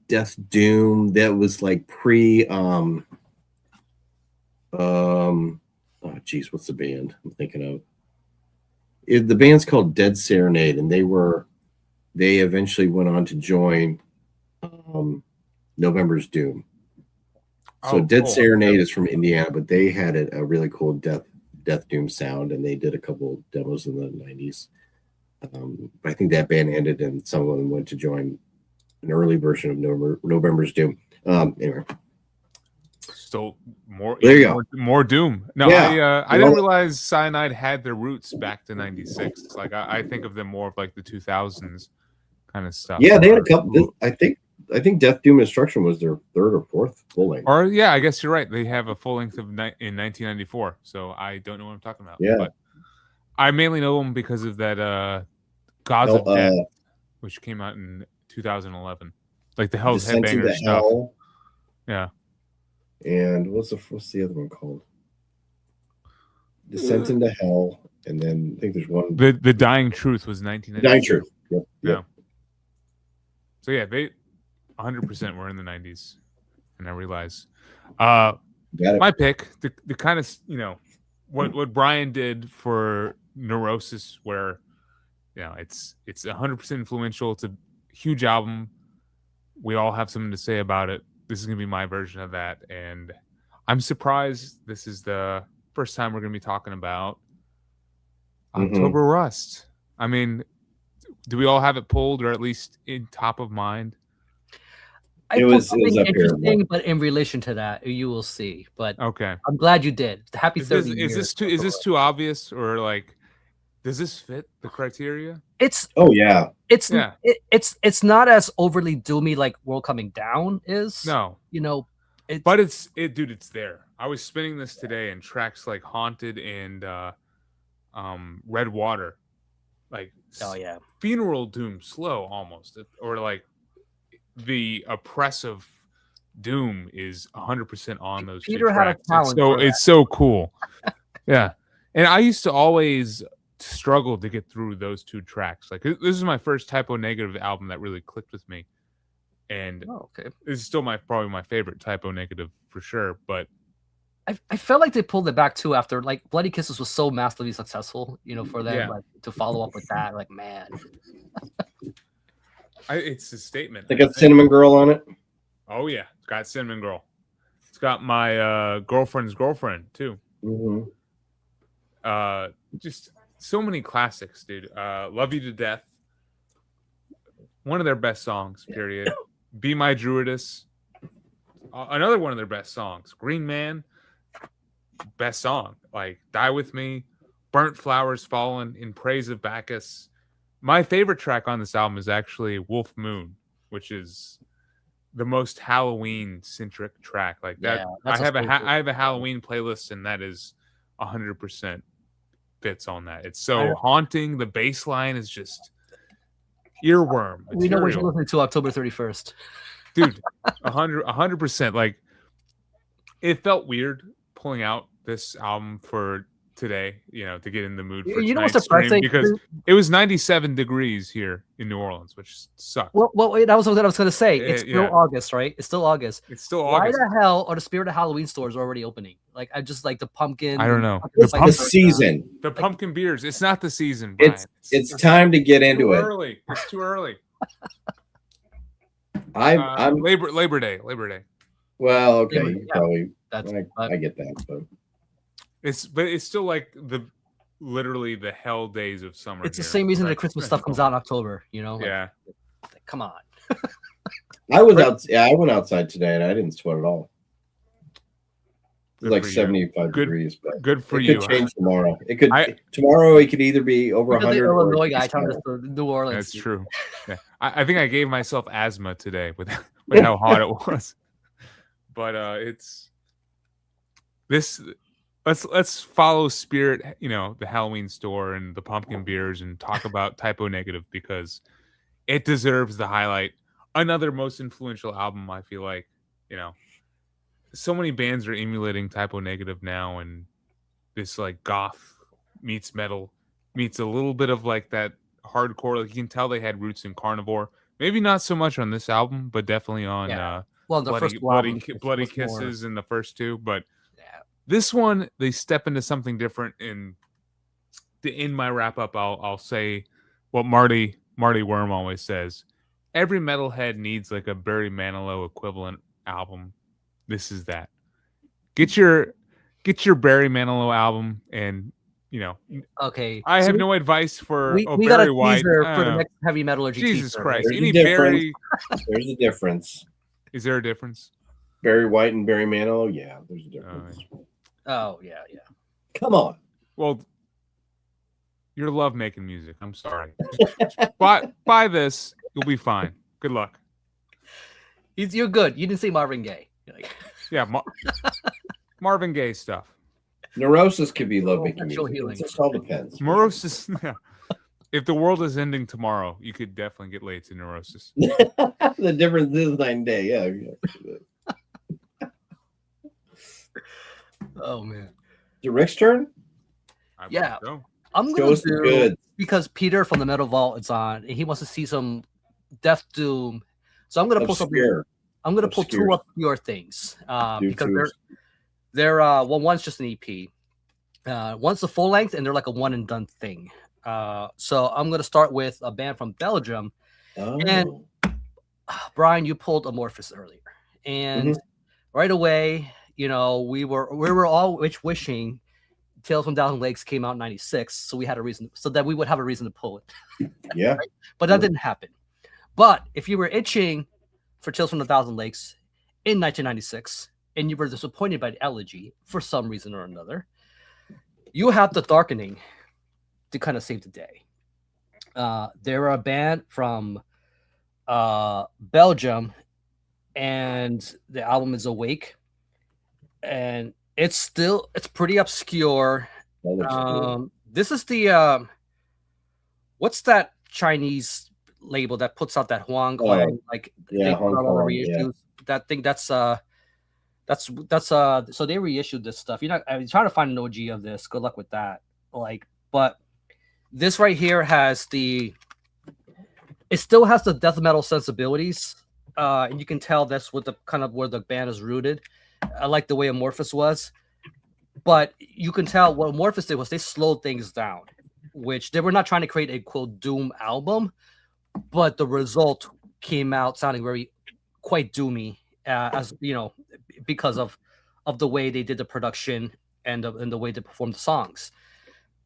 C: death doom. That was like pre. Oh geez, what's the band I'm thinking of? The band's called Dead Serenade, and they eventually went on to join November's Doom. So Dead Serenade is from Indiana, but they had a really cool death doom sound, and they did a couple demos in the 90s. I think that band ended, and some of them went to join an early version of November's Doom. Anyway.
A: Still more.
C: There you go.
A: More Doom. No,
C: yeah.
A: I didn't realize Cyanide had their roots back to 96. Like I think of them more of like the 2000s kind of stuff.
C: Yeah, they had a couple. I think Death Doom Instruction was their third or fourth full length.
A: Or yeah, I guess you're right. They have a full length in 1994. So I don't know what I'm talking about.
C: Yeah,
A: but I mainly know them because of that Gods of Death, which came out in 2011. Like the Hell's Headbanger stuff.
C: Hell.
A: Yeah.
C: And what's the other one called? Descent into Hell, and then I think there's one.
A: The Dying Truth was 1992.
C: Dying Truth. Yep.
A: Yeah. So yeah, they 100% were in the 90s, and I realize. My pick, the kind of, you know, what Brian did for Neurosis, where, you know, it's 100% influential. It's a huge album. We all have something to say about it. This is going to be my version of that. And I'm surprised this is the first time we're going to be talking about October Rust. I mean, do we all have it pulled or at least in top of mind?
B: It was interesting, but in relation to that, you will see. But
A: okay,
B: I'm glad you did. Happy 30 years.
A: Is this too obvious, or like, does this fit the criteria?
B: It's it's not as overly doomy like World Coming Down is.
A: No,
B: you know,
A: but dude, it's there. I was spinning this today, and tracks like Haunted and Red Water, like funeral doom, slow almost, or like the oppressive doom is 100% on those.
B: Peter had a talent.
A: It's so cool. Yeah. And I used to always struggle to get through those two tracks. Like this is my first Typo Negative album that really clicked with me, and
B: okay.
A: This is still probably my favorite Typo Negative for sure. But
B: I felt like they pulled it back too after like Bloody Kisses was so massively successful, for them like to follow up with that. Like, man,
A: it's a statement.
C: They got Cinnamon Girl on it.
A: Oh yeah, it's got Cinnamon Girl. It's got my girlfriend's girlfriend too.
C: Mm-hmm.
A: Just so many classics, dude. Love You to Death. One of their best songs, period. Be My Druidess. Another one of their best songs. Green Man. Best song. Like Die With Me. Burnt Flowers Fallen. In Praise of Bacchus. My favorite track on this album is actually Wolf Moon, which is the most Halloween-centric track. Like that. I have a Halloween playlist, and that is 100% fits on that. It's so haunting. The bass line is just earworm material.
B: We know what you're listening to October 31st.
A: Dude, 100%. Like, it felt weird pulling out this album for today, to get in the mood for tonight's
B: what's surprising?
A: Because it was 97 degrees here in New Orleans, which sucked.
B: Well, that was what I was going to say. It's still August, right? It's still August. Why the hell are the Spirit of Halloween stores already opening? Like, I just like the pumpkin.
A: I don't know.
C: The season.
A: The pumpkin beers. It's not the season.
C: It's time to get into it.
A: Early. It's too early.
C: I'm
A: Labor Day.
C: Well, okay, probably. I get that, but
A: it's still like literally the hell days of summer.
B: It's the same reason that Christmas stuff comes out in October.
A: Yeah.
B: Come on.
C: I went outside today and I didn't sweat at all. It was like 75 degrees. But
A: good for
C: you.
A: It
C: could change tomorrow. Tomorrow it could either be over 100.
B: Illinois guy telling us to New Orleans.
A: That's true. Yeah. I think I gave myself asthma today with how hot it was. But it's this. Let's follow Spirit, the Halloween store and the pumpkin beers, and talk about Typo Negative because it deserves the highlight. Another most influential album, I feel like. So many bands are emulating Typo Negative now, and this like goth meets metal meets a little bit of like that hardcore. Like you can tell they had roots in Carnivore. Maybe not so much on this album, but definitely on Bloody Kisses in the first two. But this one, they step into something different. And to end my wrap up, I'll say what Marty Worm always says: every metalhead needs like a Barry Manilow equivalent album. This is that. Get your Barry Manilow album, and
B: Okay.
A: I have no advice for
B: we got
A: Barry
B: a
A: White
B: teaser for the next Heavy Metallurgy.
A: Jesus
B: teaser.
A: Christ!
C: There's a difference.
A: Is there a difference?
C: Barry White and Barry Manilow? Yeah, there's a difference.
B: Oh yeah.
C: Come on.
A: Well, you love making music. I'm sorry. Buy this. You'll be fine. Good luck.
B: You're good. You didn't say Marvin Gaye.
A: Yeah, Marvin Gaye stuff.
C: Neurosis could be love making music.
B: Healing.
C: It just all depends.
A: Neurosis. Yeah. If the world is ending tomorrow, you could definitely get laid to Neurosis.
C: The difference is night and day. Yeah.
B: Oh man.
C: Is it Rick's turn?
B: Yeah.
A: So.
B: I'm gonna do because Peter from the Metal Vault is on, and he wants to see some Death Doom. So I'm gonna pull something. I'm gonna pull two obscure things because they're one's just an EP, one's a full length, and they're like a one and done thing. So I'm gonna start with a band from Belgium, and Brian, you pulled Amorphous earlier, and right away, we were all wishing Tales from Thousand Lakes came out in '96, so we had a reason, so that we would have a reason to pull it.
C: Yeah,
B: right? But that didn't happen. But if you were itching for Tales from the Thousand Lakes in 1996, and you were disappointed by the Elegy for some reason or another, you have The Darkening to kind of save the day. They're a band from Belgium, and the album is Awake, and it's pretty obscure. This is the what's that Chinese label that puts out that Huang Kwang,
C: Hong Kong,
B: reissues. That thing that's So they reissued this stuff. I'm trying to find an OG of this. Good luck with that. But this right here it still has the death metal sensibilities. And you can tell that's what the kind of where the band is rooted. I like the way Amorphous was, but you can tell what Amorphous did was they slowed things down, which they were not trying to create a quote doom album, but the result came out sounding quite doomy, as you know, because of the way they did the production and the way they performed the songs.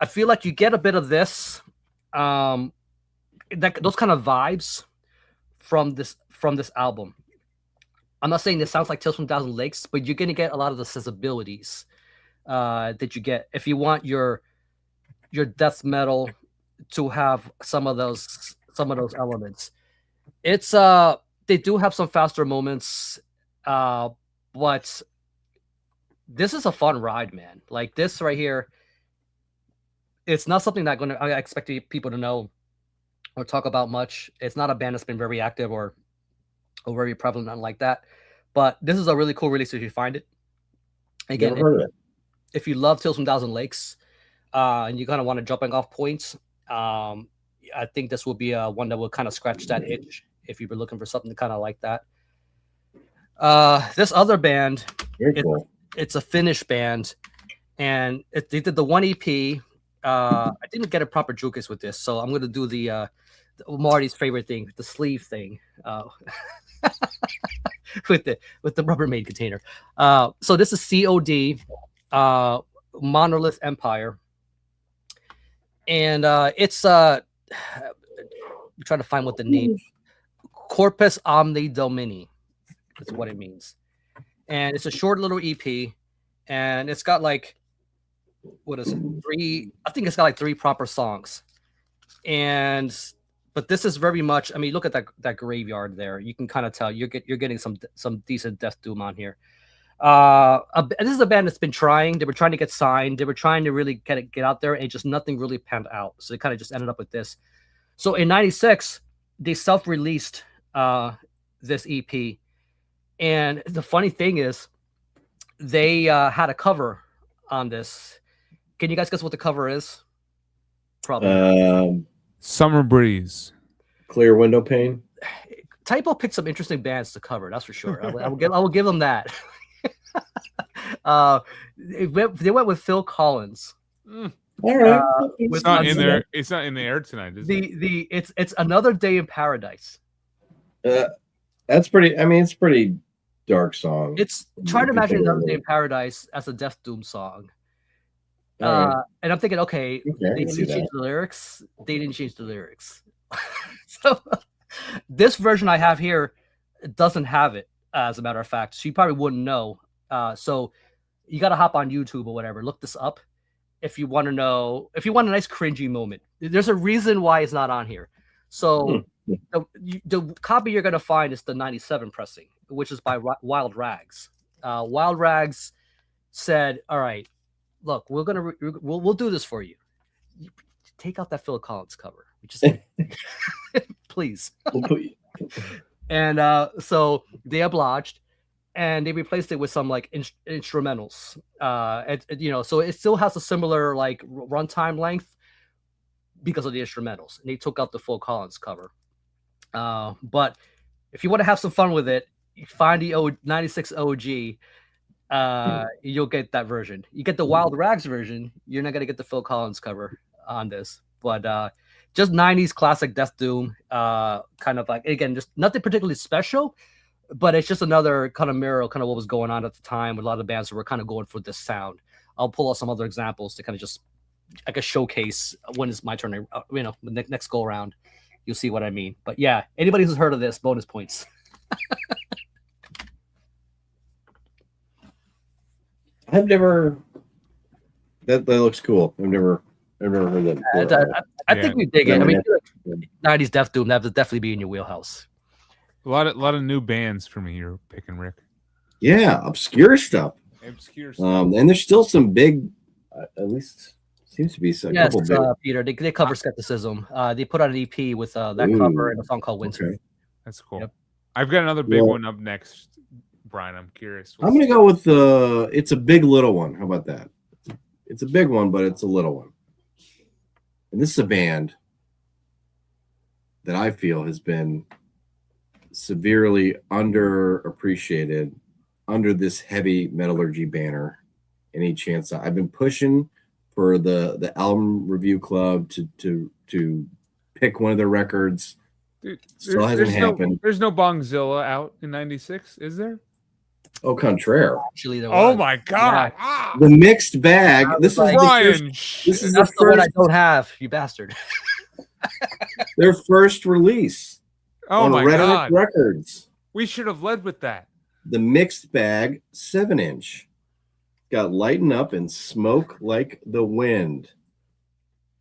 B: I feel like you get a bit of this, those kind of vibes from this album. I'm not saying this sounds like Tales from Thousand Lakes, but you're gonna get a lot of the sensibilities that you get if you want your death metal to have some of those elements. It's they do have some faster moments, but this is a fun ride, man. Like this right here, it's not something that I expect people to know or talk about much. It's not a band that's been very active or very prevalent, nothing like that. But this is a really cool release if you find it. Again, if you love Tales from Thousand Lakes, and you kind of want to jumping off points, I think this will be one that will kind of scratch that itch if you've been looking for something kind of like that. This other band, it's a Finnish band, and they did the one EP. I didn't get a proper jukis with this, so I'm going to do the Marty's favorite thing, the sleeve thing, with the Rubbermaid container. So this is COD, Monolith Empire, and it's I'm trying to find what the name, Corpus Omni Domini is what it means, and it's a short little EP, and it's got like, what is it? I think it's got like 3 proper songs, but this is very much. I mean, look at that graveyard there. You can kind of tell you're getting some decent death doom on here. This is a band that's been trying. They were trying to get signed. They were trying to really get out there, and just nothing really panned out. So they kind of just ended up with this. So in '96, they self-released this EP, and the funny thing is, they had a cover on this. Can you guys guess what the cover is?
C: Probably.
A: Summer Breeze.
C: Clear Window Pane.
B: Typo picked some interesting bands to cover, that's for sure. I will give them that. They went with Phil Collins.
C: All right.
A: It's not in there. It's not in the air tonight, is it?
B: It's Another Day in Paradise.
C: That's pretty. I mean, it's a pretty dark song.
B: It's trying to imagine Another Day in Paradise as a death doom song. And I'm thinking, okay, they didn't change the lyrics. They didn't change the lyrics. So this version I have here doesn't have it, as a matter of fact. So you probably wouldn't know. So you got to hop on YouTube or whatever. Look this up if you want to know. If you want a nice cringy moment, there's a reason why it's not on here. So the copy you're going to find is the 97 pressing, which is by Wild Rags. Wild Rags said, all right, look, we'll do this for you. Take out that Phil Collins cover. Just please. And so they obliged, and they replaced it with some like instrumentals. So it still has a similar like runtime length because of the instrumentals. And they took out the Phil Collins cover. But if you want to have some fun with it, you find the 96 OG. You'll get that version. You get the Wild Rags version. You're not gonna get the Phil Collins cover on this, but just 90s classic death doom. Kind of like, again, just nothing particularly special, but it's just another kind of mirror, kind of what was going on at the time with a lot of bands that were kind of going for this sound. I'll pull out some other examples to kind of just like a showcase when it's my turn. The next go around, you'll see what I mean. But yeah, anybody who's heard of this, bonus points.
C: I've never. That looks cool. I've never heard that before.
B: I think we dig it. I mean, 90s death doom, that would definitely be in your wheelhouse.
A: A lot of new bands for me you're picking, Rick.
C: Yeah, obscure stuff. And there's still some big, at least seems to be a couple big.
B: Peter, they cover Skepticism. They put out an EP with that cover and a song called Winter.
C: Okay.
A: That's cool.
B: Yep.
A: I've got another big one up next. Brian? I'm curious.
C: I'm gonna go with it's a big little one. How about that? It's a big one, but it's a little one. And this is a band that I feel has been severely underappreciated under this heavy metallurgy banner. Any chance I've been pushing for the album review club to pick one of their records.
A: Dude,
C: Still hasn't happened.
A: There's no Bongzilla out in '96, is there?
C: Au contraire.
B: Actually, there
A: Oh
B: was.
A: my god!
B: Yeah.
A: Ah,
C: The mixed bag. This is
A: Brian.
C: this is
B: That's
C: the
B: the one I
C: first,
B: don't have, you bastard.
C: their first release
A: Oh
C: on
A: my
C: Rhetoric
A: god!
C: Records.
A: We should have led with that.
C: The mixed bag 7-inch. Got lighten up and smoke like the wind.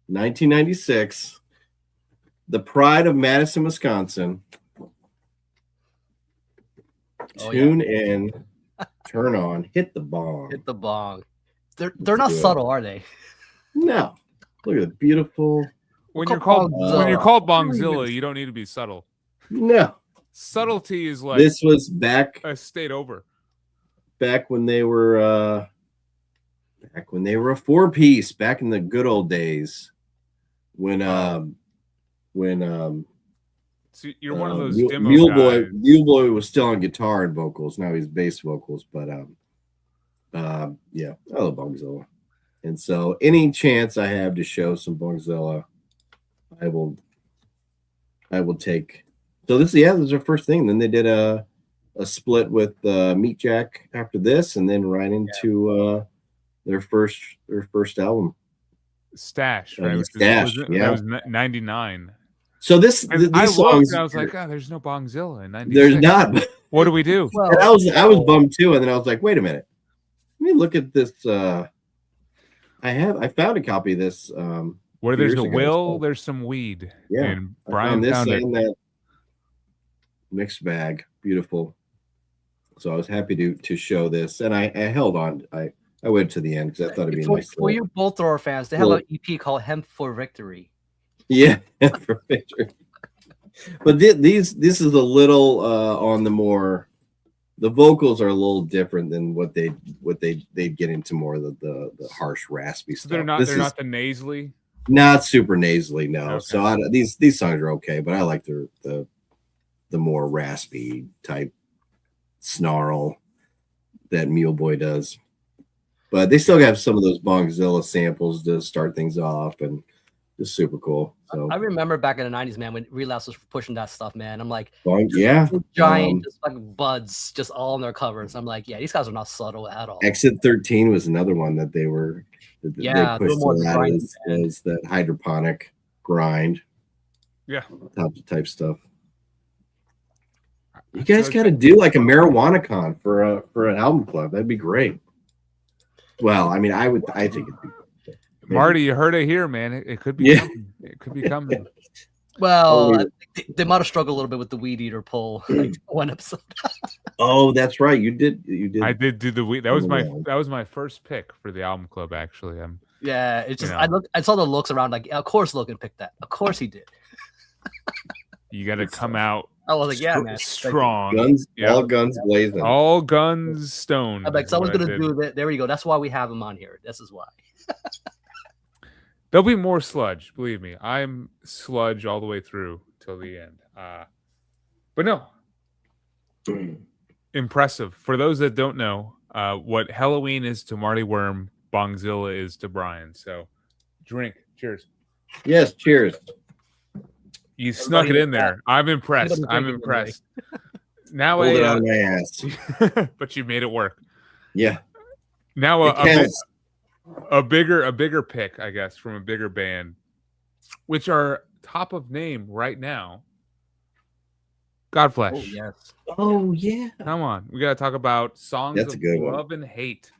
C: 1996. The pride of Madison, Wisconsin.
B: Oh,
C: Tune in, turn on, hit the bong.
B: Hit the bong. They're not
C: do it.
B: subtle, are they?
C: No. Look at the beautiful.
A: When
B: Call
A: you're called
B: Bongzilla.
A: Bongzilla, you don't need to be subtle.
C: No.
A: Subtlety is like
C: This was back
A: a state over.
C: when they were a 4-piece, back in the good old days. When
A: So you're one of those
C: Mule
A: demo
C: Boy
A: guys.
C: Mule Boy was still on guitar and vocals. Now he's bass vocals, but yeah, I love Bongzilla. And so any chance I have to show some Bongzilla, I will take. So this is their first thing. Then they did a split with Meat Jack after this, and then right into their first album.
A: Stash, right?
C: Stash,
A: That was 99.
C: So these
A: I looked
C: songs,
A: and I was like, oh, there's no Bongzilla in 96.
C: there's not.
A: What do we do?
B: Well,
C: And I was bummed too, and then I was like, wait a minute, let me look at this. I found a copy of this.
A: Where there's
C: years
A: a
C: ago,
A: will,
C: so-
A: there's some weed.
C: Yeah,
A: And
C: I
A: Brian
C: found this
A: found it.
C: and that mixed bag, beautiful. So I was happy to show this, and I held on. I went to the end because I thought it'd be a
B: for,
C: nice.
B: for you bolt thrower fans, they have an EP called Hemp for Victory.
C: Yeah, for picture. But this is a little on the more. The vocals are a little different than what they get into more of the harsh raspy stuff.
A: They're not the nasally.
C: Not super nasally, no.
A: Okay.
C: So these songs are okay, but I like the more raspy type snarl that Mule Boy does. But they still have some of those Bongzilla samples to start things off, and just super cool. So
B: I remember back in the 90s, man, when Relapse was pushing that stuff, man. I'm like,
C: yeah,
B: giant, just like buds, just all on their covers. I'm like, yeah, these guys are not subtle at all.
C: Exit 13 was another one that they
B: Yeah,
C: pushed
B: more
C: a lot
B: grind,
C: as that hydroponic grind.
A: Yeah.
C: Type stuff. You guys got to do like a marijuana con for an album club. That'd be great. Well, I mean, I think it'd be
A: Marty, you heard it here, man. It could be coming. It could be coming.
B: Well, I think they might have struggled a little bit with the weed eater pull, like one episode.
C: Oh, that's right. You did.
A: I did do the weed. That was my first pick for the album club. Actually,
B: Yeah, it's just I saw the looks around. Like, of course Logan picked that. Of course he did.
A: You got to come out.
B: I was like, yeah, man,
A: strong.
C: Guns, all guns blazing.
A: All guns stoned.
B: I'm like, someone's gonna do that. There we go. That's why we have him on here. This is why.
A: There'll be more sludge, believe me. I'm sludge all the way through till the end. But no, impressive. For those that don't know, what Halloween is to Marty Worm, Bongzilla is to Brian. So, drink. Cheers.
C: Yes, cheers.
A: You snuck it in there. I'm impressed. I'm impressed. Now
C: Hold it on my ass.
A: But you made it work.
C: Yeah.
A: Now a bigger pick, I guess, from a bigger band, which are top of name right now. Godflesh.
B: Oh yes.
C: Oh yeah.
A: Come on, we gotta talk about songs
C: That's a
A: of
C: good one.
A: love and hate,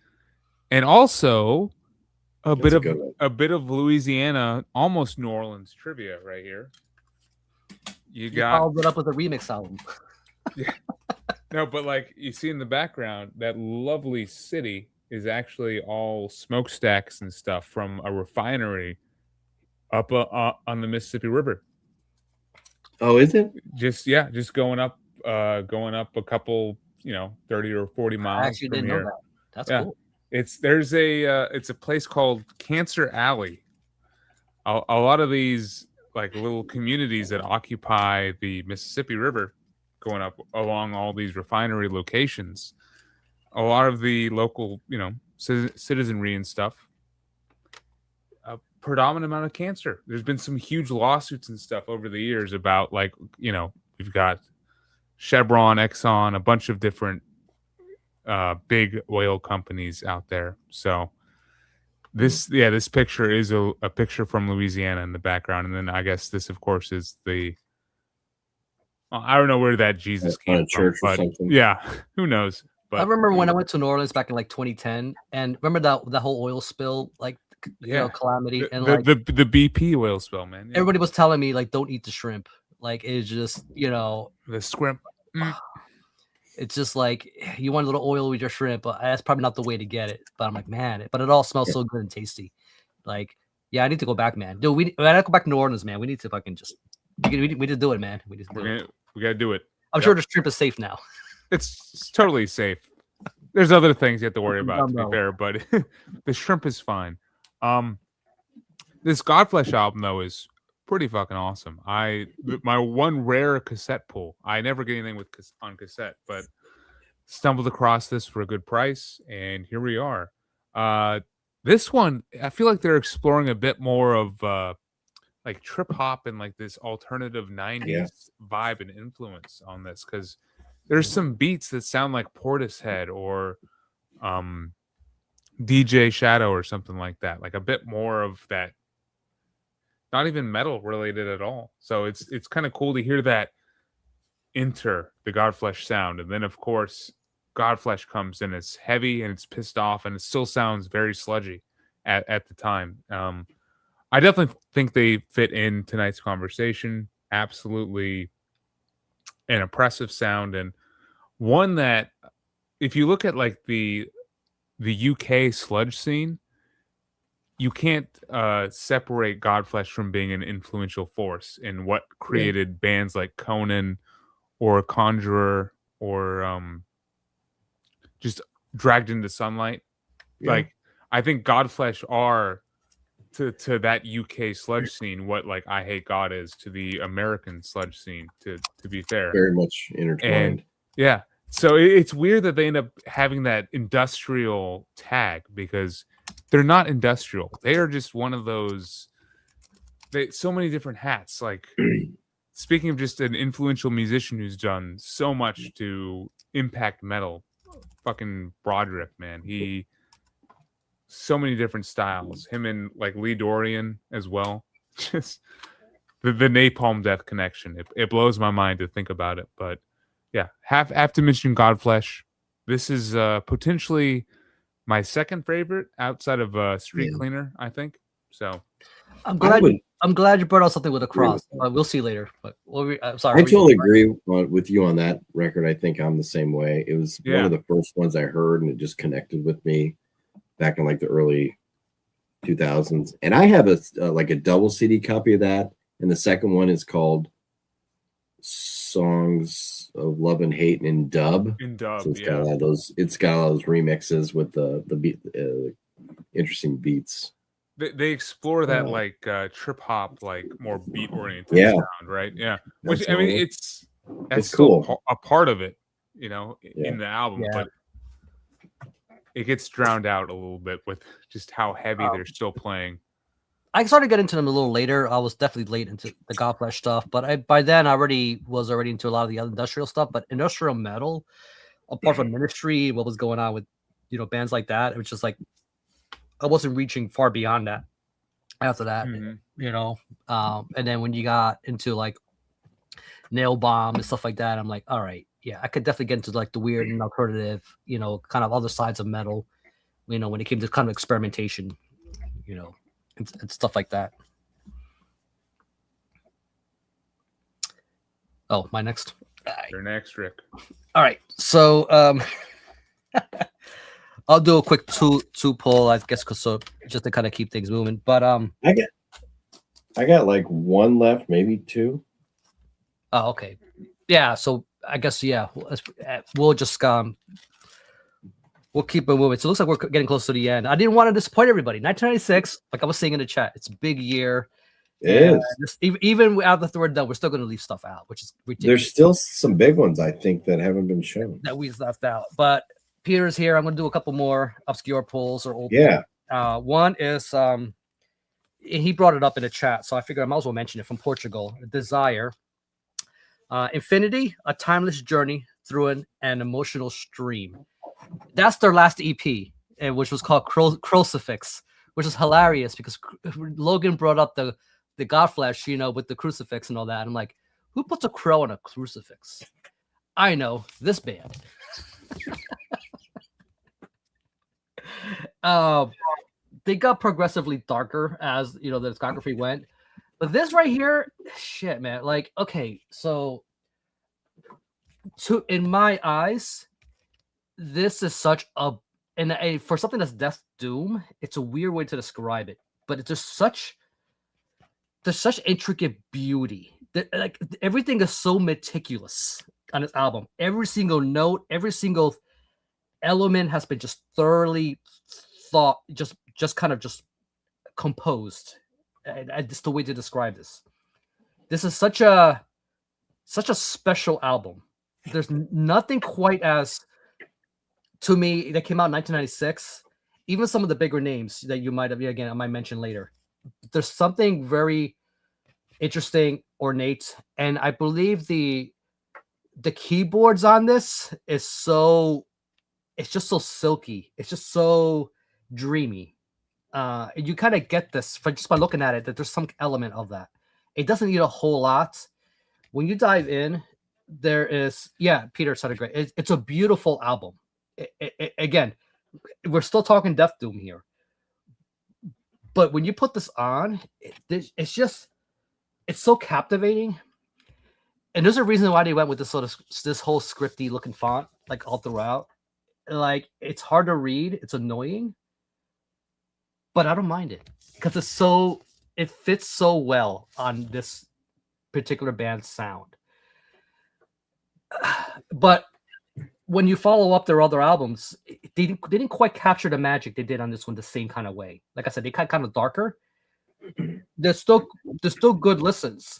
A: and also a
C: That's
A: bit of Louisiana, almost New Orleans trivia right here. You got
B: followed it up with a remix album.
A: no, but like you see in the background, that lovely city is actually all smokestacks and stuff from a refinery up on the Mississippi River.
C: Oh, is it?
A: Just going up a couple 30 or 40
B: I
A: miles
B: actually
A: from
B: didn't
A: here.
B: know that. That's
A: Yeah.
B: cool.
A: It's a place called Cancer Alley. A lot of these like little communities that occupy the Mississippi River, going up along all these refinery locations. A lot of the local, citizenry and stuff. A predominant amount of cancer. There's been some huge lawsuits and stuff over the years about we've got Chevron, Exxon, a bunch of different big oil companies out there. So this picture is a picture from Louisiana in the background, and then I guess this, of course, is I don't know where that Jesus came from,
C: church or
A: but
C: something.
A: yeah, who knows? But
B: I remember when I went to New Orleans back in like 2010, and remember that whole oil spill, like calamity, and like
A: the BP oil spill, man. Yeah.
B: everybody was telling me like don't eat the shrimp, like it's just
A: the scrimp.
B: It's just like you want a little oil with your shrimp, but that's probably not the way to get it. But I'm like, man, but it all smells so good and tasty. Like, yeah, I need to go back, man. Dude, we gotta go back to New Orleans, man. We need to fucking we need to do it, man. We
A: gotta do it.
B: I'm sure the shrimp is safe now.
A: It's totally safe. There's other things you have to worry about, to be fair, but the shrimp is fine. This Godflesh album though is pretty fucking awesome. My one rare cassette pull. I never get anything on cassette, but stumbled across this for a good price, and here we are. This one, I feel like they're exploring a bit more of like trip hop and like this alternative 90s vibe and influence on this, because there's some beats that sound like Portishead or DJ Shadow or something like that, like a bit more of that. Not even metal related at all. So it's kind of cool to hear that enter the Godflesh sound. And then, of course, Godflesh comes in. It's heavy and it's pissed off, and it still sounds very sludgy at the time. I definitely think they fit in tonight's conversation. Absolutely an impressive sound, and one that, if you look at like the UK sludge scene, you can't separate Godflesh from being an influential force in what created bands like Conan or Conjurer or just Dragged into Sunlight. Like, I think Godflesh are to that UK sludge scene what like I Hate God is to the American sludge scene, to be fair.
C: Very much intertwined.
A: And yeah, so it's weird that they end up having that industrial tag, because they're not industrial. They are just one of those. So many different hats. Like, speaking of just an influential musician who's done so much to impact metal, fucking Broderick, man. So many different styles. Him and like Lee Dorian as well. Just the Napalm Death connection. It blows my mind to think about it. But yeah, have to mention Godflesh. This is potentially my second favorite outside of Street Cleaner, I think. So
B: I'm glad you brought out something with a cross. We'll see later. But I'm sorry.
C: I totally agree with you on that record. I think I'm the same way. It was one of the first ones I heard, and it just connected with me back in like the early 2000s. And I have a double CD copy of that, and the second one is called Songs of Love and Hate in dub. So it's got a lot of those. It's got all those remixes with the beat, interesting beats.
A: They explore that like trip hop, like more beat oriented sound, right? Yeah, which absolutely. I mean, that's cool. A part of it, in the album, but it gets drowned out a little bit with just how heavy they're still playing.
B: I started getting into them a little later. I was definitely late into the Godflesh stuff, but by then I was already into a lot of the other industrial stuff. But industrial metal, apart from Ministry, what was going on with bands like that, it was just like I wasn't reaching far beyond that. After that, and then when you got into like Nail Bomb and stuff like that, I'm like, all right, yeah, I could definitely get into like the weird and alternative, kind of other sides of metal, when it came to kind of experimentation, and stuff like that. Oh, my next.
A: Your next, Rick.
B: All right, so I'll do a quick two pull, I guess, just to kind of keep things moving. But I
C: got like one left, maybe two.
B: Oh, okay. Yeah. So I guess we'll just we'll keep it moving. So it looks like we're getting close to the end. I didn't want to disappoint everybody. 1996, like I was saying in the chat, it's a big year.
C: It is.
B: Even after the word done, we're still going to leave stuff out, which is ridiculous.
C: There's still some big ones, I think, that haven't been shown.
B: That we left out. But Peter's here. I'm going to do a couple more obscure pulls or old.
C: Yeah.
B: One is he brought it up in the chat, so I figured I might as well mention it, from Portugal. Desire. Infinity, a timeless journey through an emotional stream. That's their last EP, which was called Crucifix, which is hilarious because Logan brought up the Godflesh, with the crucifix and all that. I'm like, who puts a crow on a crucifix? I know, this band. They got progressively darker as the discography went, but this right here, shit, man. Like, okay, so in my eyes, this is such for something that's Death Doom, it's a weird way to describe it, but it's just there's such intricate beauty that, like, everything is so meticulous on this album. Every single note, every single element has been just thoroughly thought, just kind of just composed. That's the way to describe this. This is such a special album. There's nothing quite as, to me, that came out in 1996. Even some of the bigger names that you might have, again, I might mention later. There's something very interesting, ornate, and I believe the keyboards on this it's just so silky. It's just so dreamy. You kind of get this just by looking at it, that there's some element of that. It doesn't need a whole lot. When you dive in, there is, Peter said it great. It's a beautiful album. Again, we're still talking Death Doom here, but when you put this on, it's so captivating. And there's a reason why they went with this whole scripty looking font, like all throughout. Like, it's hard to read, it's annoying, but I don't mind it because it fits so well on this particular band's sound. But when you follow up their other albums, they didn't quite capture the magic they did on this one the same kind of way. Like I said, they kind of darker. They're still good listens,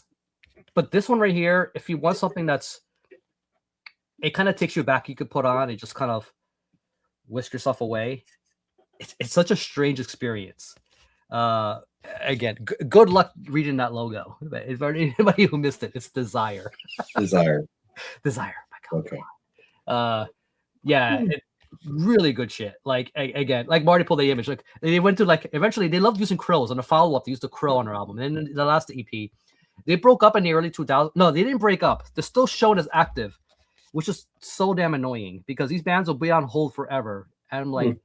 B: but this one right here, if you want something it kind of takes you back, you could put on and just kind of whisk yourself away. It's such a strange experience. Again, good luck reading that logo. If anybody who missed it, it's Desire.
C: Desire.
B: My God.
C: Okay.
B: Really good shit. Like, again, like Marty pulled the image. Like, they went to, like, eventually they loved using crows. On the follow-up, they used a crow on their album. And then the last EP, they broke up in the early 2000s. No, they didn't break up. They're still shown as active, which is so damn annoying because these bands will be on hold forever. And I'm like,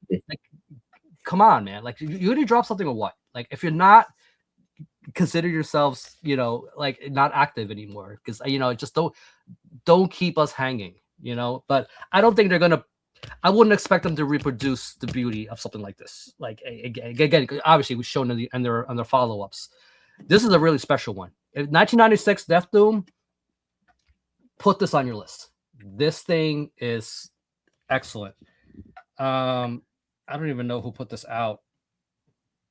B: come on, man. Like, you already dropped something or what? Like, if you're not, consider yourselves, like, not active anymore, because just don't keep us hanging, But I don't think I wouldn't expect them to reproduce the beauty of something like this. Like, again, obviously we've shown on their follow-ups. This is a really special one. 1996 Death Doom, put this on your list. This thing is excellent. I don't even know who put this out.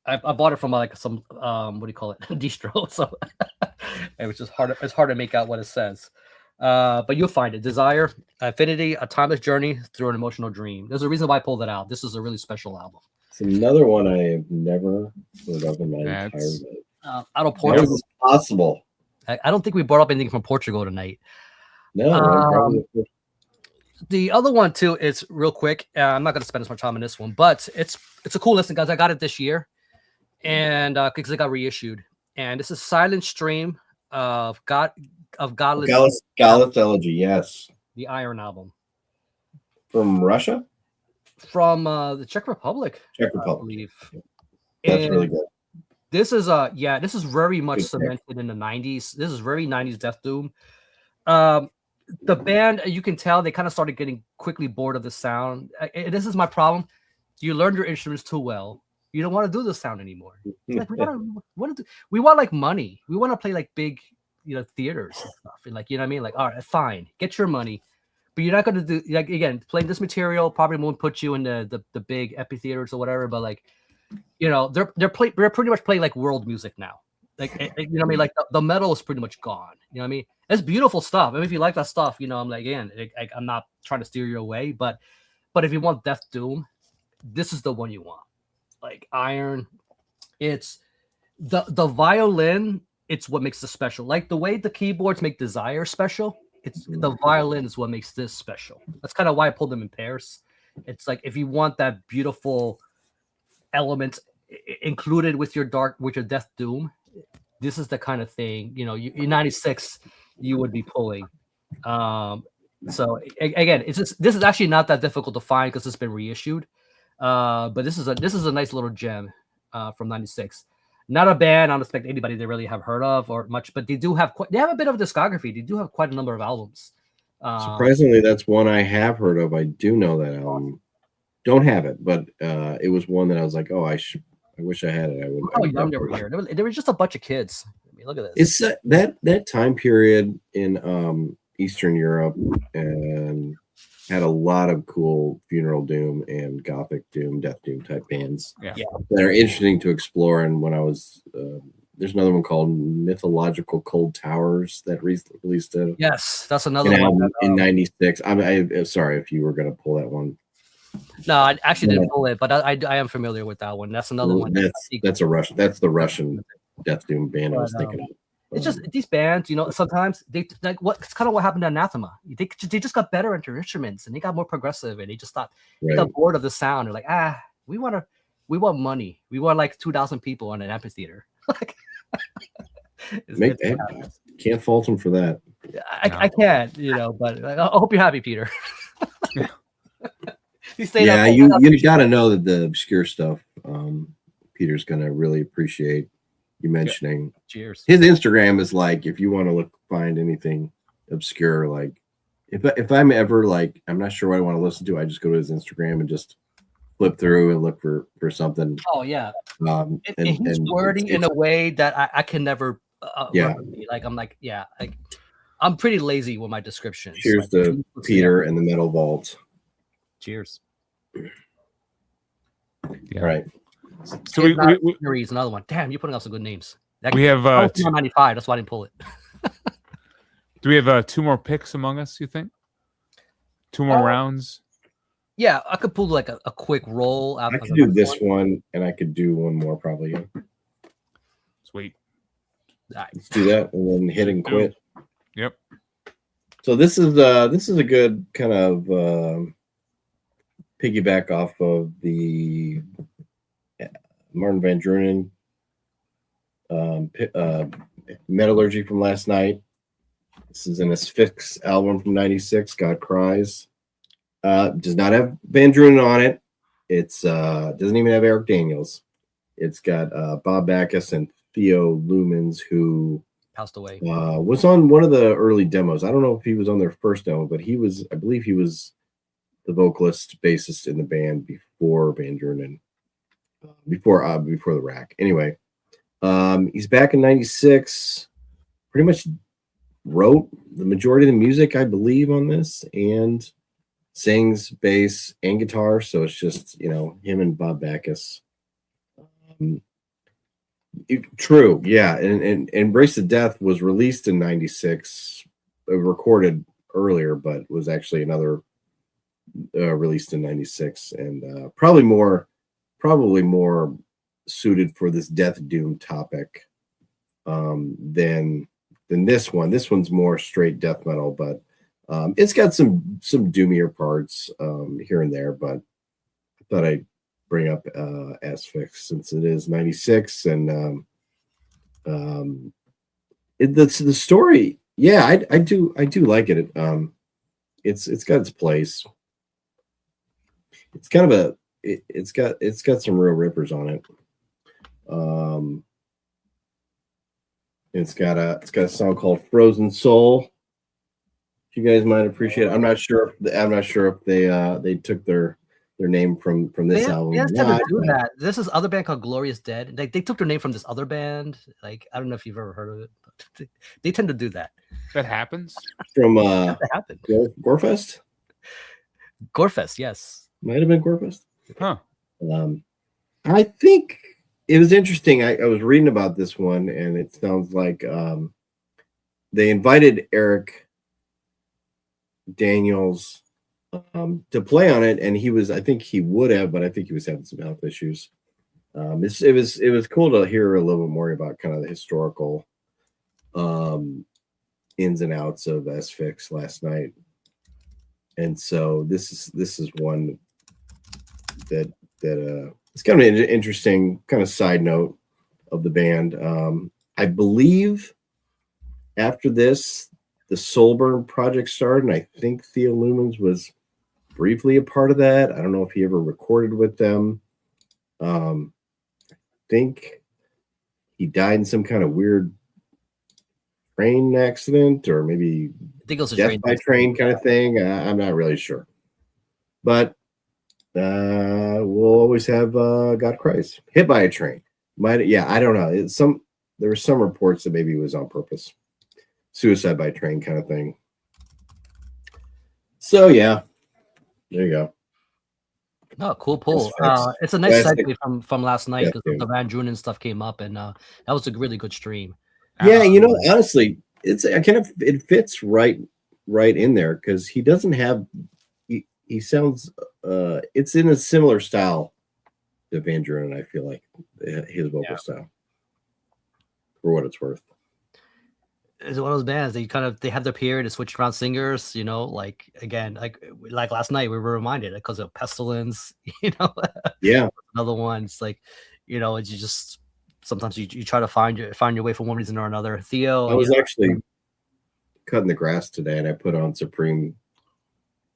B: I bought it from like some what do you call it, distro. So it was just hard. It's hard to make out what it says. But you'll find it. Desire, Infinity, a timeless journey through an emotional dream. There's a reason why I pulled that out. This is a really special album.
C: It's another one I have never heard of in my entire life.
B: Out of Portugal.
C: How is this possible?
B: I don't think we brought up anything from Portugal tonight.
C: No.
B: The other one too is real quick. I'm not going to spend as much time on this one, but it's a cool listen, guys. I got it this year, and because it got reissued. And this is Silent Stream of Godless
C: Metallurgy, yes.
B: The Iron album.
C: From Russia?
B: From the Czech Republic.
C: I
B: believe.
C: That's really good.
B: This is this is very much cemented in the 90s. This is very 90s Death Doom. The band, you can tell they kind of started getting quickly bored of the sound. This is my problem. You learned your instruments too well. You don't want to do this sound anymore. Like, we want like money. We want to play like big theaters and stuff. And like, you know what I mean? Like, all right, fine, get your money, but you're not going to do, like, again, playing this material probably won't put you in the big amphitheaters or whatever. But like, they're pretty much playing like world music now. Like, you know what I mean? Like the metal is pretty much gone. You know what I mean? It's beautiful stuff. I mean, if you like that stuff, I'm like, again, I'm not trying to steer you away, but if you want Death Doom, this is the one you want. Like Iron, it's the violin. It's what makes this special. Like the way the keyboards make Desire special, it's the violin is what makes this special. That's kind of why I pulled them in pairs. It's like if you want that beautiful element included with your Death Doom, this is the kind of thing, in 96 you would be pulling. So again, this is actually not that difficult to find because it's been reissued. But this is a nice little gem from 96. Not a band I don't expect anybody to really have heard of or much, but they have a bit of discography. They do have quite a number of albums.
C: Surprisingly, that's one I have heard of. I do know that album. Don't have it, but it was one that I was like, oh, I wish I had it. I would.
B: Oh, young they were here. There was just a bunch of kids. I mean, look at
C: It's
B: this.
C: that time period in Eastern Europe, and had a lot of cool funeral doom and gothic doom, death doom type bands.
A: Yeah.
C: That are interesting to explore. And when I was there's another one called Mythological Cold Towers that released a
B: yes, that's another one
C: in 96. I'm sorry if you were going to pull that one.
B: No, I actually didn't pull it, but I am familiar with that one. That's another one.
C: That's a Russian. That's the Russian death doom band I was thinking of.
B: It's just these bands, sometimes they like it's kind of what happened to Anathema. They just got better into instruments and they got more progressive and they just thought they got bored of the sound. They're like, we want money. We want like 2,000 people in an amphitheater.
C: Can't fault them for that.
B: I can't, but I hope you're happy, Peter.
C: You got to know that the obscure stuff, Peter's going to really appreciate you mentioning.
B: Cheers.
C: His Instagram is like, if you want to find anything obscure, like if I'm ever like, I'm not sure what I want to listen to, I just go to his Instagram and just flip through and look for something.
B: Oh yeah. And he's wordy in a way that I can never. Like I'm like, like I'm pretty lazy with my descriptions.
C: Here's the Peter and the Metal Vault.
B: Cheers.
C: Yeah. Right.
B: So we another one. Damn, you're putting up some good names.
A: We have
B: 95. That's why I didn't pull it.
A: Do we have 2 more picks among us? You think 2 more rounds?
B: Yeah, I could pull like a quick roll.
C: I could do this one, and I could do one more probably.
A: Sweet.
B: Right.
C: Let's do that, and then hit and quit.
A: Yep.
C: So this is a good kind of piggyback off of the Martin Van Drunen Metallurgy from last night. This is an Asphyx album from 96, God Cries. Does not have Van Drunen on it. It's doesn't even have Eric Daniels. It's got Bob Backus and Theo Lumens, who
B: passed away.
C: Was on one of the early demos. I don't know if he was on their first demo, but I believe he was the vocalist, bassist in the band before Van Drunen, before the Rack. Anyway, he's back in 96. Pretty much wrote the majority of the music, I believe, on this, and sings bass and guitar. So it's just him and Bob Backus. True, yeah, and Embrace the Death was released in 96, recorded earlier, but was actually another released in 96, and probably more suited for this death doom topic than this one. This one's more straight death metal, but it's got some doomier parts here and there. But I thought I'd bring up Asphyx since it is 96, and the story. Yeah, I do like it. It's got its place. It's kind of it's got some real rippers on it. It's got a song called Frozen Soul. If you guys might appreciate it. I'm not sure if they took their name from this album.
B: They tend to do that. This is other band called Glorious Dead. Like they took their name from this other band. Like I don't know if you've ever heard of it. But They tend to do that.
A: That happens.
C: From
B: That happened.
C: Gorefest.
B: Gorefest, yes.
C: Might have been Gorefest.
A: Huh.
C: I think it was interesting. I was reading about this one, and it sounds like they invited Eric Daniels to play on it, and I think he would have, but I think he was having some health issues. It was cool to hear a little bit more about kind of the historical ins and outs of S-Fix last night. And so this is one that it's kind of an interesting kind of side note of the band. I believe after this, the Soulburn project started, and I think Theo Lumens was briefly a part of that. I don't know if he ever recorded with them. I think he died in some kind of weird train accident, or maybe
B: I think it was a
C: death by train kind of thing. I'm not really sure, but we'll always have God Christ hit by a train. I don't know. There were some reports that maybe it was on purpose, suicide by train kind of thing. So yeah, there you go.
B: Oh, cool pull. It's a nice segue from last night because the Van Drunen stuff came up, and that was a really good stream.
C: Yeah, honestly, it fits right in there because he doesn't have. He sounds. It's in a similar style to Van Drunen. I feel like his vocal style. For what it's worth.
B: It's one of those bands they have their period to switch around singers, like last night we were reminded because of Pestilence,
C: Yeah.
B: Another one. It's like, you just sometimes you try to find your way for one reason or another. Theo,
C: I was actually cutting the grass today, and I put on the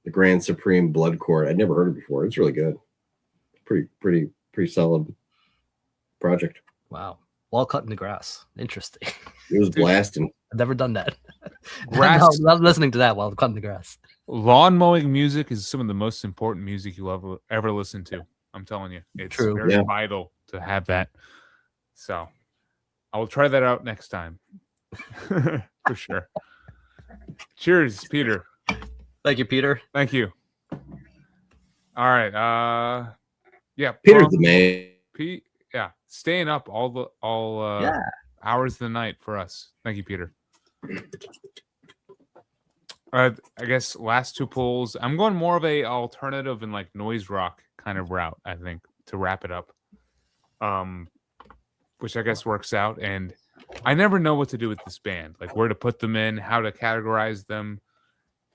C: Grand Supreme Blood Court. I'd never heard it before. It's really good. Pretty solid project.
B: Wow. While cutting the grass. Interesting.
C: It was blasting.
B: I've never done that.
A: Grass.
B: I'm listening to that while cutting the grass.
A: Lawn mowing music is some of the most important music you'll ever listen to. I'm telling you. It's very vital to have that. So I will try that out next time. For sure. Cheers, Peter.
B: Thank you, Peter.
A: Thank you. All right.
C: Peter's the man.
A: Pete, staying up all hours of the night for us. Thank you, Peter. I guess last two pulls. I'm going more of a alternative and like noise rock kind of route, I think, to wrap it up. Which I guess works out. And I never know what to do with this band, like where to put them in, how to categorize them.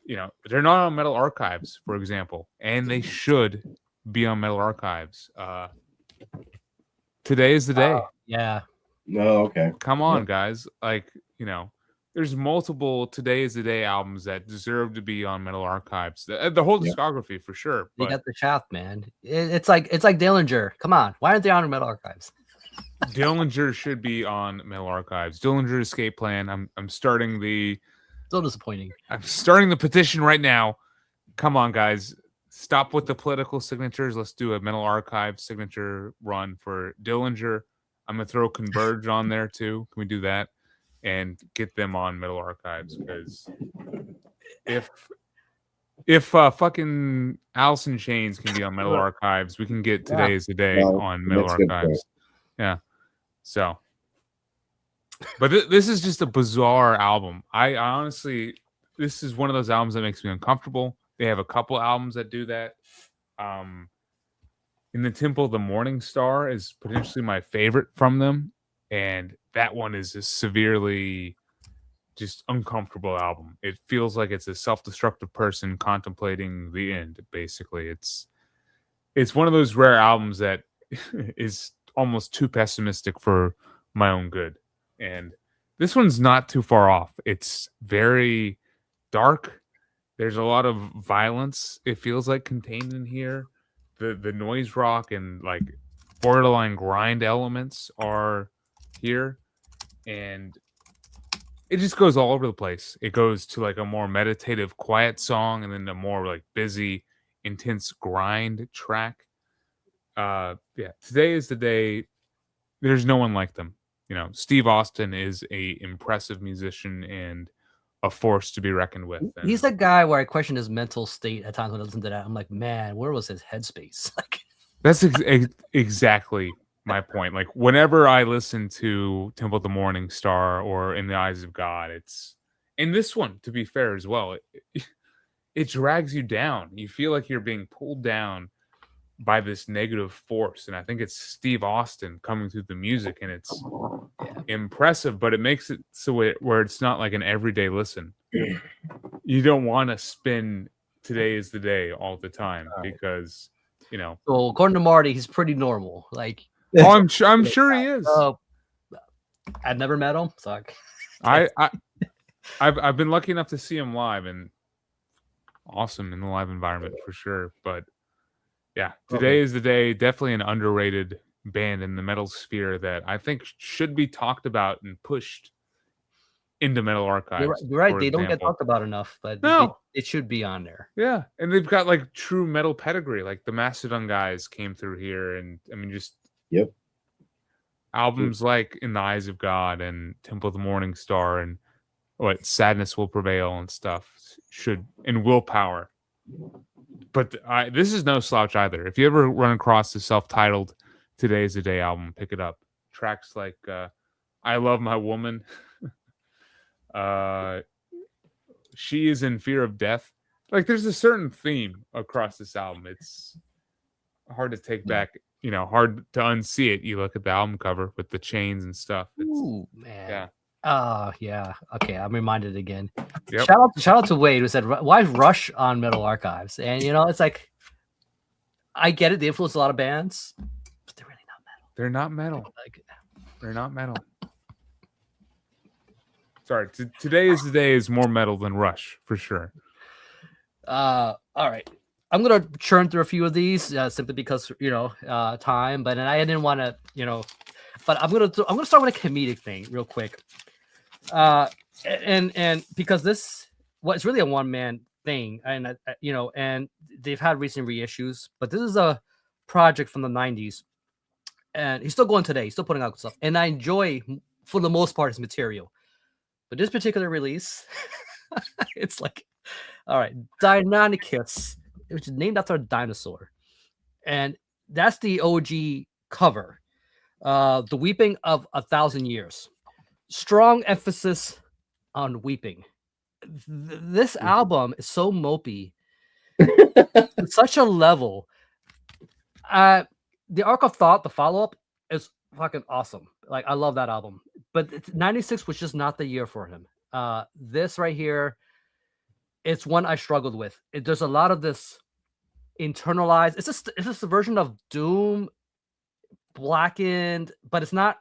A: They're not on Metal Archives, for example, and they should be on Metal Archives. Today is the day.
B: Yeah.
C: No, okay.
A: Come on, guys. Like, there's multiple Today is the Day albums that deserve to be on Metal Archives. The whole discography for sure.
B: They got the shaft, man. It's like Dillinger. Come on. Why aren't they on Metal Archives?
A: Dillinger should be on Metal Archives. Dillinger Escape Plan. I'm starting
B: So disappointing.
A: I'm starting the petition right now. Come on, guys. Stop with the political signatures. Let's do a Metal Archive signature run for Dillinger. I'm going to throw Converge on there too. Can we do that? And get them on Metal Archives, because if fucking Alice in Chains can be on Metal Archives, we can get Today is the Day on Metal Archives. Yeah. So, but this is just a bizarre album. I honestly, this is one of those albums that makes me uncomfortable. They have a couple albums that do that. In the Temple of the Morning Star is potentially my favorite from them. And that one is a severely just uncomfortable album. It feels like it's a self-destructive person contemplating the end, basically. It's one of those rare albums that is almost too pessimistic for my own good. And this one's not too far off. It's very dark. There's a lot of violence, it feels like, contained in here. The noise rock and like borderline grind elements are here, and it just goes all over the place. It goes to like a more meditative, quiet song, and then a more like busy, intense grind track. Today is the Day. There's no one like them. Steve Austin is a impressive musician and a force to be reckoned with. And
B: He's a guy where I question his mental state at times when I listen to that. I'm like, man, where was his headspace? Like,
A: that's exactly my point. Like whenever I listen to Temple of the Morning Star or In the Eyes of God, and this one, to be fair as well, it drags you down. You feel like you're being pulled down by this negative force, and I think it's Steve Austin coming through the music, and it's impressive, but it makes it so where it's not like an everyday listen. You don't want to spin Today Is the Day all the time because
B: well, according to Marty, he's pretty normal. Like,
A: I'm sure he is.
B: I've never met him, so
A: I've been lucky enough to see him live, and awesome in the live environment for sure. But yeah, Today Is the Day, definitely an underrated band in the metal sphere that I think should be talked about and pushed into Metal Archives.
B: You're right. They don't get talked about enough, but it should be on there.
A: Yeah, and they've got like true metal pedigree. Like the Mastodon guys came through here, and I mean, just albums like In the Eyes of God and Temple of the Morning Star and Sadness Will Prevail and stuff and Willpower. But this is no slouch either. If you ever run across the self-titled Today Is the Day album, pick it up. Tracks like I Love My Woman, She Is in Fear of Death. Like there's a certain theme across this album. It's hard to take back, hard to unsee it. You look at the album cover with the chains and stuff.
B: Ooh, man.
A: Yeah.
B: Yeah. Okay, I'm reminded again.
A: Yep.
B: Shout out to Wade who said, "Why Rush on Metal Archives?" And it's like, I get it. They influence a lot of bands, but they're really not metal.
A: They're not metal. They're not metal. Sorry. Today Is the Day is more metal than Rush for sure.
B: All right. I'm gonna churn through a few of these simply because time. But I didn't want to But I'm gonna start with a comedic thing real quick. And because it's really a one-man thing, and and they've had recent reissues, but this is a project from the 90s, and he's still going today. He's still putting out stuff, and I enjoy, for the most part, his material. But this particular release, it's like, all right, Deinonychus, which is named after a dinosaur, and that's the OG cover. The Weeping of 1,000 Years. Strong emphasis on weeping. This album is so mopey, such a level. The Ark of Thought, the follow-up, is fucking awesome. Like, I love that album. But 96 was just not the year for him. This right here, it's one I struggled with. There's a lot of this internalized. It's just a version of Doom, blackened, but it's not.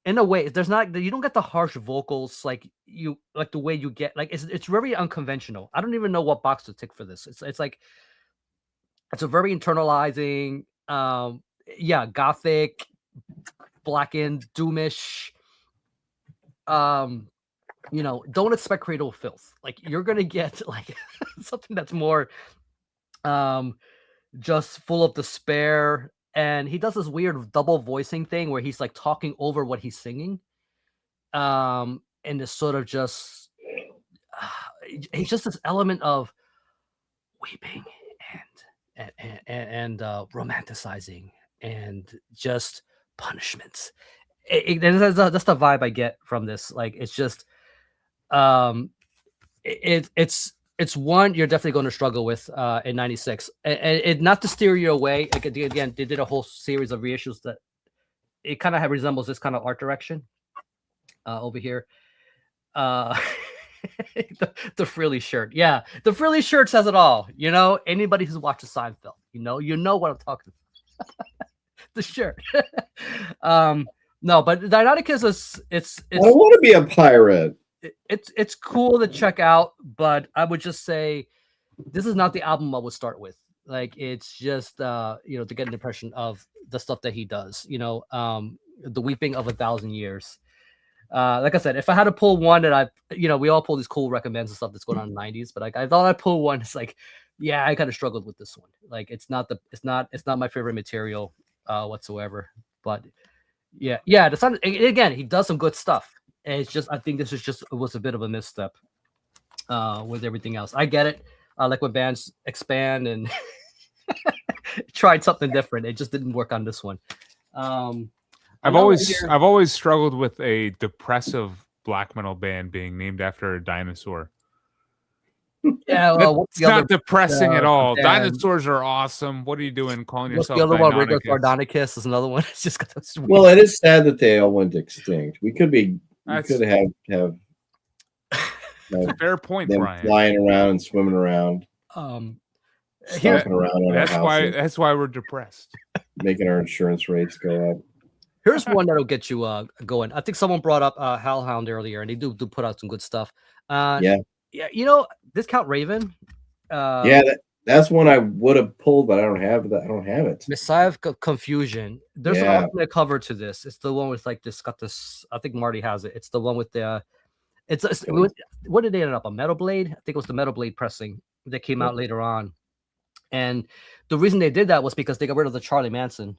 B: In a way, you don't get the harsh vocals like the way you get, like it's very unconventional. I don't even know what box to tick for this. It's like it's a very internalizing, gothic, blackened, doomish. Don't expect Cradle of Filth. Like you're gonna get like something that's more just full of despair. And he does this weird double voicing thing where he's like talking over what he's singing. And it's sort of just, it's just this element of weeping and romanticizing and just punishments. That's the vibe I get from this. Like, it's just, it's one you're definitely going to struggle with in 96, and not to steer you away. Again, they did a whole series of reissues that it kind of resembles this kind of art direction over here. The frilly shirt, the frilly shirt says it all. Anybody who's watched Seinfeld, you know what I'm talking about. The shirt. No, but Deinonychus is it's.
C: I don't want to be a pirate.
B: It's cool to check out, but I would just say this is not the album I would start with. Like, it's just to get an impression of the stuff that he does. The Weeping of 1,000 Years. Like I said, if I had to pull one that we all pull these cool recommends and stuff that's going on in the 90s, but I thought I'd pull one. It's like, I kind of struggled with this one. Like, it's not my favorite material whatsoever, but Yeah. That's not, again, he does some good stuff. And it's just, I think this is just, it was a bit of a misstep with everything else. I get it. I like when bands expand and tried something different. It just didn't work on this one.
A: I've always struggled with a depressive black metal band being named after a dinosaur.
B: Yeah, well,
A: it's not depressing at all.
B: band?
A: Dinosaurs are awesome. What are you doing calling
B: What's
A: yourself
B: the other one? Rigor
A: Deinonychus?
B: Sardonicus is another one. It's just got those
C: Well, it is sad that they all went extinct. We could
A: That's-
C: have
A: That's a fair point,
C: them
A: Brian.
C: flying around and swimming around,
B: here,
C: stomping around on our houses,
A: That's why we're depressed.
C: making our insurance rates go up.
B: here's one that'll get you going. I think someone brought up Hellhound earlier, and they do put out some good stuff.
C: Yeah,
B: You know, Discount Raven.
C: yeah, that's one I would have pulled, but I don't have that. I don't have it.
B: Messiah of Confusion. There's an
C: Yeah.
B: alternate cover to this. It's the one with like this. Got this. I think Marty has it. It's the one with the. What did they end up? A Metal Blade? I think it was the Metal Blade pressing that came out later on. And the reason they did that was because they got rid of the Charlie Manson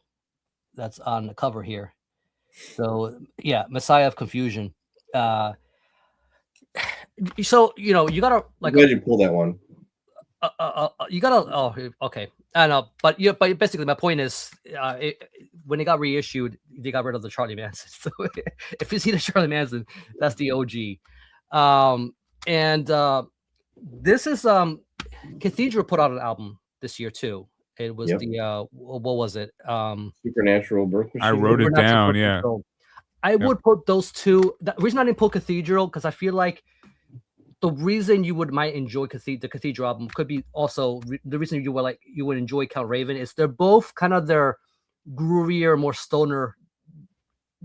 B: that's on the cover here. So yeah, Messiah of Confusion. So you know you gotta like.
C: I'm glad you pulled that one.
B: You gotta. Oh, okay. I know, but basically, my point is, when it got reissued, they got rid of the Charlie Manson. So if you see the Charlie Manson, that's the OG. This is Cathedral put out an album this year too. It was the what was it?
C: Supernatural Birth Machine.
A: I wrote it down. Yeah,
B: I would put those two. The reason I didn't put Cathedral because I feel like the reason you might enjoy the Cathedral album could be also the reason you would enjoy Count Raven is they're both kind of their groovier, more stoner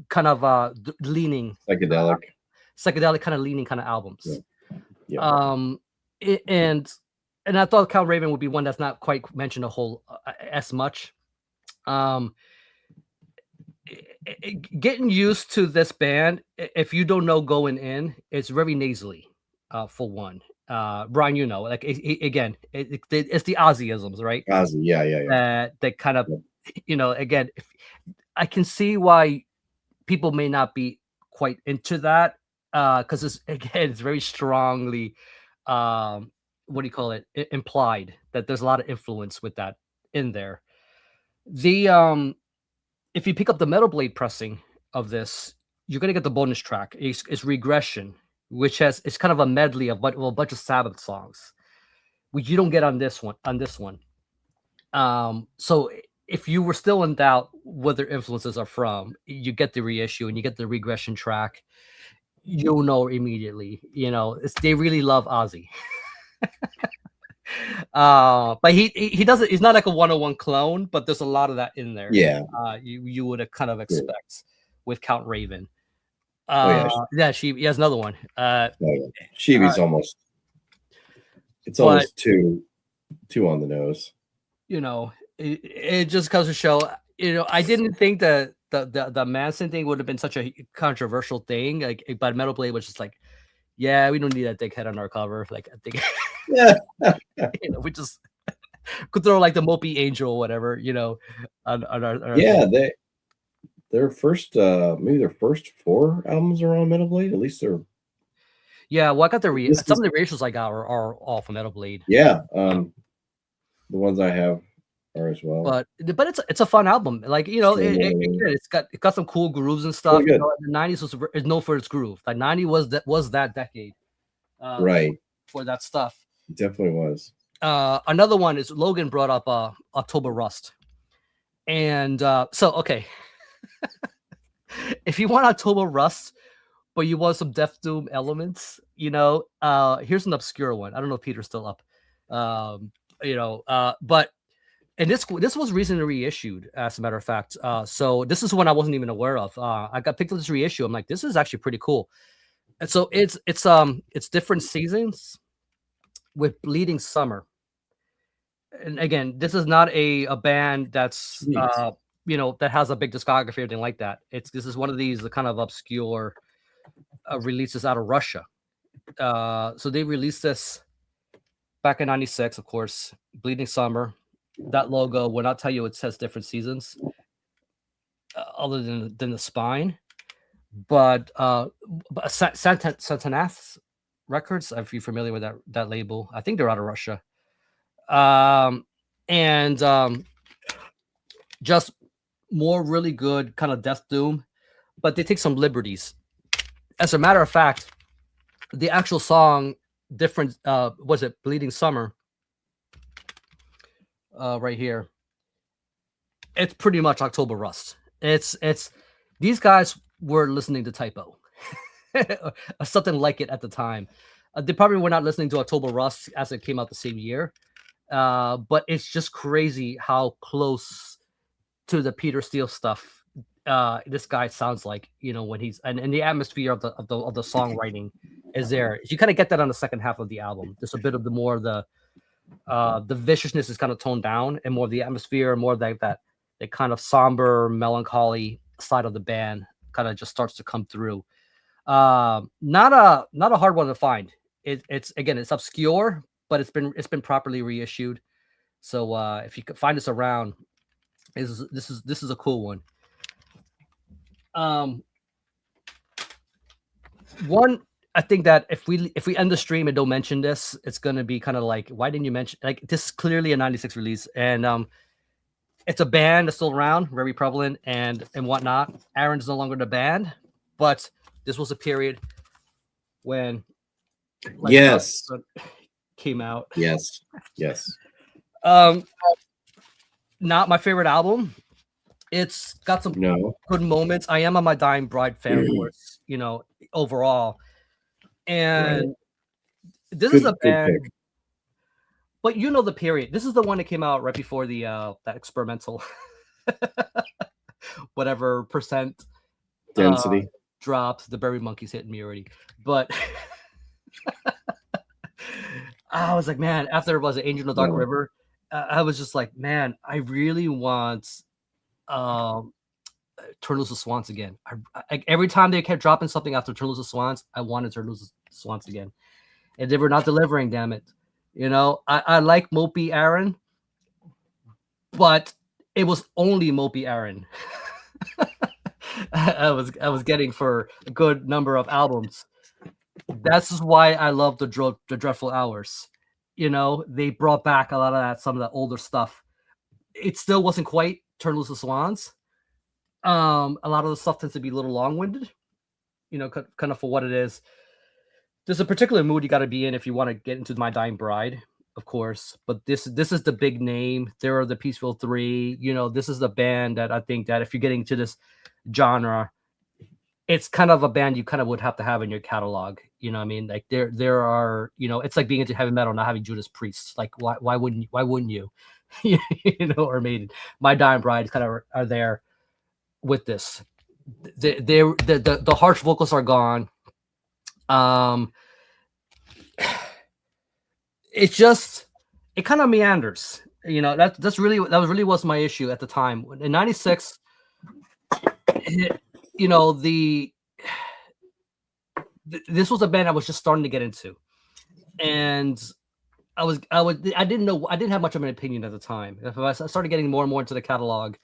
B: kind of leaning
C: Psychedelic
B: kind of leaning kind of albums.
C: Yeah.
B: And I thought Count Raven would be one that's not quite mentioned a whole as much. Getting used to this band, if you don't know going in, it's very nasally. For one, Brian, you know, like again, it's the Ozzyisms, right?
C: Ozzy, yeah.
B: That kind of, you know, again, I can see why people may not be quite into that because it's very strongly, what do you call it? Implied that there's a lot of influence with that in there. The if you pick up the Metal Blade pressing of this, you're gonna get the bonus track. It's Regression, which it's kind of a medley of a bunch of Sabbath songs, which you don't get on this one. So if you were still in doubt what their influences are from, you get the reissue and you get the Regression track. You'll know immediately. You know, they really love Ozzy. But he doesn't. He's not like a 101 clone, but there's a lot of that in there.
C: Yeah.
B: You would kind of expect with Count Raven. She has another one.
C: Sheevy's almost. It's almost too on the nose.
B: You know, it just goes to show. You know, I didn't think that the Manson thing would have been such a controversial thing. Like, but Metal Blade was just like, yeah, we don't need that dickhead on our cover. Like, I think, you know, we just could throw like the Mopey Angel or whatever. You know, on our
C: Their first, maybe their first 4 albums are on Metal Blade. At least they're.
B: Yeah, well, I got some of the reissues I got are all from Metal Blade.
C: Yeah, the ones I have are as well.
B: But it's a fun album. Like, you know, it's got some cool grooves and stuff. You know, the 90s is known for its groove. Like 90 was that decade,
C: right?
B: For that stuff.
C: It definitely was.
B: Another one is Logan brought up October Rust, and so okay. If you want October Rust, but you want some Death Doom elements, you know, here's an obscure one. I don't know if Peter's still up. You know, but and this was recently reissued, as a matter of fact. So this is one I wasn't even aware of. I got picked up this reissue. I'm like, this is actually pretty cool. And so it's Different Seasons with Bleeding Summer. And again, this is not a band that's you know, that has a big discography or anything like that. This is one of these kind of obscure releases out of Russia. So they released this back in '96, of course. Bleeding Summer. That logo will not tell you it says Different Seasons. other than the Spine. But Santanath Records, if you're familiar with that label, I think they're out of Russia. And just more really good kind of death doom, but they take some liberties. As a matter of fact, the actual song different was it Bleeding Summer right here, it's pretty much October Rust. It's these guys were listening to Typo or something like it at the time. They probably were not listening to October Rust as it came out the same year, but it's just crazy how close to the Peter Steele stuff this guy sounds like, when he's and the atmosphere of the songwriting is there. You kind of get that on the second half of the album. There's a bit of the viciousness is kind of toned down, and more of the atmosphere, more of that kind of somber, melancholy side of the band kind of just starts to come through. Not a hard one to find. It's obscure, but it's been properly reissued. So if you could find this around, this is a cool one. One, I think that if we end the stream and don't mention this, it's gonna be kind of like, why didn't you mention, like, this is clearly a 96 release, and it's a band that's still around, very prevalent and whatnot. Aaron's no longer in the band, but this was a period when
C: yes
B: came out.
C: Yes.
B: Not my favorite album. It's got some good moments. I am on my Dying Bride fan course, overall. And this is a band, pick. But the period. This is the one that came out right before the that experimental whatever percent
C: density
B: dropped. The Berry Monkeys hitting me already. But I was like, man, after it was Angel in the Dark River, I was just like, man, I really want Turtles of Swans again. I every time they kept dropping something after Turtles of Swans, I wanted Turtles of Swans again, and they were not delivering. Damn it, I like Mopey Aaron, but it was only Mopey Aaron. I was getting for a good number of albums. That's why I love the Dreadful Hours. They brought back a lot of some of that older stuff. It still wasn't quite Turtles of Swans. A lot of the stuff tends to be a little long-winded, kind of for what it is. There's a particular mood you got to be in if you want to get into My Dying Bride, of course. But this is the big name. There are the Peaceful Three. This is the band that I think that if you're getting to this genre, it's kind of a band you kind of would have to have in your catalog. You know what I mean? Like there are, it's like being into heavy metal, not having Judas Priest. Like why wouldn't you? Or Maiden. My Dying Bride kind of are there with this. The harsh vocals are gone. It kind of meanders. That really was my issue at the time. In 96, this was a band I was just starting to get into, and I didn't have much of an opinion at the time. I started getting more and more into the catalog.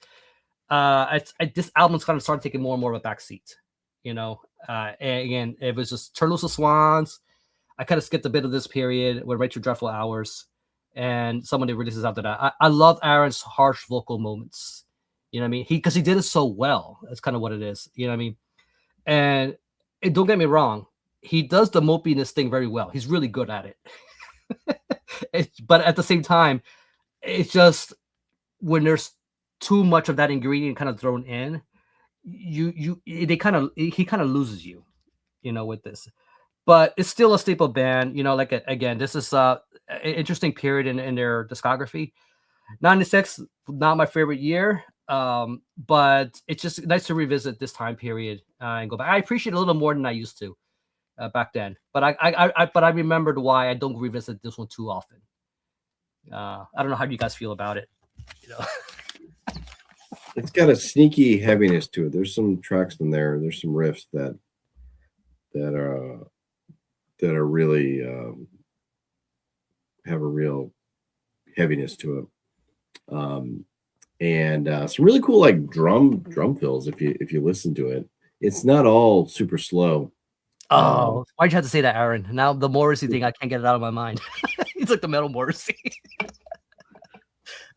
B: This album's kind of started taking more and more of a backseat. Again, it was just Turtles of Swans. I kind of skipped a bit of this period, went right to Dreadful Hours, and some of the releases after that. I love Aaron's harsh vocal moments. You know what I mean? Because he did it so well. That's kind of what it is. You know what I mean? And don't get me wrong, he does the mopiness thing very well. He's really good at it. But at the same time, it's just when there's too much of that ingredient kind of thrown in, he kind of loses you, with this. But it's still a staple band. Again, this is an interesting period in their discography. 96, not my favorite year. But it's just nice to revisit this time period and go back. I appreciate it a little more than I used to back then. But I remembered why I don't revisit this one too often. I don't know how you guys feel about it.
C: It's got a sneaky heaviness to it. There's some tracks in there. There's some riffs that are really have a real heaviness to it. and some really cool like drum fills. If you listen to it, it's not all super slow.
B: Oh, why'd you have to say that, Aaron? Now the Morrissey thing, I can't get it out of my mind. It's like the metal Morrissey.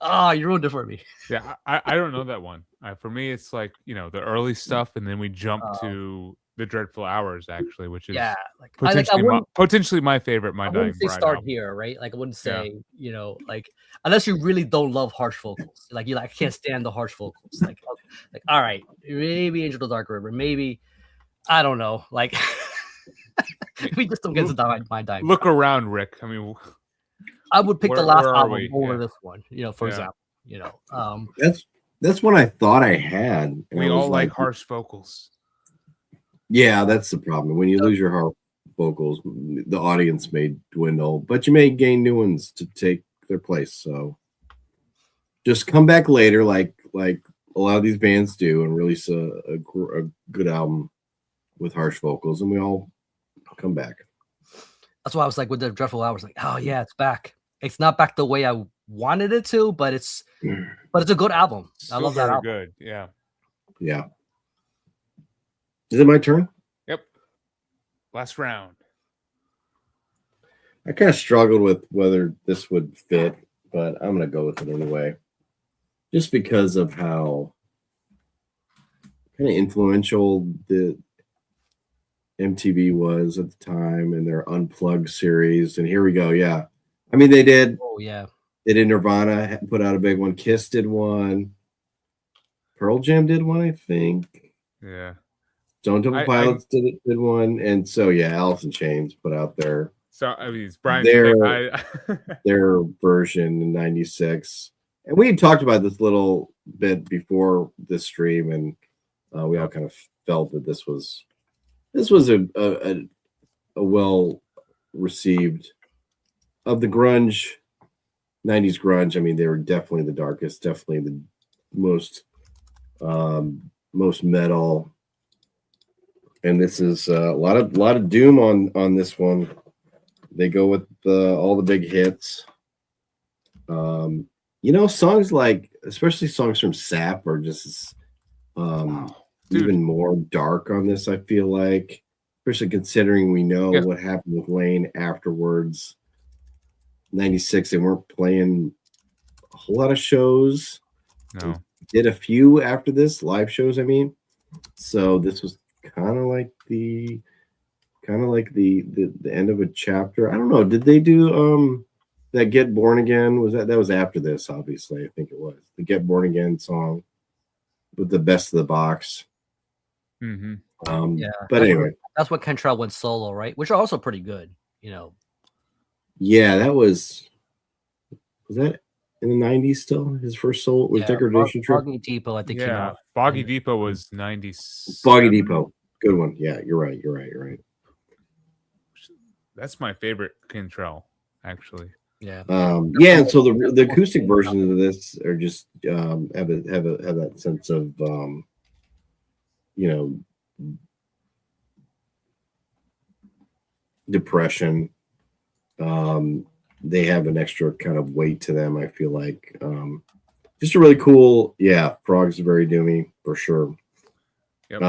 B: You ruined it for me.
A: Yeah, I don't know that one. For me, it's like, the early stuff, and then we jump to the Dreadful Hours, actually, which is
B: like
A: potentially my favorite.
B: I wouldn't say start here, right? Like I wouldn't say, like unless you really don't love harsh vocals, like I can't stand the harsh vocals. Like all right, maybe Angel of the Dark River, maybe I don't know, like. We just don't get to my dime.
A: Look around, Rick. I mean,
B: I would pick the last album over this one. For example,
C: that's what I thought I had.
A: We all like harsh vocals.
C: Yeah, that's the problem. When you lose your harsh vocals, the audience may dwindle, but you may gain new ones to take their place. So just come back later, like a lot of these bands do, and release a good album with harsh vocals, and we all come back.
B: That's why I was like with the Dreadful Hours, like, oh yeah, it's back. It's not back the way I wanted it to, but it's a good album. I love that album.
A: Good, yeah.
C: Is it my turn?
A: Yep. Last round.
C: I kind of struggled with whether this would fit, but I'm gonna go with it anyway, just because of how kind of influential the MTV was at the time and their Unplugged series. And here we go. Yeah. I mean, they did.
B: Oh, yeah.
C: They did Nirvana, put out a big one. Kiss did one. Pearl Jam did one, I think.
A: Yeah.
C: Stone Temple Pilots did one. And so, yeah, Alice in Chains put out their.
A: So, I mean, it's Brian's
C: their version in 96. And we had talked about this little bit before this stream, and we all kind of felt that this was a well received of the grunge, 90s grunge. I mean, they were definitely the darkest, definitely the most metal. And this is a lot of doom on this one. They go with all the big hits. Songs like, especially songs from Sap, are just even more dark on this, I feel like, especially considering we know what happened with Lane afterwards. 96, they weren't playing a whole lot of shows.
A: No.
C: They did a few after this, live shows, I mean. So this was kind of like the end of a chapter. I don't know. Did they do that Get Born Again? That was after this, obviously. I think it was the Get Born Again song with the Best of the Box.
A: Mm-hmm.
C: But anyway,
B: that's what Cantrell went solo, right? Which are also pretty good,
C: Yeah, that was that in the 90s still? His first solo was Degradation Trip?
B: Boggy Depot, I think.
A: Yeah, Boggy Depot was 90s.
C: Boggy Depot. Good one. Yeah, you're right.
A: That's my favorite Cantrell, actually.
B: Yeah.
C: And so the acoustic versions of this are just have that sense of depression. They have an extra kind of weight to them, I feel like. Just a really cool, Frog's very doomy for sure.
A: Yep.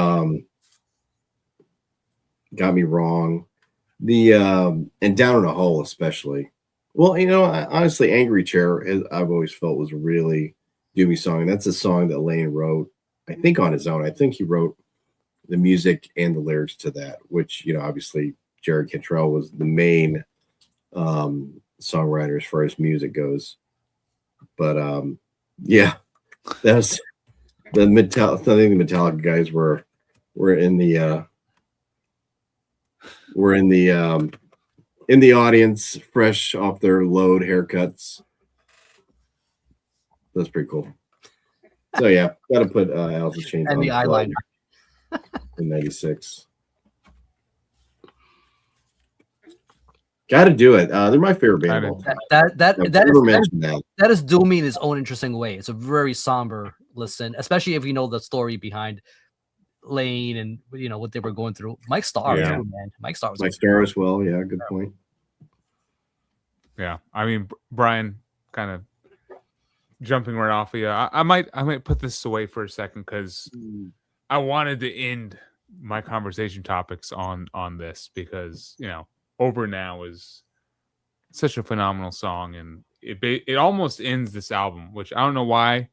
C: Got Me Wrong. The and Down in a Hole especially. Well, honestly, Angry Chair, I've always felt was a really doomy song. And that's a song that Lane wrote, I think, on his own. I think he wrote the music and the lyrics to that, which, obviously Jared Cantrell was the main songwriter as far as music goes. But that was the Metallica. I think the Metallica guys were in the audience, fresh off their load haircuts. That's pretty cool. So got to put Alice in Chains
B: and the eyeliner
C: in 96. Got to do it. They're my favorite band.
B: That is doomy in its own interesting way. It's a very somber listen, especially if you know the story behind Lane and what they were going through. Mike Starr, too, man. Mike Starr
C: as well. Yeah, good point.
A: Yeah, I mean, Brian kind of jumping right off of you. I might put this away for a second because I wanted to end my conversation topics on this because Over Now is such a phenomenal song, and it almost ends this album, which I don't know why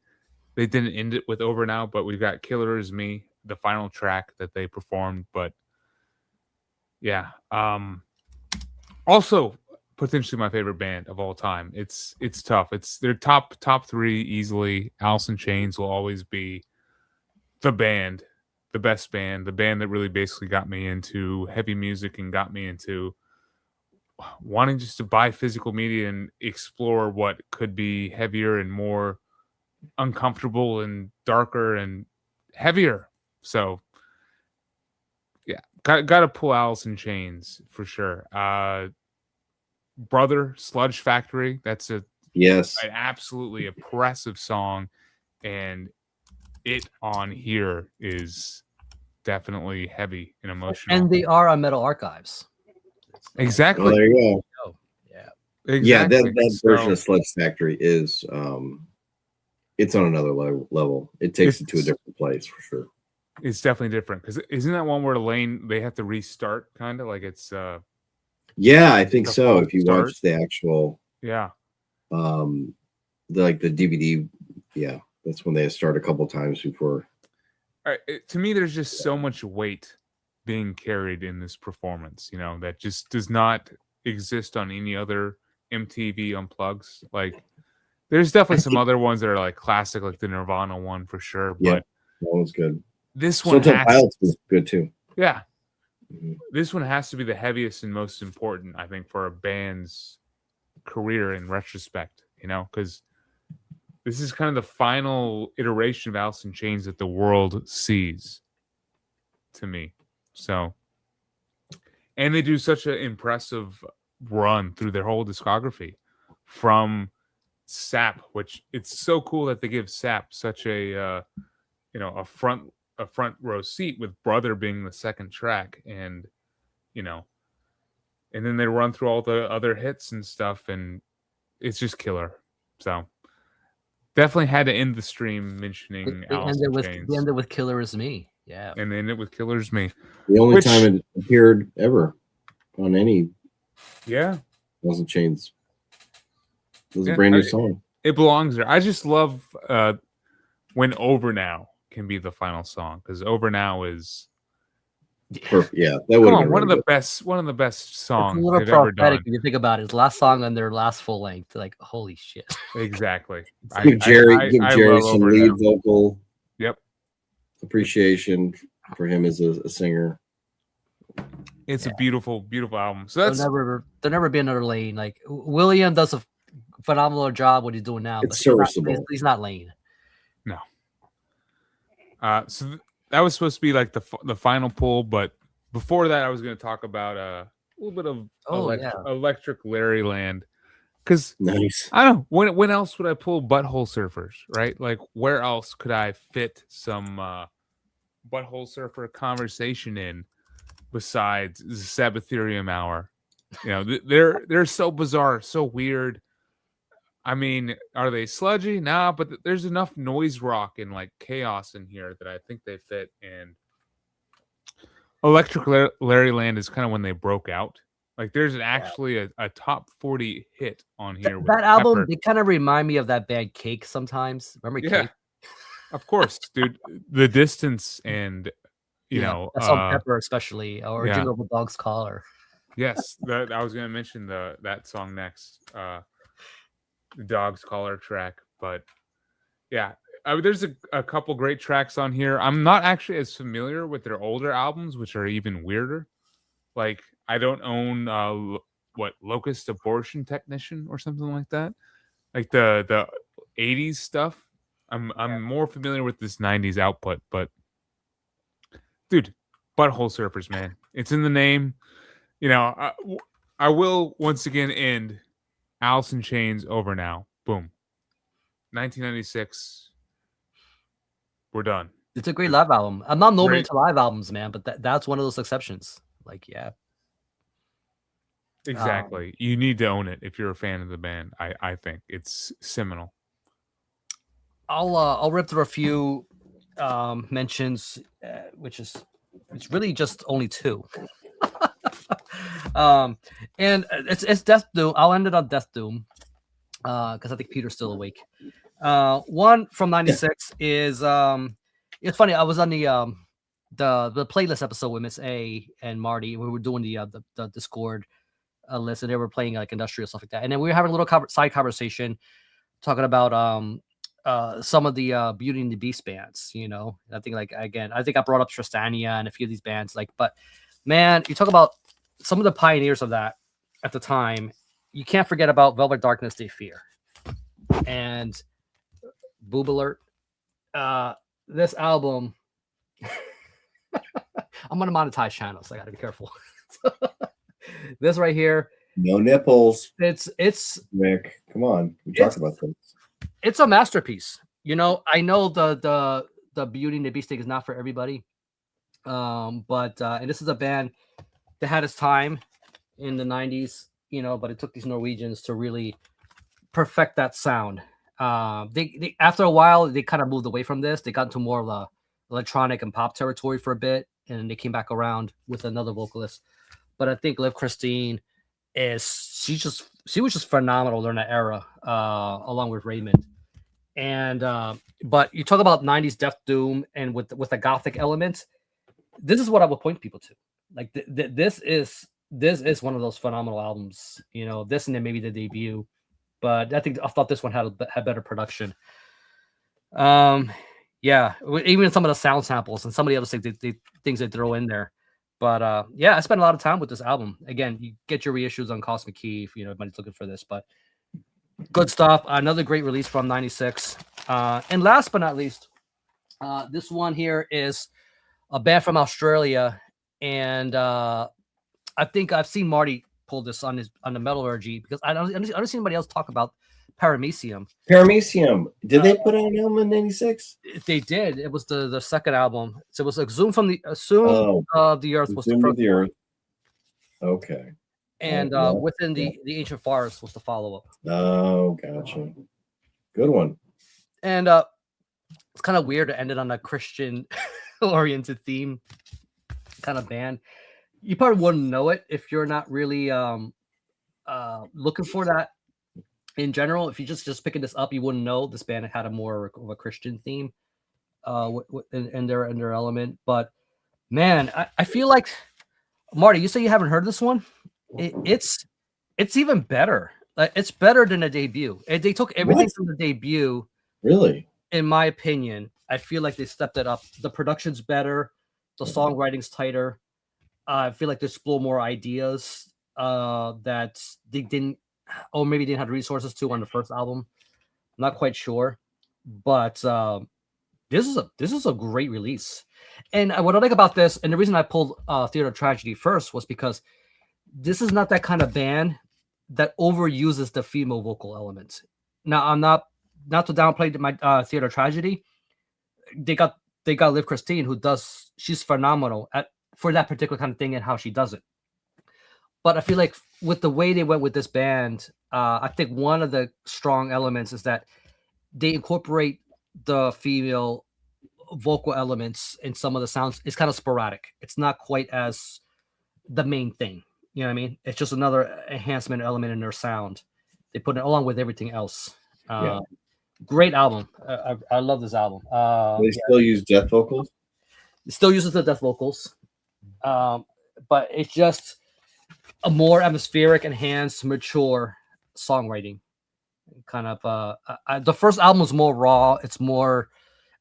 A: they didn't end it with Over Now, but we've got Killer Is Me, the final track that they performed. But yeah, also potentially my favorite band of all time. It's tough. It's their top 3 easily. Alice in Chains will always be the band, the best band, the band that really basically got me into heavy music and got me into wanting just to buy physical media and explore what could be heavier and more uncomfortable and darker and heavier. So yeah, got to pull Alice in Chains for sure. Brother, Sludge Factory, that's an absolutely oppressive song, and it on here is definitely heavy and emotional.
B: And they are on Metal Archives.
A: Exactly.
C: Oh, there you go.
B: Oh, yeah.
A: Exactly.
C: Yeah, that version of Sludge Factory is it's on another level. It takes it to a different place for sure.
A: It's definitely different because isn't that one where they have to restart kind of like it's
C: yeah, I think so. If you
A: start.
C: watch the actual
A: yeah
C: the DVD, yeah, that's when they start a couple times before.
A: To me, there's just so much weight being carried in this performance, that just does not exist on any other MTV Unplugs. Like, there's definitely some other ones that are like classic, like the Nirvana one for sure.
C: Yeah,
A: but
C: that one's good.
A: This one
C: Pilots was good too.
A: Yeah. Mm-hmm. This one has to be the heaviest and most important, I think, for a band's career in retrospect, because this is kind of the final iteration of Alice in Chains that the world sees, to me. So, and they do such an impressive run through their whole discography from Sap, which it's so cool that they give Sap such a a front row seat with Brother being the second track, and and then they run through all the other hits and stuff, and it's just killer. So definitely had to end the stream mentioning Alice in Chains.
B: They ended with Killer Is Me. Yeah.
A: And they ended with Killer Is Me.
C: The only time it appeared ever on any Alice in Chains. It was a brand new song.
A: It belongs there. I just love when Over Now can be the final song, because Over Now is
C: perfect. Yeah, that would have been
A: one of the best songs
B: it's a little
A: they've ever done.
B: When you think about it, it's the last song on their last full length. Like, holy shit!
A: Exactly.
C: Give Jerry some lead vocal.
A: Yep.
C: Appreciation for him as a singer.
A: It's a beautiful, beautiful album. So that's
B: there'll never be another Lane. Like, William does a phenomenal job what he's doing now.
C: It's serviceable.
B: He's not Lane.
A: No. So that was supposed to be like the final pull, but before that, I was going to talk about a little bit of Electric Larryland, because
C: nice.
A: I don't know when else would I pull Butthole Surfers, right? Like, where else could I fit some Butthole Surfer conversation in besides the Sabbatharium hour? They're so bizarre, so weird. I mean, are they sludgy? Nah, but there's enough noise rock and like chaos in here that I think they fit. And Electric Larryland is kind of when they broke out. Like, there's actually a top 40 hit on here.
B: That album, they kind of remind me of that band Cake sometimes. Remember Cake?
A: Of course, dude. The Distance and,
B: that's on Pepper especially, or Jingle of a Dog's Collar.
A: Yes, I was going to mention that song next. The Dog's Collar track, but there's a couple great tracks on here. I'm not actually as familiar with their older albums, which are even weirder. Like, I don't own Locust Abortion Technician or something like that, like the 80s stuff. I'm more familiar with this 90s output, but dude, Butthole Surfers, man, it's in the name. I will once again end Alice in Chains, Over Now. Boom. 1996. We're done.
B: It's a great live album. I'm not nominated to live albums, man, but that's one of those exceptions. Like, yeah.
A: Exactly. You need to own it if you're a fan of the band. I think it's seminal.
B: I'll rip through a few mentions, which is it's really just only two. And it's Death Doom. I'll end it on Death Doom because I think Peter's still awake. One from '96 is it's funny. I was on the playlist episode with Miss A and Marty. We were doing the Discord list, and they were playing like industrial stuff like that. And then we were having a little side conversation talking about some of the Beauty and the Beast bands. You know, I think I think I brought up Tristania and a few of these bands. But man, you talk about some of the pioneers of that at the time. You can't forget about Velvet Darkness, They Fear, and Boob Alert. This album, I'm gonna monetize channels. I gotta be careful. This right here,
C: no nipples.
B: It's
C: Rick. Come on, we talked about this.
B: It's a masterpiece. You know, I know the Beauty and the Beast thing is not for everybody, but and this is a band that had its time in the '90s. You know, but it took these Norwegians to really perfect that sound. They after a while they kind of moved away from this. They got into more of the electronic and pop territory for a bit, and then they came back around with another vocalist. But I think Liv Christine she was just phenomenal during that era, along with Raymond. And but you talk about '90s Death Doom and with the gothic elements, this is what I would point people to. Like this is one of those phenomenal albums. You know, this and then maybe the debut. But I thought this one had better production. Yeah, even some of the sound samples and some of the other things they throw in there. But yeah, I spent a lot of time with this album. Again, you get your reissues on Cosmic Key if anybody's looking for this. But good stuff. Another great release from '96. And last but not least, this one here is a band from Australia, and I think I've seen Marty pull this on the Metallurgy because I don't see anybody else talk about Paramecium.
C: Paramecium. Did they put out an album in '96?
B: They did. It was the second album. So it was Exhumed from the of the Earth was the first.
C: The Earth. Okay.
B: And Within the Ancient Forest was the follow up.
C: Oh, gotcha. Good one.
B: And it's kind of weird to end it on a Christian oriented theme kind of band. You probably wouldn't know it if you're not really looking for that in general. If you just picking this up, you wouldn't know this band had a more of a Christian theme in their element. But man, I feel like Marty, you say you haven't heard this one. It's even better. It's better than a debut. They took everything from the debut.
C: Really? In
B: my opinion, I feel like they stepped it up. The production's better. The songwriting's tighter. I feel like they explore more ideas that they didn't, or maybe didn't have the resources to on the first album. I'm not quite sure, but this is a great release. And what I like about this, and the reason I pulled Theater of Tragedy first was because this is not that kind of band that overuses the female vocal element. Now, I'm not to downplay my Theater of Tragedy. They got Liv Christine, she's phenomenal for that particular kind of thing and how she does it. But I feel like with the way they went with this band, I think one of the strong elements is that they incorporate the female vocal elements in some of the sounds. It's kind of sporadic. It's not quite as the main thing. You know what I mean? It's just another enhancement element in their sound. They put it along with everything else. Great album. I love this album.
C: They still use death vocals?
B: It still uses the death vocals. But it's just a more atmospheric, enhanced, mature songwriting. Kind of the first album was more raw. It's more,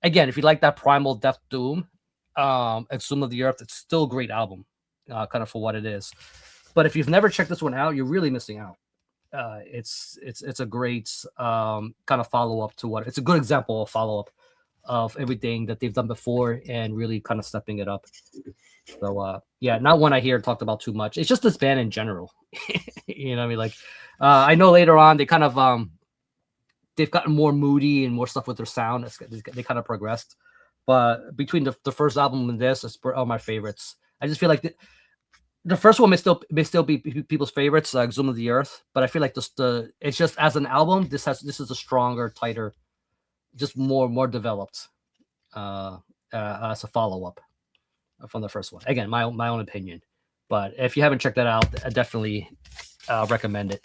B: again, if you like that primal Death Doom, Exhumed of the Earth, it's still a great album, kind of for what it is. But if you've never checked this one out, you're really missing out. It's a great kind of follow-up to it's a good example of follow-up of everything that they've done before and really kind of stepping it up. So not one I hear talked about too much. It's just this band in general. You know what I mean? Like I know later on they kind of they've gotten more moody and more stuff with their sound. They kind of progressed. But between the first album and this, it's all my favorites. I just feel like the first one may still be people's favorites, like Exhumed of the Earth. But I feel like it's just as an album, this is a stronger, tighter just more developed as a follow up from the first one. Again, my own opinion, but if you haven't checked that out, I definitely recommend it.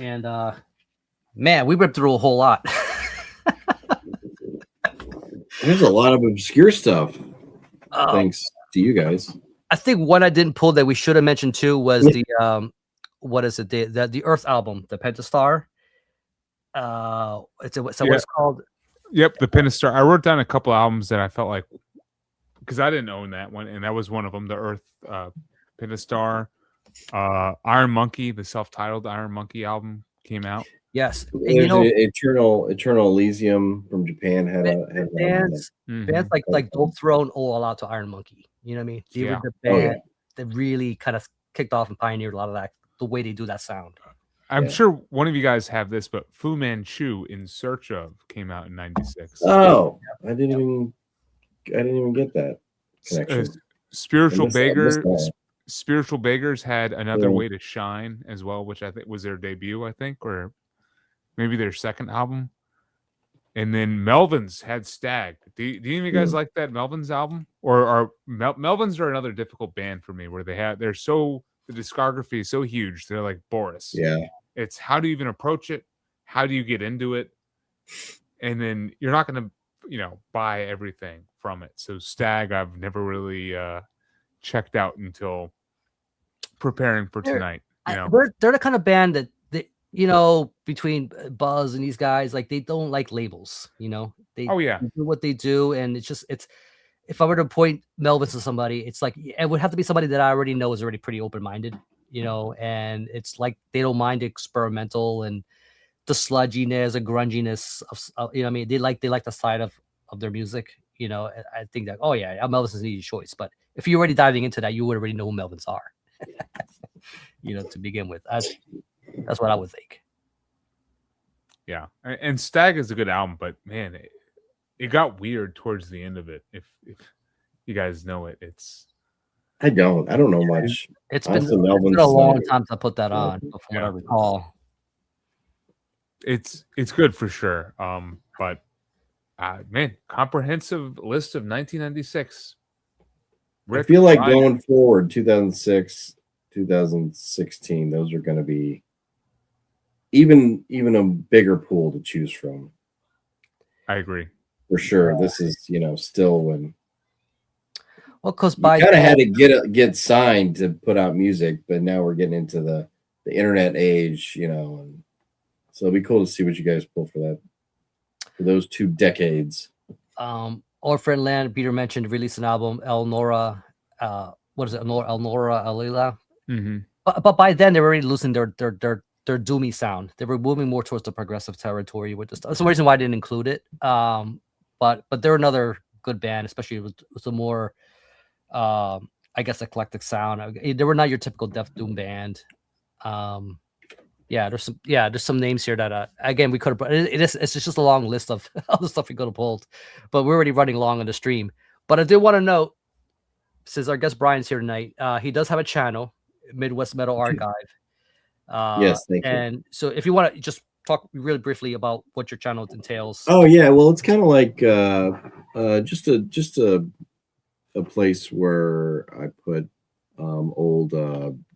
B: And man, we ripped through a whole lot.
C: There's a lot of obscure stuff. Thanks to you guys.
B: I think one I didn't pull that we should have mentioned too was the what is it? The Earth album, the Pentastar. What it's called?
A: Yep, the Pentastar. I wrote down a couple albums that I felt like, because I didn't own that one, and that was one of them. The Earth Pentastar, Iron Monkey, the self-titled Iron Monkey album came out.
B: Yes, and
C: Eternal Elysium from Japan had
B: bands like Dope Throne all out to Iron Monkey. You know what I mean? They were the band that really kind of kicked off and pioneered a lot of that, the way they do that sound.
A: I'm sure one of you guys have this, but Fu Manchu In Search Of came out in '96.
C: Oh, I didn't even get that connection.
A: Spiritual Beggars had Another Way to Shine as well, which I think was their debut, or maybe their second album. And then Melvins had Stag. Do any of you guys like that Melvins album? Or Melvins are another difficult band for me, where the discography is so huge. They're like Boris.
C: Yeah.
A: It's how do you even approach it? How do you get into it? And then you're not going to, buy everything from it. So Stag, I've never really checked out until preparing for tonight.
B: They're the kind of band that between Buzz and these guys, like, they don't like labels. They do what they do, and it's if I were to point Melvins to somebody, it's like it would have to be somebody that I already know is already pretty open-minded, and it's like they don't mind experimental and the sludginess, the grunginess of they like the side of their music. I think that Melvins is an easy choice, but if you're already diving into that, you would already know who Melvins are. To begin with, that's what I would think.
A: Yeah, and Stag is a good album, but man, it got weird towards the end of it. If you guys know it,
C: I don't know much.
B: It's been a long time to put that on, from what I recall.
A: It's good for sure. But man, comprehensive list of 1996.
C: I feel like going forward, 2006, 2016, those are going to be even a bigger pool to choose from.
A: I agree.
C: For sure. This is, still when.
B: Well, because
C: you kind of had to get signed to put out music, but now we're getting into the internet age, and so it'll be cool to see what you guys pull for those 2 decades.
B: Orphan Land, Peter mentioned, released an album, Elnora. What is it? Elnora Alila.
A: Mm-hmm.
B: But by then they were already losing their doomy sound. They were moving more towards the progressive territory with this. That's the reason why I didn't include it. But they're another good band, especially with a more eclectic sound. They were not your typical Death Doom band. There's some names here that again we could have. It's just a long list of all the stuff we could have pulled, but we're already running long on the stream. But I do want to note, since our guest Brian's here tonight, he does have a channel, Midwest Metal Archive.
C: Yes, thank you.
B: And so, if you want to just talk really briefly about what your channel entails.
C: Oh yeah, well, it's kind of like just a place where I put old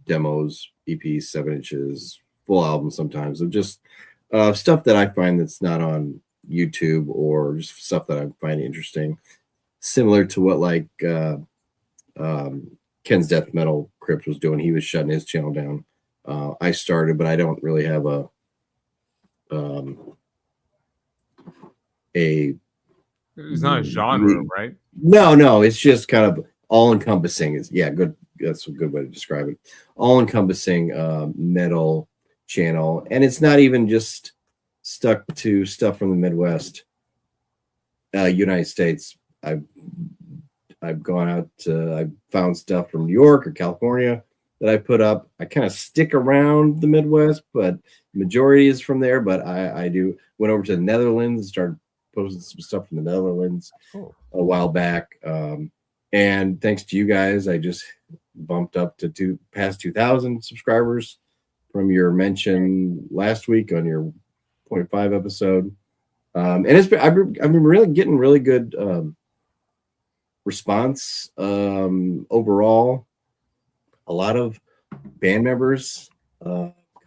C: demos, EPs, 7 inches, full albums sometimes, of just stuff that I find that's not on YouTube, or just stuff that I find interesting, similar to what like Ken's Death Metal Crypt was doing. He was shutting his channel down. I started, but I don't really have
A: it's not a genre, right?
C: No, it's just kind of all encompassing. Good. That's a good way to describe it. All encompassing metal channel, and it's not even just stuck to stuff from the Midwest, United States. I've gone out to, I've found stuff from New York or California that I put up. I kind of stick around the Midwest, but the majority is from there. But I went over to the Netherlands and started posting some stuff from the Netherlands a while back. And thanks to you guys, I just bumped up to past 2,000 subscribers from your mention last week on your 1.5 episode. And I've been really getting really good response overall. A lot of band members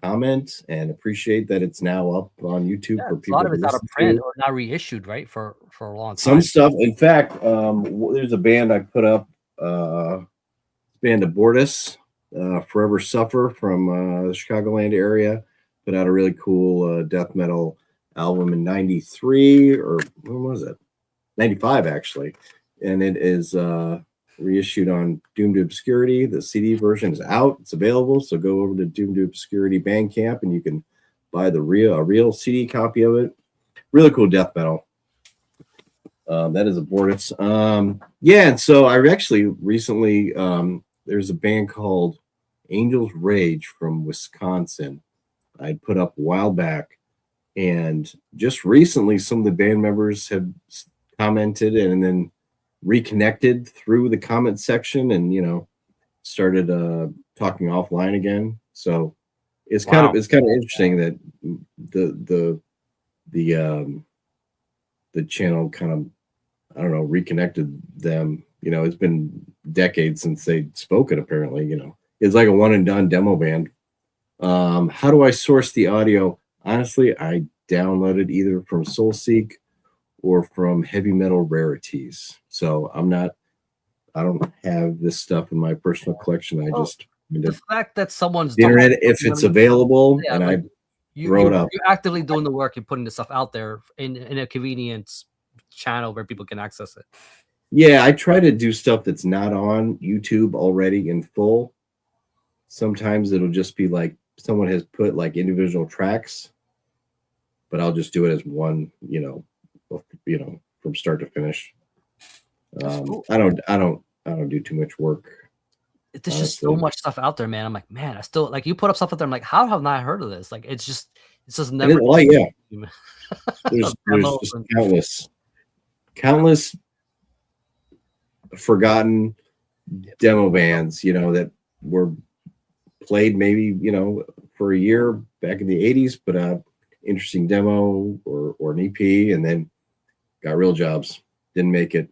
C: comment and appreciate that it's now up on YouTube for people.
B: A lot of
C: to
B: it's out of
C: listen
B: print
C: to.
B: or not reissued, right? For a long time.
C: Some stuff. In fact, there's a band I put up. Band Abortus, Forever Suffer from the Chicagoland area, put out a really cool death metal album in '93, or when was it? '95 actually, and it is reissued on Doom to Obscurity. The CD version is out; it's available. So go over to Doom to Obscurity Bandcamp, and you can buy a real CD copy of it. Really cool death metal. That is Abortus. Yeah, and so I actually recently there's a band called Angel's Rage from Wisconsin. I put up a while back, and just recently some of the band members have commented and then reconnected through the comment section, and started talking offline again. So it's kind of interesting that the channel kind of, I don't know, reconnected them. It's been decades since they'd spoken, apparently. It's like a one and done demo band. How do I source the audio? Honestly, I downloaded either from SoulSeek or from Heavy Metal Rarities. So I don't have this stuff in my personal collection.
B: The fact that someone's
C: the internet, if it's available, and I throw it up.
B: You're actively doing the work and putting the stuff out there in a convenience channel where people can access it.
C: Yeah, I try to do stuff that's not on YouTube already in full. Sometimes it'll just be like someone has put like individual tracks, but I'll just do it as one, from start to finish.
B: Cool.
C: I don't do too much work.
B: There's just so much stuff out there, man. I'm like, man, I still like you put up stuff out there. I'm like, how have I not heard of this? Like, it's just never.
C: Yeah. There's just countless forgotten demo bands, that were played maybe, for a year back in the 80s, but interesting demo or an EP, and then got real jobs, didn't make it.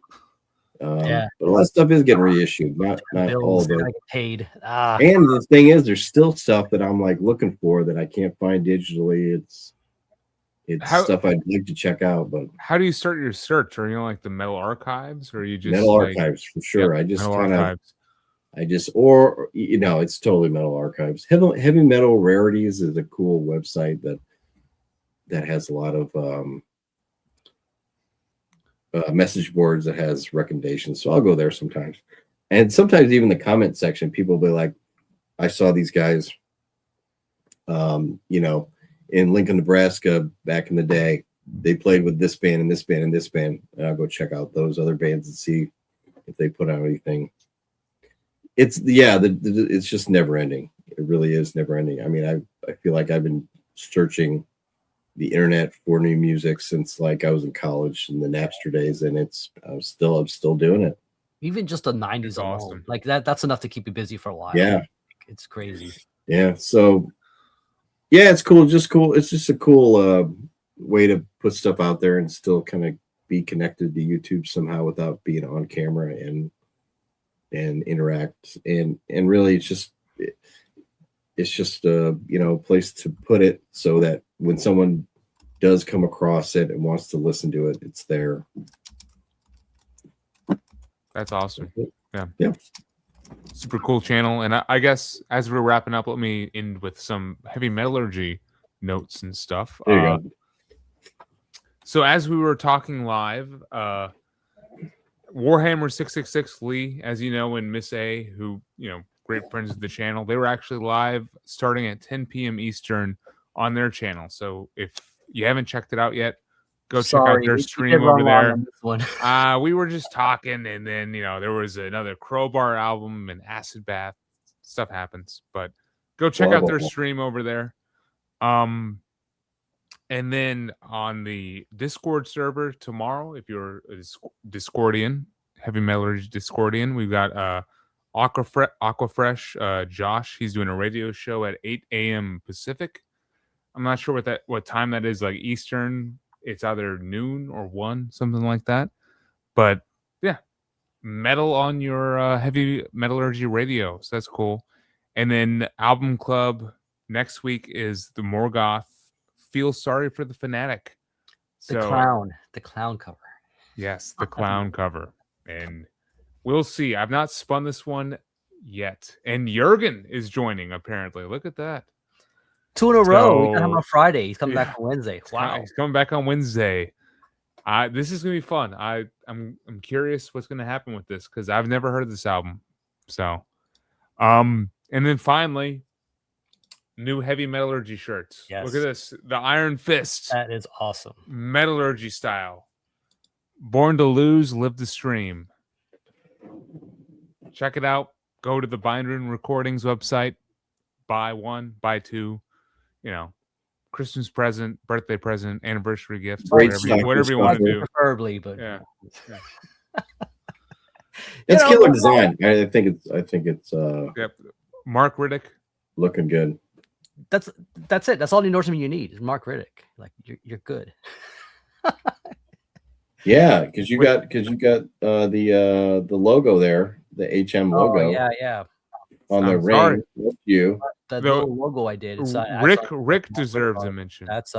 C: But a lot of stuff is getting reissued, not all of it.
B: Get paid.
C: And the thing is, there's still stuff that I'm like looking for that I can't find digitally. It's stuff I'd like to check out. But
A: how do you start your search? Are you on like the Metal Archives, or are you just
C: Metal Archives for sure?
A: Yep,
C: it's totally Metal Archives. Heavy Metal Rarities is a cool website that has a lot of message boards that has recommendations. So I'll go there sometimes. And sometimes even the comment section, people will be like, I saw these guys, in Lincoln, Nebraska back in the day. They played with this band and this band and this band. And I'll go check out those other bands and see if they put out anything. It's just never ending. It really is never ending. I mean, I feel like I've been searching the internet for new music since like I was in college in the Napster days, and I'm still doing it.
B: Even just the 90s alone,
A: awesome.
B: like that's enough to keep you busy for a while.
C: Yeah,
B: it's crazy.
C: Yeah, so yeah, it's cool. Just cool. It's just a cool way to put stuff out there and still kind of be connected to YouTube somehow without being on camera and interact. And really, it's just a place to put it so that when someone does come across it and wants to listen to it, it's there.
A: That's awesome.
C: Yeah.
A: Super cool channel. And I guess as we're wrapping up, let me end with some heavy metallurgy notes and stuff.
C: There you go.
A: So as we were talking live, Warhammer 666 Lee, as you know, and Miss A, who, great friends of the channel, they were actually live starting at 10 p.m. Eastern on their channel. So if you haven't checked it out yet, go check out their stream over there. We were just talking, and then there was another Crowbar album and Acid Bath. Stuff happens, but go check out their stream over there. And then on the Discord server tomorrow, if you're a Discordian, Heavy Metallurgy Discordian, we've got Aquafresh Josh. He's doing a radio show at 8 a.m. Pacific. I'm not sure what time that is, like Eastern. It's either noon or 1, something like that. But yeah, metal on your heavy metallurgy radio. So that's cool. And then album club next week is the Morgoth. Feel Sorry for the Fanatic.
B: The clown cover.
A: Yes, the clown cover. And we'll see. I've not spun this one yet. And Jurgen is joining, apparently. Look at that.
B: 2 in a row. We got him on Friday. He's coming back on Wednesday. Wow.
A: He's coming back on Wednesday. This is gonna be fun. I'm curious what's gonna happen with this because I've never heard of this album. So, and then finally, new heavy metallurgy shirts.
B: Yes.
A: Look at this, the Iron Fist.
B: That is awesome.
A: Metallurgy style. Born to Lose, Live to Stream. Check it out. Go to the Bindrin Recordings website. Buy 1, buy 2. Christmas present, birthday present, anniversary gift, whatever you want to do.
B: Preferably, but
A: yeah.
C: It's killer design. I think it's
A: Yep. Mark Riddick.
C: Looking good.
B: That's it. That's all the endorsement you need is Mark Riddick. Like you're good.
C: Yeah, because you got the logo there, the HM logo.
B: Oh, yeah.
C: On the ring. You.
B: The little logo I did. It's,
A: Rick deserves a mention.
B: That's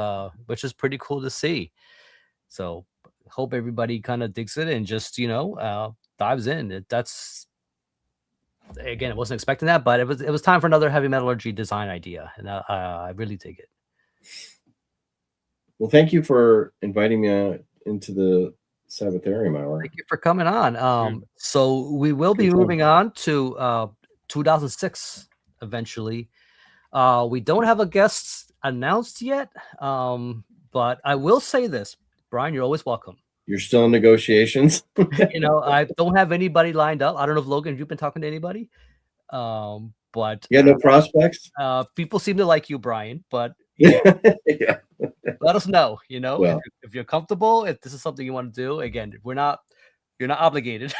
B: which is pretty cool to see. So hope everybody kind of digs it and just dives in. That's again, I wasn't expecting that, but it was time for another heavy metallurgy design idea, and I really dig it.
C: Well, thank you for inviting me into the Sabbatharium hour.
B: Thank you for coming on. So we will be moving on to 2006 eventually. We don't have a guest announced yet, but I will say this, Brian, you're always welcome.
C: You're still in negotiations.
B: I don't have anybody lined up. I don't know if Logan, you've been talking to anybody, but
C: no prospects.
B: People seem to like you, Brian. But
C: yeah.
B: Let us know.
C: Well,
B: if you're comfortable, if this is something you want to do. Again, you're not obligated.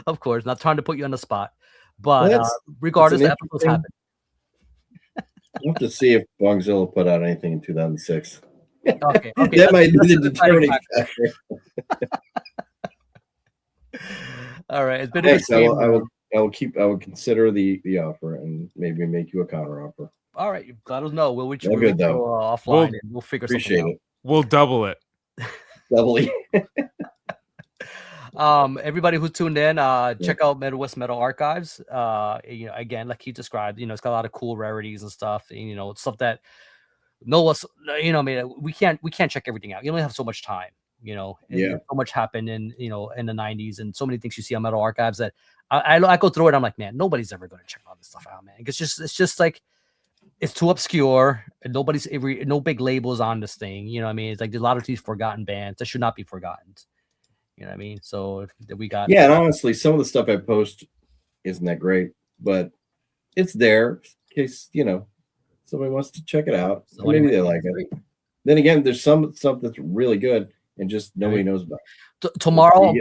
B: Of course, not trying to put you on the spot, but regardless, the episodes happen.
C: We'll have to see if Bongzilla put out anything in 2006.
B: Okay.
C: That might be the determining factor.
B: All right, it's been a good
C: I will consider the offer and maybe make you a counter offer.
B: All right, let us know. We'll
C: offline
B: and we'll figure
C: something out.
B: It.
A: We'll double it.
C: Doubly.
B: Everybody who tuned in, check out Midwest Metal Archives. Again, like he described, it's got a lot of cool rarities and stuff. And, stuff that we can't check everything out. You only have so much time. So much happened in the 90s, and so many things you see on Metal Archives that I go through it. I'm like, man, nobody's ever going to check all this stuff out, man. It's just like it's too obscure, and no big labels on this thing. It's like a lot of these forgotten bands that should not be forgotten. You know what I mean? So we got
C: and honestly, some of the stuff I post isn't that great, but it's there in case somebody wants to check it out. Maybe they like it. Then again, there's some stuff that's really good and just nobody knows about.
B: Tomorrow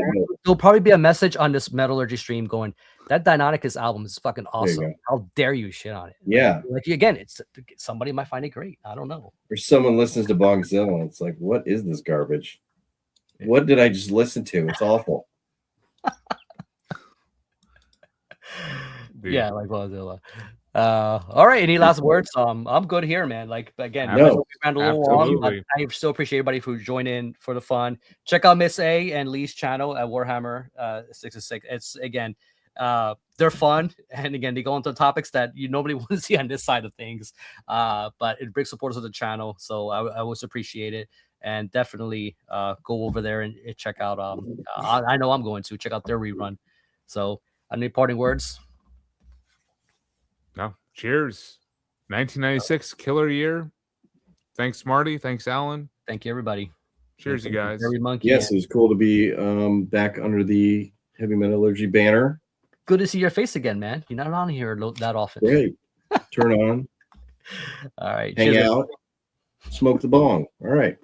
B: there'll probably be a message on this Metallurgy stream going, that Deinonychus album is fucking awesome. How dare you shit on it?
C: Yeah.
B: Like again, it's somebody might find it great. I don't know.
C: Or someone listens to Bongzilla and it's like, what is this garbage? What did I just listen to? It's awful.
B: Yeah, like Bongzilla. All right. Any last words? I'm good here, man. Like again, I still appreciate everybody who joined in for the fun. Check out Miss A and Lee's channel at Warhammer 666. It's again, they're fun, and again, they go into topics that nobody wants to see on this side of things. But it brings supporters of the channel, so I always appreciate it. And definitely go over there and check out. I know I'm going to check out their rerun. So, any parting words?
A: No. Cheers. 1996, killer year. Thanks, Marty. Thanks, Alan.
B: Thank you, everybody.
A: Cheers, you guys.
B: Every monkey.
C: Yes, it was cool to be back under the Heavy Metallurgy banner.
B: Good to see your face again, man. You're not on here that often.
C: Great. Turn on.
B: All right.
C: Hang out. Smoke the bong. All right.